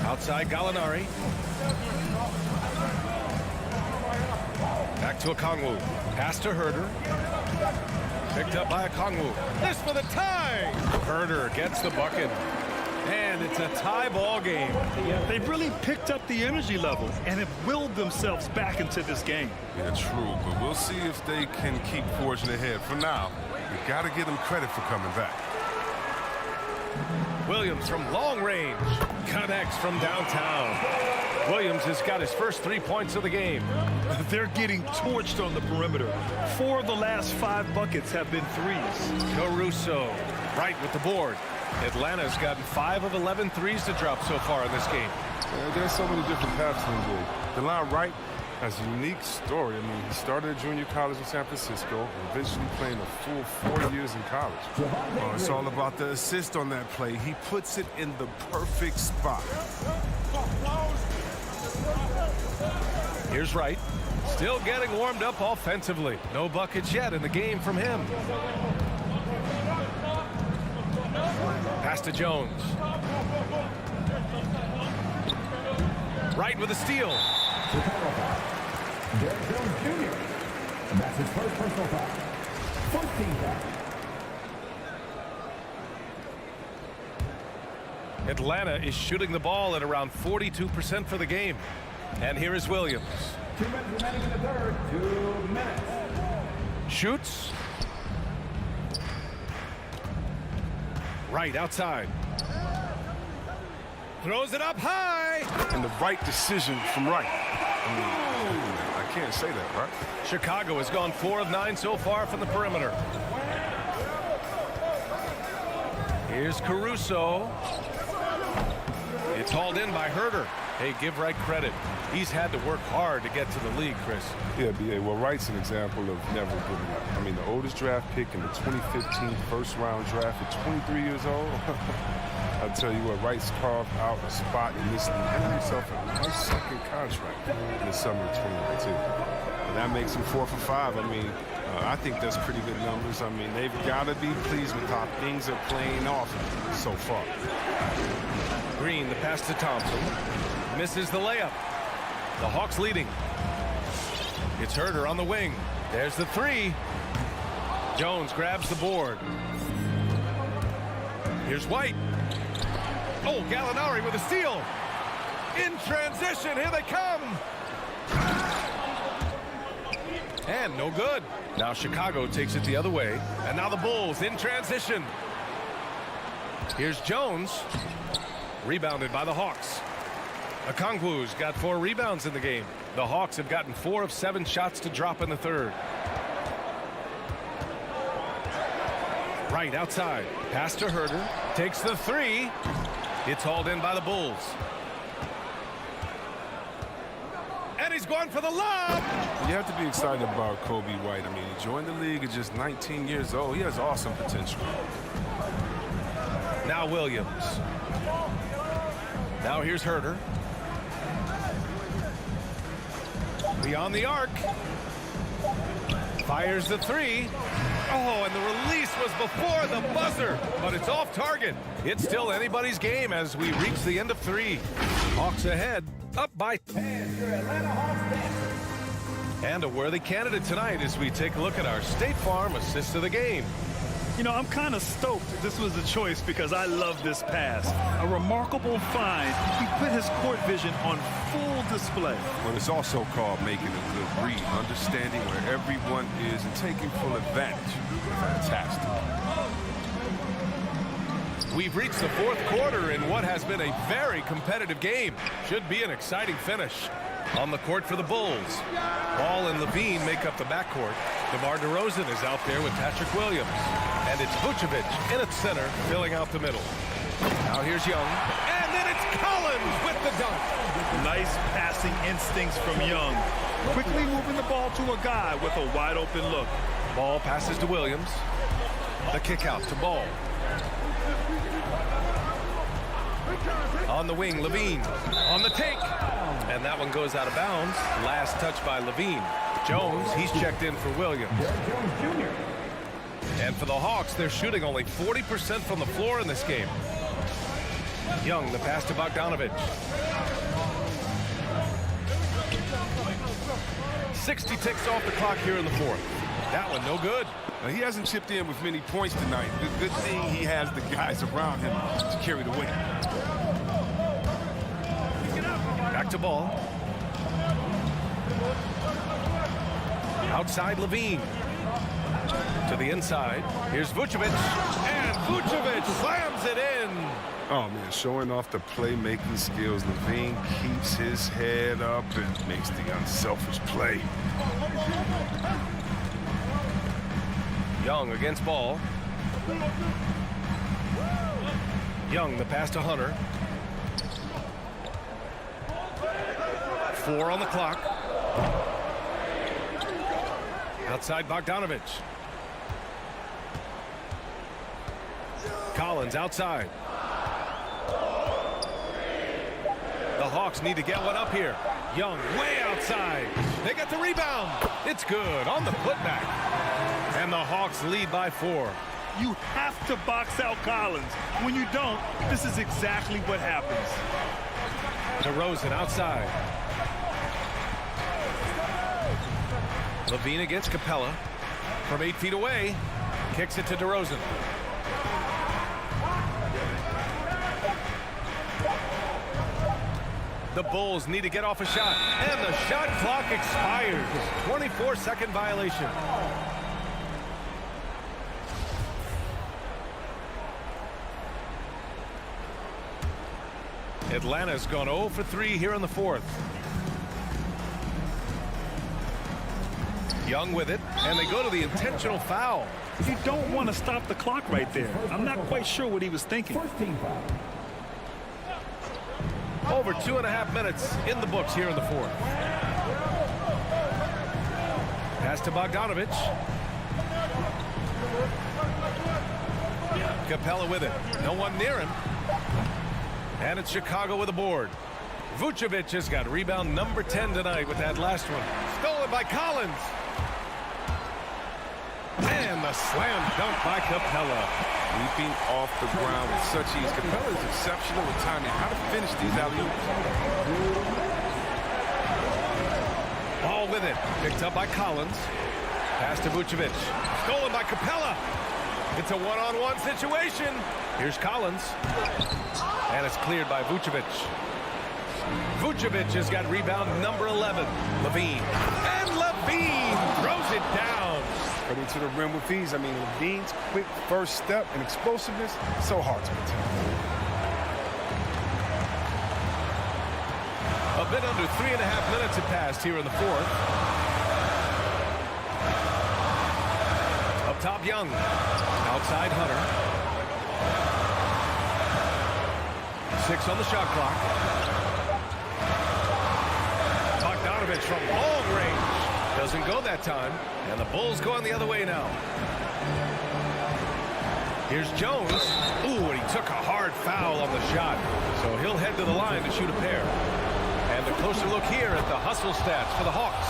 Outside Gallinari. Back to Okongwu. Pass to Huerter. Picked up by Okongwu. This for the tie. Huerter gets the bucket. And it's a tie ball game. They've really picked up the energy level and have willed themselves back into this game. Yeah, true, but we'll see if they can keep forging ahead. For now, you got to give them credit for coming back. Williams from long range connects from downtown. Williams has got his first 3 points of the game. They're getting torched on the perimeter. 4 of the last 5 buckets have been threes. Caruso right with the board. Atlanta's gotten 5 of 11 threes to drop so far in this game. There's so many different paths in the league. DeLon Wright has a unique story. I mean, he started at junior college in San Francisco and eventually playing a full 4 years in college. It's all about the assist on that play. He puts it in the perfect spot. Here's Wright. Still getting warmed up offensively. No buckets yet in the game from him. Pass to Jones. Wright with a steal. Derek Jones Jr. And that's his first personal foul. 14 foul. Atlanta is shooting the ball at around 42% for the game. And here is Williams. 2 minutes remaining in the third. 2 minutes. Shoots. Right outside. Throws it up high. And the right decision from Wright. I mean, I can't say that, right? Chicago has gone 4 of 9 so far from the perimeter. Here's Caruso. It's hauled in by Herter. Hey, give Wright credit. He's had to work hard to get to the league, Chris. Yeah, B.A. Well, Wright's an example of never giving up. I mean, the oldest draft pick in the 2015 first-round draft at 23 years old. I'll tell you what, Wright's carved out a spot in this league and himself a nice second contract in the summer of 2019. And that makes him 4 for 5. I mean, I think that's pretty good numbers. I mean, they've got to be pleased with how things are playing off so far. Green, the pass to Thompson. Misses the layup. The Hawks leading. It's Herter on the wing. There's the 3. Jones grabs the board. Here's White. Oh, Gallinari with a steal. In transition, here they come. And no good. Now Chicago takes it the other way. And now the Bulls in transition. Here's Jones. Rebounded by the Hawks. Okongwu's got 4 rebounds in the game. The Hawks have gotten 4 of 7 shots to drop in the third. Right outside. Pass to Herter. Takes the 3. It's hauled in by the Bulls. And he's going for the lob. You have to be excited about Kobe White. I mean, he joined the league at just 19 years old. He has awesome potential. Now Williams. Now here's Herter. Beyond the arc. Fires the 3. Oh, and the release was before the buzzer, but it's off target. It's still anybody's game as we reach the end of 3. Hawks ahead, up by 10. And a worthy candidate tonight as we take a look at our State Farm assist of the game. You know, I'm kind of stoked this was the choice because I love this pass. A remarkable find. He put his court vision on full display. But it's also called making a good read, understanding where everyone is and taking full advantage. Fantastic. We've reached the 4th quarter in what has been a very competitive game. Should be an exciting finish. On the court for the Bulls. Ball and Levine make up the backcourt. DeMar DeRozan is out there with Patrick Williams. And it's Vucevic in its center, filling out the middle. Now here's Young. And then it's Collins with the dunk. Nice passing instincts from Young. Quickly moving the ball to a guy with a wide open look. Ball passes to Williams. The kick out to Ball. On the wing, Levine. On the take. And that one goes out of bounds. Last touch by Levine. Jones, he's checked in for Williams. And for the Hawks, they're shooting only 40% from the floor in this game. Young, the pass to Bogdanovic. 60 ticks off the clock here in the 4th. That one, no good. Now, he hasn't chipped in with many points tonight. Good thing he has the guys around him to carry the weight. Back to Ball. Outside Levine. To the inside. Here's Vucevic. And Vucevic slams it in. Oh, man, showing off the playmaking skills. Levine keeps his head up and makes the unselfish play. Young against ball. Young, the pass to Hunter. 4 on the clock. Outside Bogdanovich. Collins outside. The Hawks need to get one up here. Young way outside. They get the rebound. It's good on the putback. And the Hawks lead by 4. You have to box out Collins. When you don't, this is exactly what happens. DeRozan outside. Levine against Capella. From 8 feet away. Kicks it to DeRozan. The Bulls need to get off a shot. And the shot clock expires. 24-second violation. Atlanta's gone 0 for 3 here in the 4th. Young with it, and they go to the intentional foul. You don't want to stop the clock right there. I'm not quite sure what he was thinking. Over 2.5 minutes in the books here in the 4th. Pass to Bogdanovich. Capella with it. No one near him. And it's Chicago with a board. Vucevic has got rebound number 10 tonight with that last one. Stolen by Collins. And the slam dunk by Capella. Leaping off the ground with such ease. Capella is exceptional with timing. How to finish these alley-oops. Ball with it. Picked up by Collins. Pass to Vucevic. Stolen by Capella. It's a one-on-one situation. Here's Collins. And it's cleared by Vucevic. Vucevic has got rebound number 11. Levine. And Levine throws it down. Ready to the rim with ease. I mean, Levine's quick first step and explosiveness, so hard to protect. A bit under 3.5 minutes have passed here in the 4th. Up top, Young. Outside, Hunter. 6 on the shot clock. Bogdanovich from long range. Doesn't go that time. And the Bulls going the other way now. Here's Jones. Ooh, and he took a hard foul on the shot. So he'll head to the line to shoot a pair. And a closer look here at the hustle stats for the Hawks.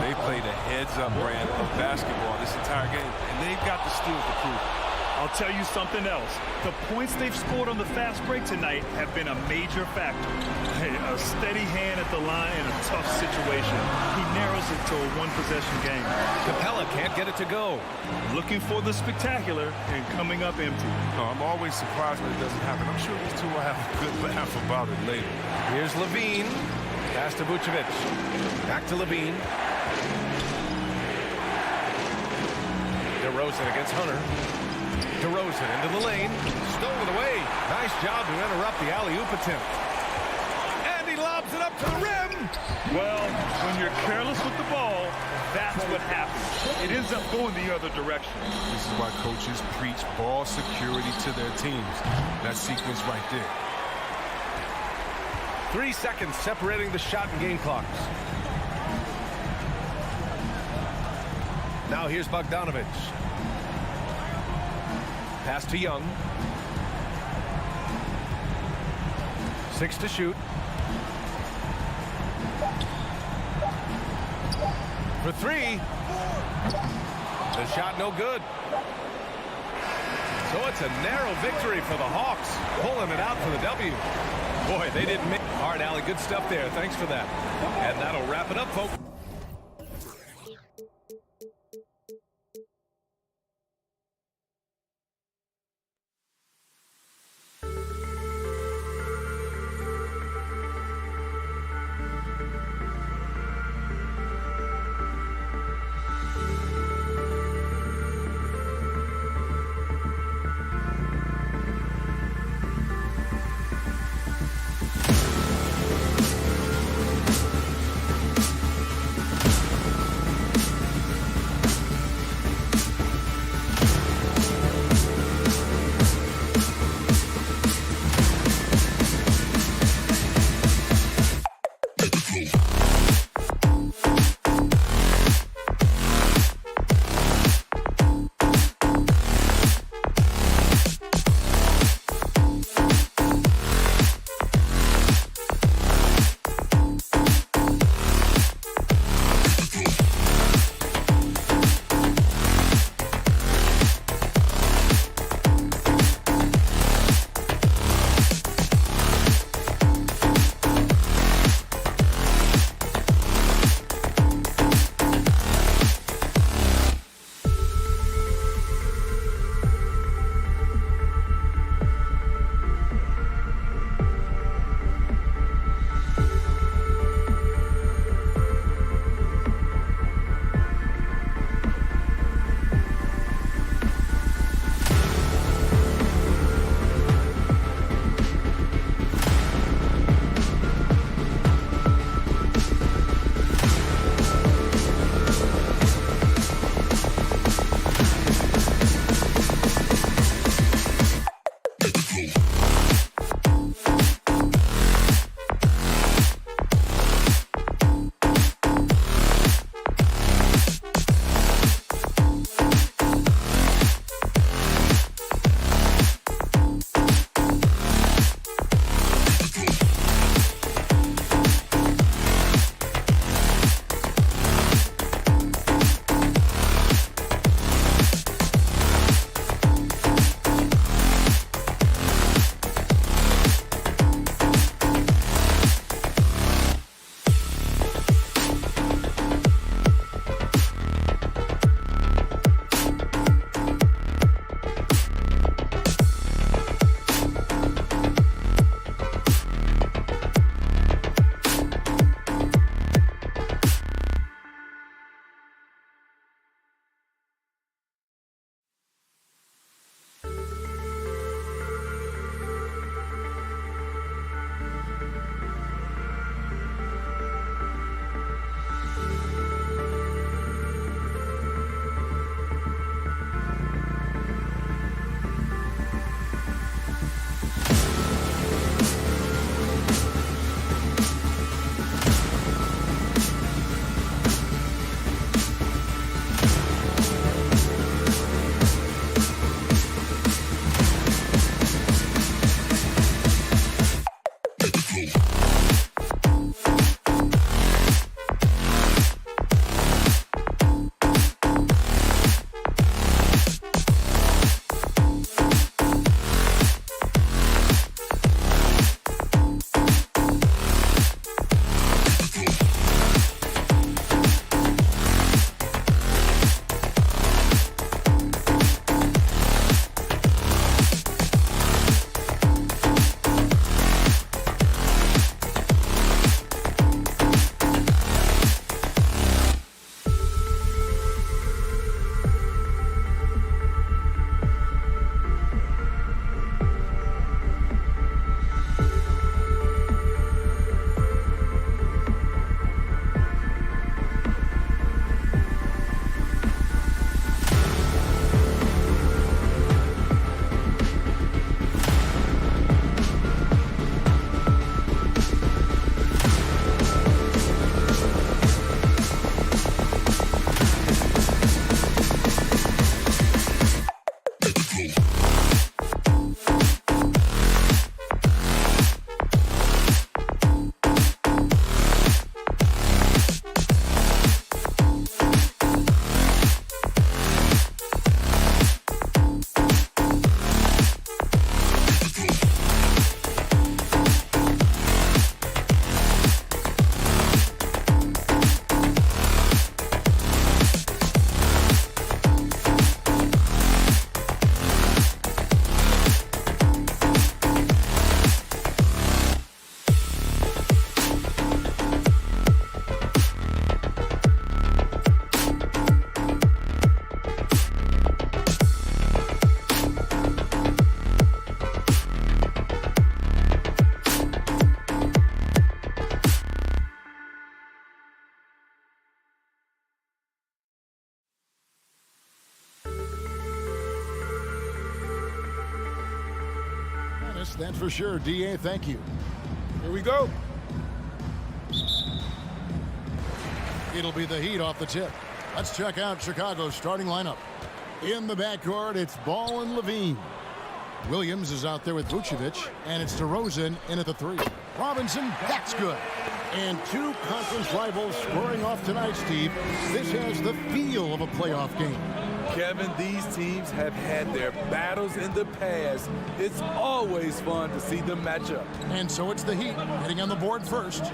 They played a heads-up brand of basketball this entire game, and they've got the steals to prove it. I'll tell you something else. The points they've scored on the fast break tonight have been a major factor. Hey, a steady hand at the line in a tough situation. He narrows it to a one-possession game. Capella can't get it to go. Looking for the spectacular and coming up empty. No, I'm always surprised when it doesn't happen. I'm sure these two will have a good laugh about it later. Here's Levine. Pass to Vucevic. Back to Levine. DeRozan against Hunter. DeRozan into the lane. Stolen away. Nice job to interrupt the alley-oop attempt. And he lobs it up to the rim. Well, when you're careless with the ball, that's what happens. It ends up going the other direction. This is why coaches preach ball security to their teams. That sequence right there. 3 seconds separating the shot and game clocks. Now here's Bogdanovich. Pass to Young. 6 to shoot. For 3. The shot no good. So it's a narrow victory for the Hawks, pulling it out for the W. Boy, they didn't make it. All right, Allie, good stuff there. Thanks for that. And that'll wrap it up, folks. unanimous, that's for sure. D.A., thank you. Here we go. It'll be the Heat off the tip. Let's check out Chicago's starting lineup. In the backcourt, it's Ball and Levine. Williams is out there with Vucevic, and it's DeRozan in at the 3. Robinson, that's good. And two conference rivals scoring off tonight, Steve. This has the feel of a playoff game. Kevin, these teams have had their battles in the past. It's always fun to see them match up. And so it's the Heat getting on the board first.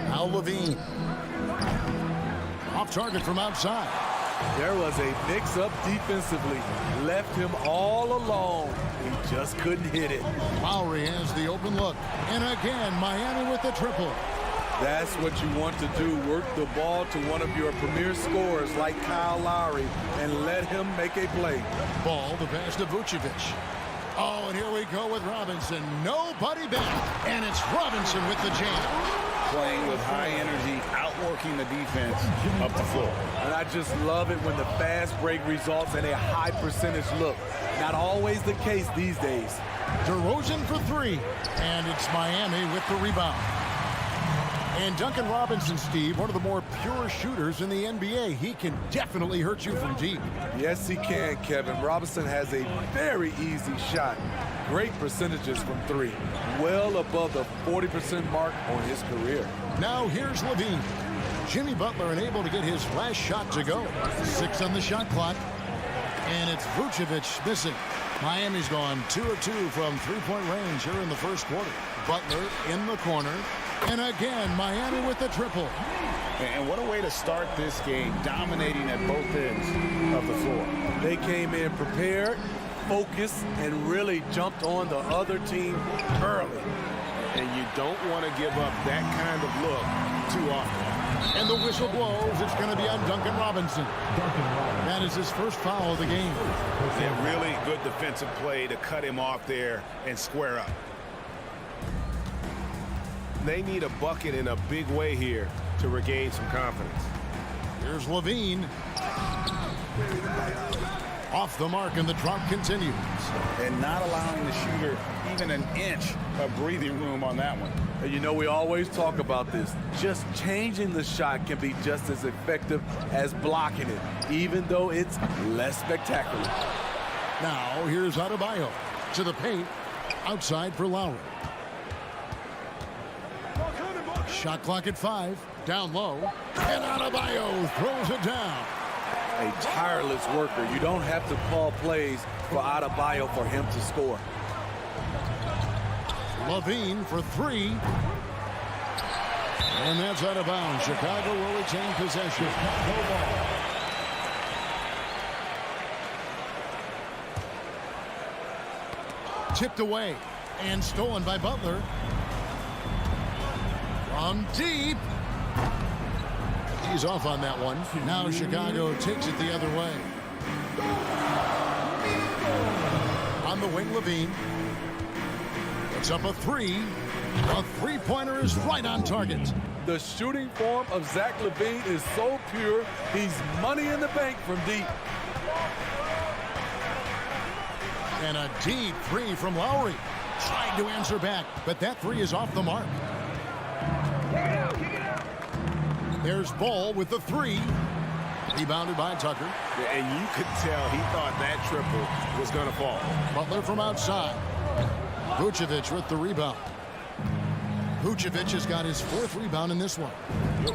Now Levine. Off target from outside. There was a mix-up defensively. Left him all alone. He just couldn't hit it. Lowry has the open look. And again, Miami with the triple. That's what you want to do. Work the ball to one of your premier scorers like Kyle Lowry and let him make a play. Ball, the pass to Vucevic. Oh, and here we go with Robinson. Nobody back. And it's Robinson with the jam. Playing with high energy, outworking the defense up the floor. And I just love it when the fast break results in a high percentage look. Not always the case these days. DeRozan for 3. And it's Miami with the rebound. And Duncan Robinson, Steve, one of the more pure shooters in the NBA. He can definitely hurt you from deep. Yes, he can, Kevin. Robinson has a very easy shot. Great percentages from 3. Well above the 40% mark on his career. Now here's Levine. Jimmy Butler unable to get his last shot to go. 6 on the shot clock. And it's Vucevic missing. Miami's gone 2 of 2 from three-point range here in the first quarter. Butler in the corner. And again, Miami with the triple. And what a way to start this game, dominating at both ends of the floor. They came in prepared, focused, and really jumped on the other team early. And you don't want to give up that kind of look too often. And the whistle blows. It's going to be on Duncan Robinson. That is his first foul of the game. Yeah, really good defensive play to cut him off there and square up. They need a bucket in a big way here to regain some confidence. Here's Levine. Off the mark, and the drought continues. And not allowing the shooter even an inch of breathing room on that one. And you know, we always talk about this. Just changing the shot can be just as effective as blocking it, even though it's less spectacular. Now, here's Adebayo to the paint. Outside for Lowry. Shot clock at 5. Down low. And Adebayo throws it down. A tireless worker. You don't have to call plays for Adebayo for him to score. Levine for 3. And that's out of bounds. Chicago will retain possession. Tipped away and stolen by Butler. From deep. He's off on that one. Now Chicago takes it the other way. On the wing, Levine. It's up a 3. A three-pointer is right on target. The shooting form of Zach LaVine is so pure, he's money in the bank from deep. And a deep 3 from Lowry. Tried to answer back, but that 3 is off the mark. There's Ball with the 3. Rebounded by Tucker. And you could tell he thought that triple was going to fall. Butler from outside. Vucevic with the rebound. Vucevic has got his 4th rebound in this one.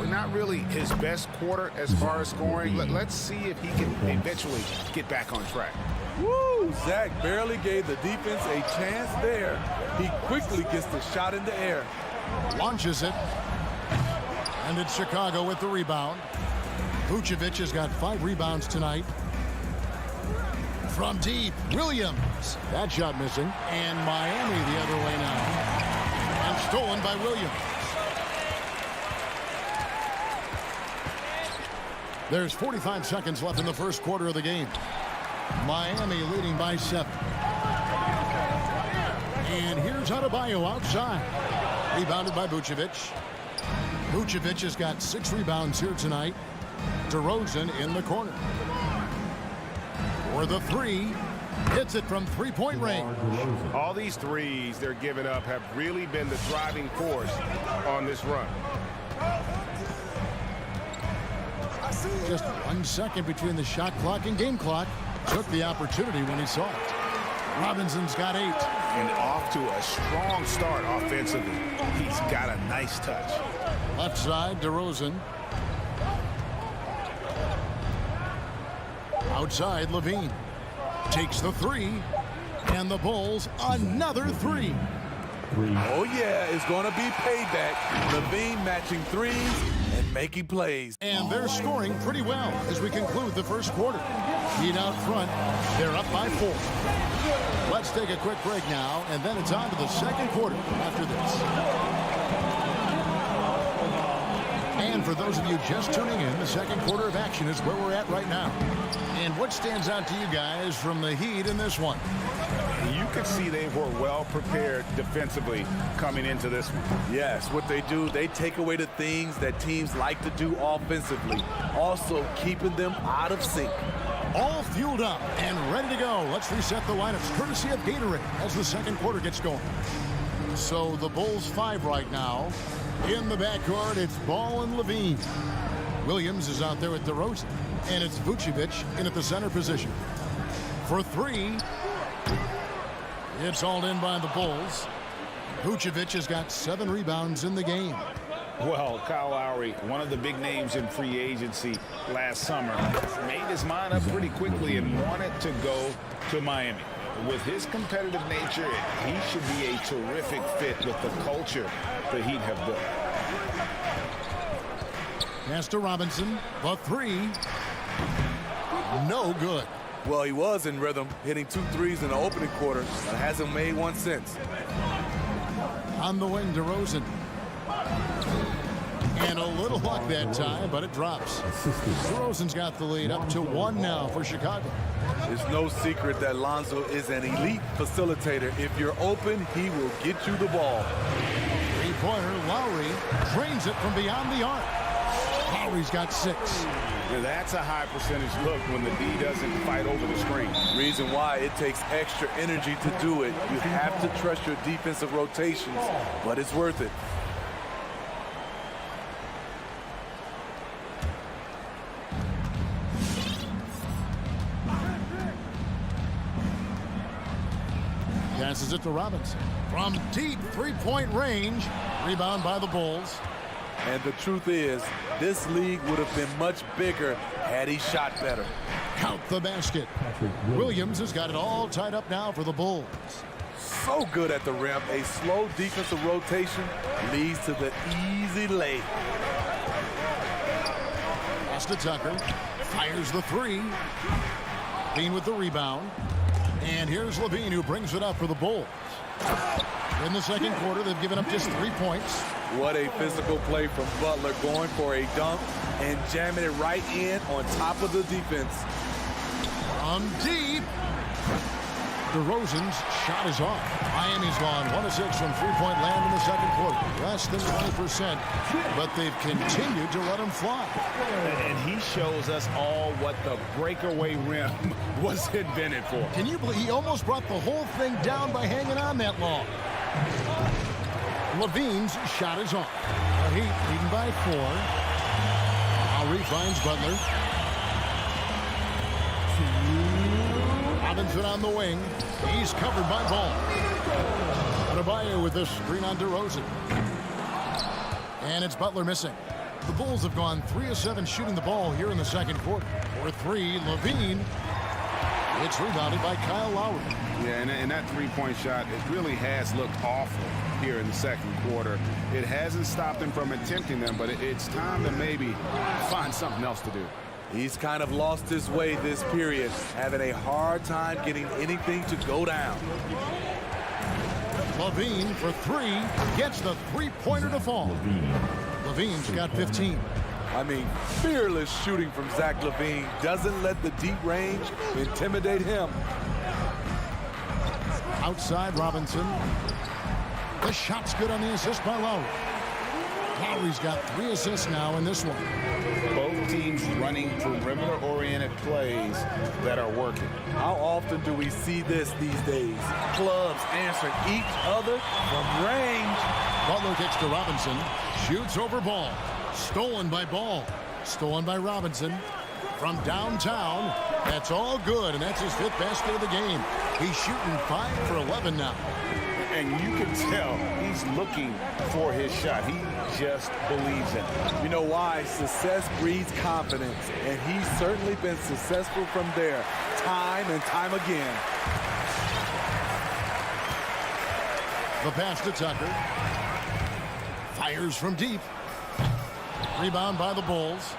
Not really his best quarter as far as scoring. Let's see if he can eventually get back on track. Woo! Zach barely gave the defense a chance there. He quickly gets the shot in the air. Launches it. And it's Chicago with the rebound. Vucevic has got 5 rebounds tonight. From deep, Williams. That shot missing. And Miami the other way now. And stolen by Williams. There's 45 seconds left in the first quarter of the game. Miami leading by 7. And here's Adebayo outside. Rebounded by Vucevic. Vucevic has got 6 rebounds here tonight. DeRozan in the corner. For the 3. Hits it from three-point range. All these threes they're giving up have really been the driving force on this run. Just 1 second between the shot clock and game clock. Took the opportunity when he saw it. Robinson's got 8. And off to a strong start offensively. He's got a nice touch. Left side, DeRozan. Outside, Levine. Takes the 3. And the Bulls, another 3. Oh, yeah, it's going to be payback. Levine matching threes and making plays. And they're scoring pretty well as we conclude the first quarter. Heat out front. They're up by 4. Let's take a quick break now, and then it's on to the second quarter after this. And for those of you just tuning in, the second quarter of action is where we're at right now. And what stands out to you guys from the Heat in this one? You could see they were well prepared defensively coming into this one. Yes, what they do, they take away the things that teams like to do offensively, also keeping them out of sync. All fueled up and ready to go. Let's reset the lineups courtesy of Gatorade as the second quarter gets going. So the Bulls 5 right now. In the backcourt, it's Ball and Levine. Williams is out there with DeRozan. And it's Vucevic in at the center position. For 3, it's hauled in by the Bulls. Vucevic has got 7 rebounds in the game. Well, Kyle Lowry, one of the big names in free agency last summer, made his mind up pretty quickly and wanted to go to Miami. With his competitive nature, he should be a terrific fit with the culture the Heat have built. Pass to Robinson, the 3. No good. Well, he was in rhythm, hitting 2 threes in the opening quarter, but hasn't made one since. On the wing, DeRozan. And a little luck that time, but it drops. DeRozan's got the lead up to 1 now for Chicago. It's no secret that Lonzo is an elite facilitator. If you're open, he will get you the ball. Three-pointer, Lowry drains it from beyond the arc. Lowry's got 6. Yeah, that's a high percentage look when the D doesn't fight over the screen. Reason why it takes extra energy to do it. You have to trust your defensive rotations, but it's worth it. Passes it to Robinson. From deep three-point range. Rebound by the Bulls. And the truth is, this league would have been much bigger had he shot better. Count the basket. Williams has got it all tied up now for the Bulls. So good at the rim. A slow defensive rotation leads to the easy lay. Pass to Tucker. Fires the 3. Bean with the rebound. And here's Levine who brings it up for the Bulls. In the second quarter, they've given up just 3 points. What a physical play from Butler, going for a dunk and jamming it right in on top of the defense. From deep. DeRozan's shot is off. Miami's gone 1 of 6 from three-point land in the second quarter. Less than 20%, but they've continued to let him fly. And he shows us all what the breakaway rim was invented for. Can you believe he almost brought the whole thing down by hanging on that long? Levine's shot is off. The Heat leading by 4. Lowry finds Butler. Robinson on the wing. He's covered by Ball. Adebayo with the screen on DeRozan. And it's Butler missing. The Bulls have gone 3 of 7 shooting the ball here in the second quarter. For 3, Levine. It's rebounded by Kyle Lowry. Yeah, and that three-point shot, it really has looked awful here in the second quarter. It hasn't stopped him from attempting them, but it's time to maybe find something else to do. He's kind of lost his way this period, having a hard time getting anything to go down. Levine for 3, gets the three-pointer to fall. Levine's got 15. I mean, fearless shooting from Zach LaVine. Doesn't let the deep range intimidate him. Outside Robinson. The shot's good on the assist by Lowry. Lowry's got 3 assists now in this one. Both teams running perimeter-oriented plays that are working. How often do we see this these days? Clubs answering each other from range. Butler kicks to Robinson. Shoots over Ball. Stolen by Ball. Stolen by Robinson. From downtown. That's all good, and that's his 5th basket of the game. He's shooting 5 for 11 now. And you can tell he's looking for his shot. He just believes in it. You know why? Success breeds confidence, and he's certainly been successful from there, time and time again. The pass to Tucker. Fires from deep. Rebound by the Bulls.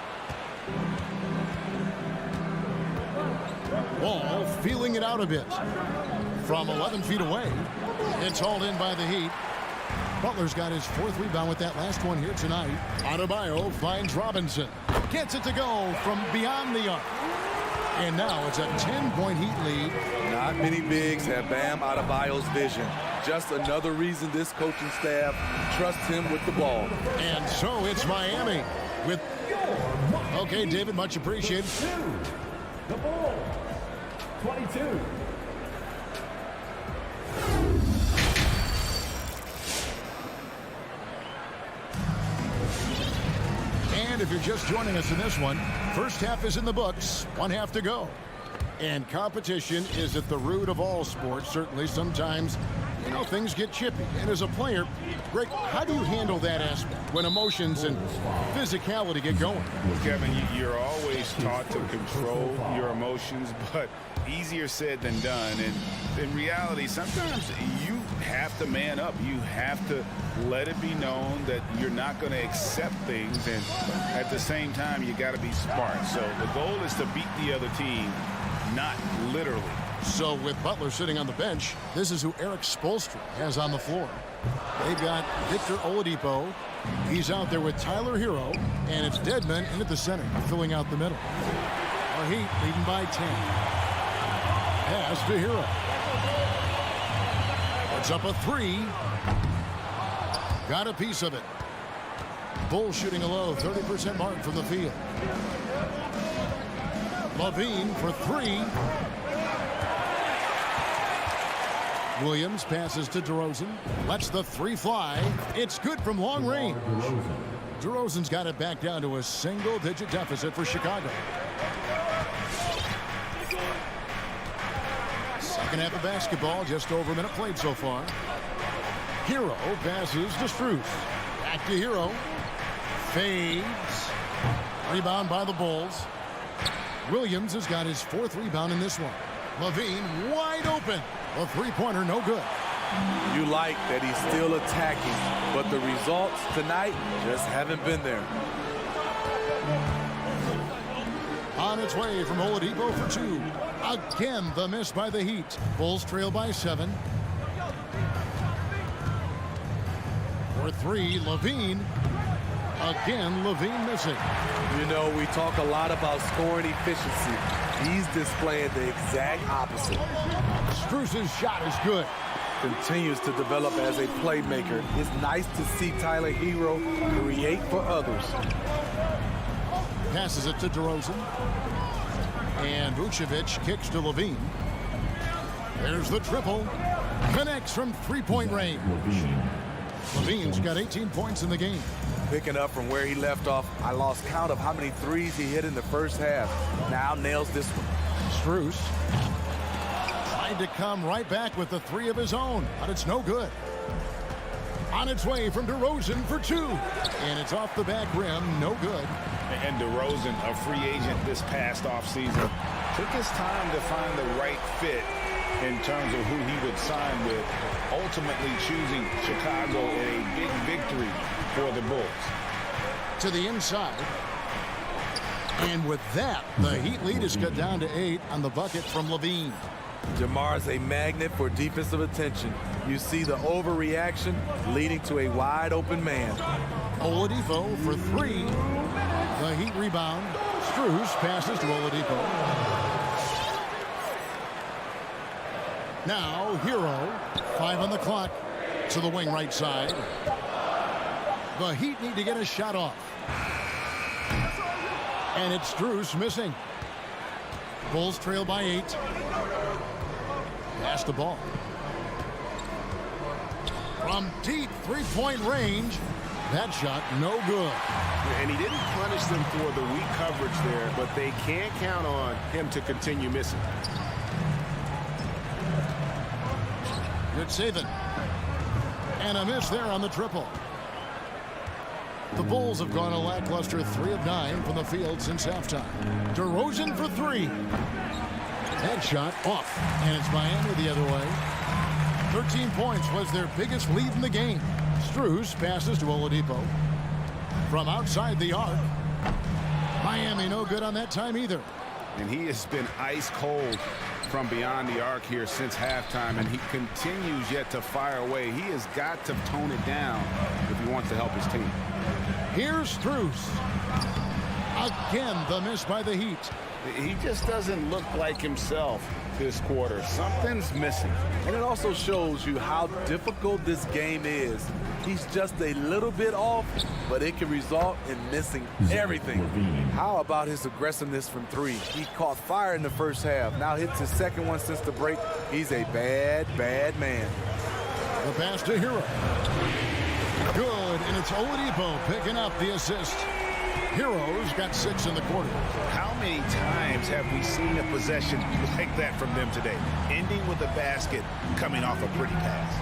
Wall feeling it out a bit. From 11 feet away. It's hauled in by the Heat. Butler's got his 4th rebound with that last one here tonight. Adebayo finds Robinson. Gets it to go from beyond the arc. And now it's a 10-point Heat lead. Not many bigs have Bam Adebayo's vision. Just another reason this coaching staff trusts him with the ball. And so it's Miami with... Okay, David, much appreciated. The Bulls, 22. And if you're just joining us in this one, first half is in the books, 1 half to go. And competition is at the root of all sports. Certainly sometimes, you know, things get chippy. And as a player, Greg, how do you handle that aspect when emotions and physicality get going? Well, Kevin, you're always taught to control your emotions, but easier said than done. And in reality, sometimes you have to man up. You have to let it be known that you're not going to accept things. And at the same time, you got to be smart. So the goal is to beat the other team, not literally. So with Butler sitting on the bench, this is who Eric Spoelstra has on the floor. They've got Victor Oladipo. He's out there with Tyler Hero, and it's Dedmon in at the center, filling out the middle. The Heat leading by 10. Pass to Hero. Puts up a 3. Got a piece of it. Bulls shooting a low 30% mark from the field. Levine for 3. Williams passes to DeRozan. Lets the 3 fly. It's good from long range. DeRozan's got it back down to a single-digit deficit for Chicago. Second half of basketball, just over a minute played so far. Hero passes to Strus. Back to Hero. Fades. Rebound by the Bulls. Williams has got his 4th rebound in this one. Levine wide open. A 3-pointer, no good. You like that he's still attacking, but the results tonight just haven't been there. On its way from Oladipo for 2. Again, the miss by the Heat. Bulls trail by 7. For 3, Levine. Again, Levine missing. You know, we talk a lot about scoring efficiency. He's displaying the exact opposite. Strus's shot is good. Continues to develop as a playmaker. It's nice to see Tyler Hero create for others. Passes it to DeRozan. And Vucevic kicks to Levine. There's the triple. Connects from 3-point range. Levine's got 18 points in the game. Picking up from where he left off, I lost count of how many threes he hit in the first half. Now nails this one. Strus tried to come right back with the 3 of his own, but it's no good. On its way from DeRozan for 2. And it's off the back rim, no good. And DeRozan, a free agent this past offseason, took his time to find the right fit in terms of who he would sign with, ultimately choosing Chicago in a big victory for the Bulls. To the inside. And with that, the Heat lead is cut down to 8 on the bucket from Levine. Jamar's a magnet for defensive attention. You see the overreaction leading to a wide open man. Oladipo for 3. The Heat rebound. Strus passes to Oladipo. Now Hero, 5 on the clock, to the wing right side. The Heat need to get a shot off. And it's Strus missing. Bulls trail by 8. Pass the ball. From deep three-point range. That shot no good. And he didn't punish them for the weak coverage there, but they can't count on him to continue missing. Good saving. And a miss there on the triple. The Bulls have gone a lackluster 3 of 9 from the field since halftime. DeRozan for 3. That shot off. And it's Miami the other way. 13 points was their biggest lead in the game. Strus passes to Oladipo. From outside the arc. Miami no good on that time either. And he has been ice cold from beyond the arc here since halftime, and he continues yet to fire away. He has got to tone it down if he wants to help his team. Here's Strus. Again, the miss by the Heat. He just doesn't look like himself this quarter. Something's missing. And it also shows you how difficult this game is. He's just a little bit off, but it can result in missing everything. How about his aggressiveness from 3? He caught fire in the first half. Now hits his second one since the break. He's a bad, bad man. The pass to Hero. Good, and it's Oladipo picking up the assist. Hero's got 6 in the quarter. How many times have we seen a possession like that from them today? Ending with a basket, coming off a pretty pass.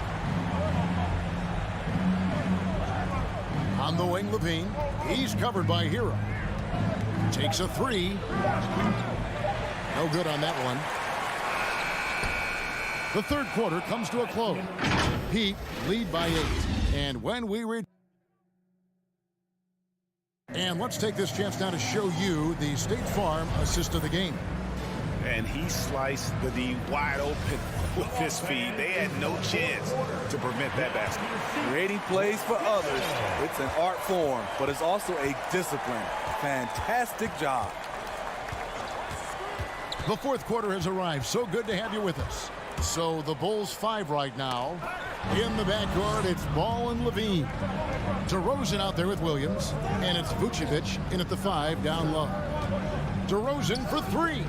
On the wing, Levine. He's covered by Hero. Takes a 3. No good on that one. The third quarter comes to a close. Heat lead by 8. And when we return. And let's take this chance now to show you the State Farm assist of the game. And he sliced the D wide open with his feed. They had no chance to prevent that basket. Creating plays for others. It's an art form, but it's also a discipline. Fantastic job. The fourth quarter has arrived. So good to have you with us. So the Bulls 5 right now. In the backcourt, it's Ball and Levine. DeRozan out there with Williams. And it's Vucevic in at the 5 down low. DeRozan for 3.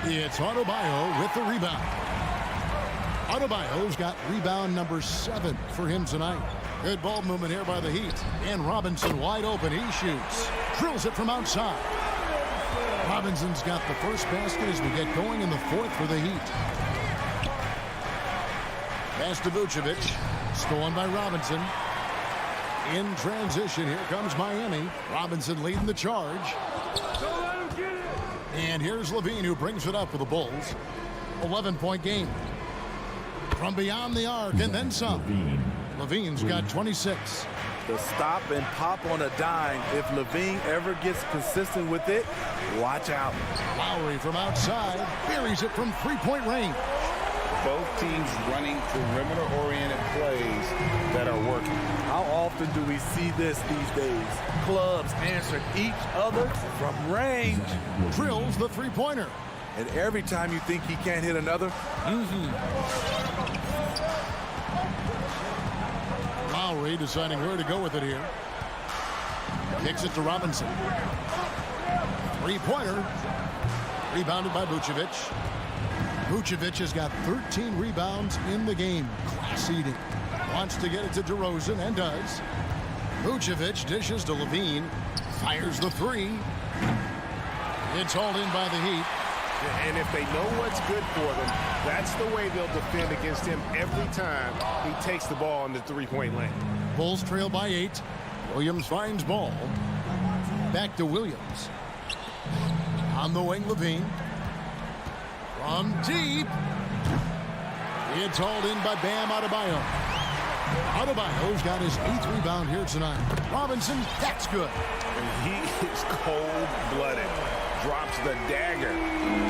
It's Adebayo with the rebound. Adebayo's got rebound number 7 for him tonight. Good ball movement here by the Heat. And Robinson wide open. He shoots. Drills it from outside. Robinson's got the first basket as we get going in the fourth for the Heat. Pass to Vucevic. Stolen by Robinson. In transition, here comes Miami. Robinson leading the charge. And here's Levine, who brings it up for the Bulls. 11-point game. From beyond the arc and then some. Levine's got 26. The stop and pop on a dime. If Levine ever gets consistent with it, watch out. Lowry from outside buries it from three-point range. Both teams running perimeter-oriented plays that are working. How often do we see this these days? Clubs answer each other from range. Drills the three-pointer. And every time you think he can't hit another, Lowry deciding where to go with it here. Kicks it to Robinson. Three-pointer. Rebounded by Vucevic. Vucevic has got 13 rebounds in the game. Class eating. Wants to get it to DeRozan and does. Vucevic dishes to Levine. Fires the 3. It's hauled in by the Heat. And if they know what's good for them, that's the way they'll defend against him every time he takes the ball in the three-point lane. Bulls trail by 8. Williams finds Ball. Back to Williams. On the wing, Levine. From deep. It's hauled in by Bam Adebayo. Adebayo's got his 8th rebound here tonight. Robinson, that's good. And he is cold-blooded. Drops the dagger.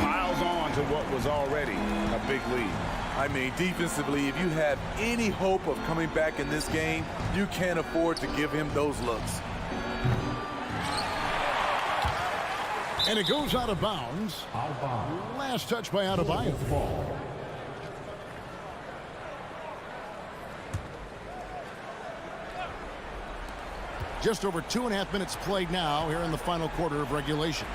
Piles on to what was already a big lead. I mean, defensively, if you have any hope of coming back in this game, you can't afford to give him those looks. And it goes out of bounds. Last touch by Adebayo. Just over 2.5 minutes played now here in the final quarter of regulation.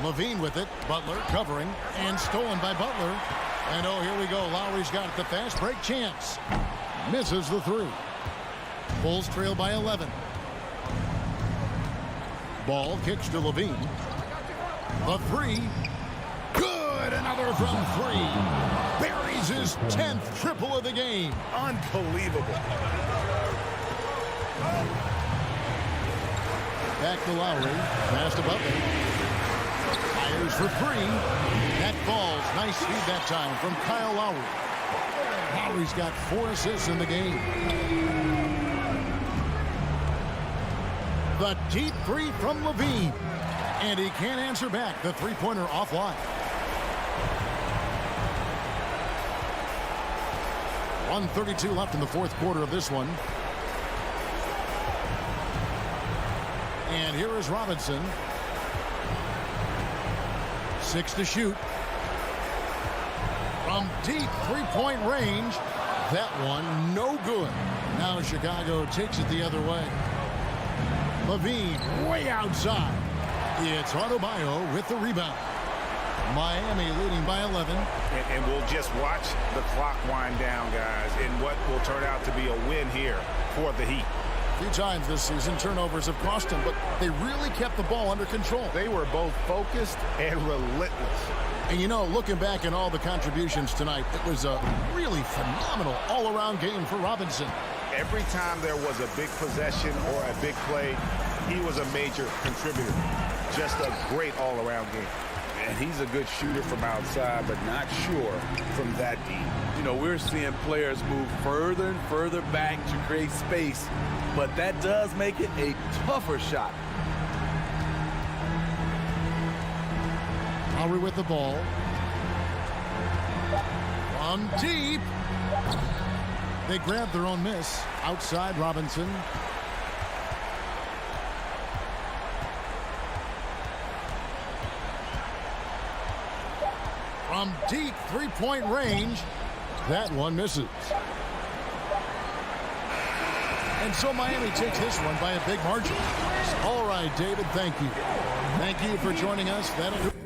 Levine with it. Butler covering and stolen by Butler. And oh, here we go. Lowry's got the fast break chance. Misses the three. Bulls trail by 11. Ball kicks to Levine. The three. Good. Another from three. Buries his 10th triple of the game. Unbelievable. Back to Lowry. Pass to Butler. Fires for three. That falls. Nice feed that time from Kyle Lowry. Lowry's got 4 assists in the game. The deep three from Levine. And he can't answer back. The three-pointer offline. 1:32 left in the fourth quarter of this one. And here is Robinson. 6 to shoot. From deep three-point range. That one no good. Now Chicago takes it the other way. Levine way outside. It's Adebayo with the rebound. Miami leading by 11. And we'll just watch the clock wind down, guys, in what will turn out to be a win here for the Heat. A few times this season, turnovers have cost them, but they really kept the ball under control. They were both focused and relentless. And you know, looking back at all the contributions tonight, it was a really phenomenal all-around game for Robinson. Every time there was a big possession or a big play, he was a major contributor. Just a great all-around game. And he's a good shooter from outside, but not sure from that deep. You know, we're seeing players move further and further back to create space, but that does make it a tougher shot. Lowry with the ball. From deep. They grabbed their own miss. Outside Robinson. From deep three-point range. That one misses. And so Miami takes this one by a big margin. All right, David, thank you. Thank you for joining us. That'll do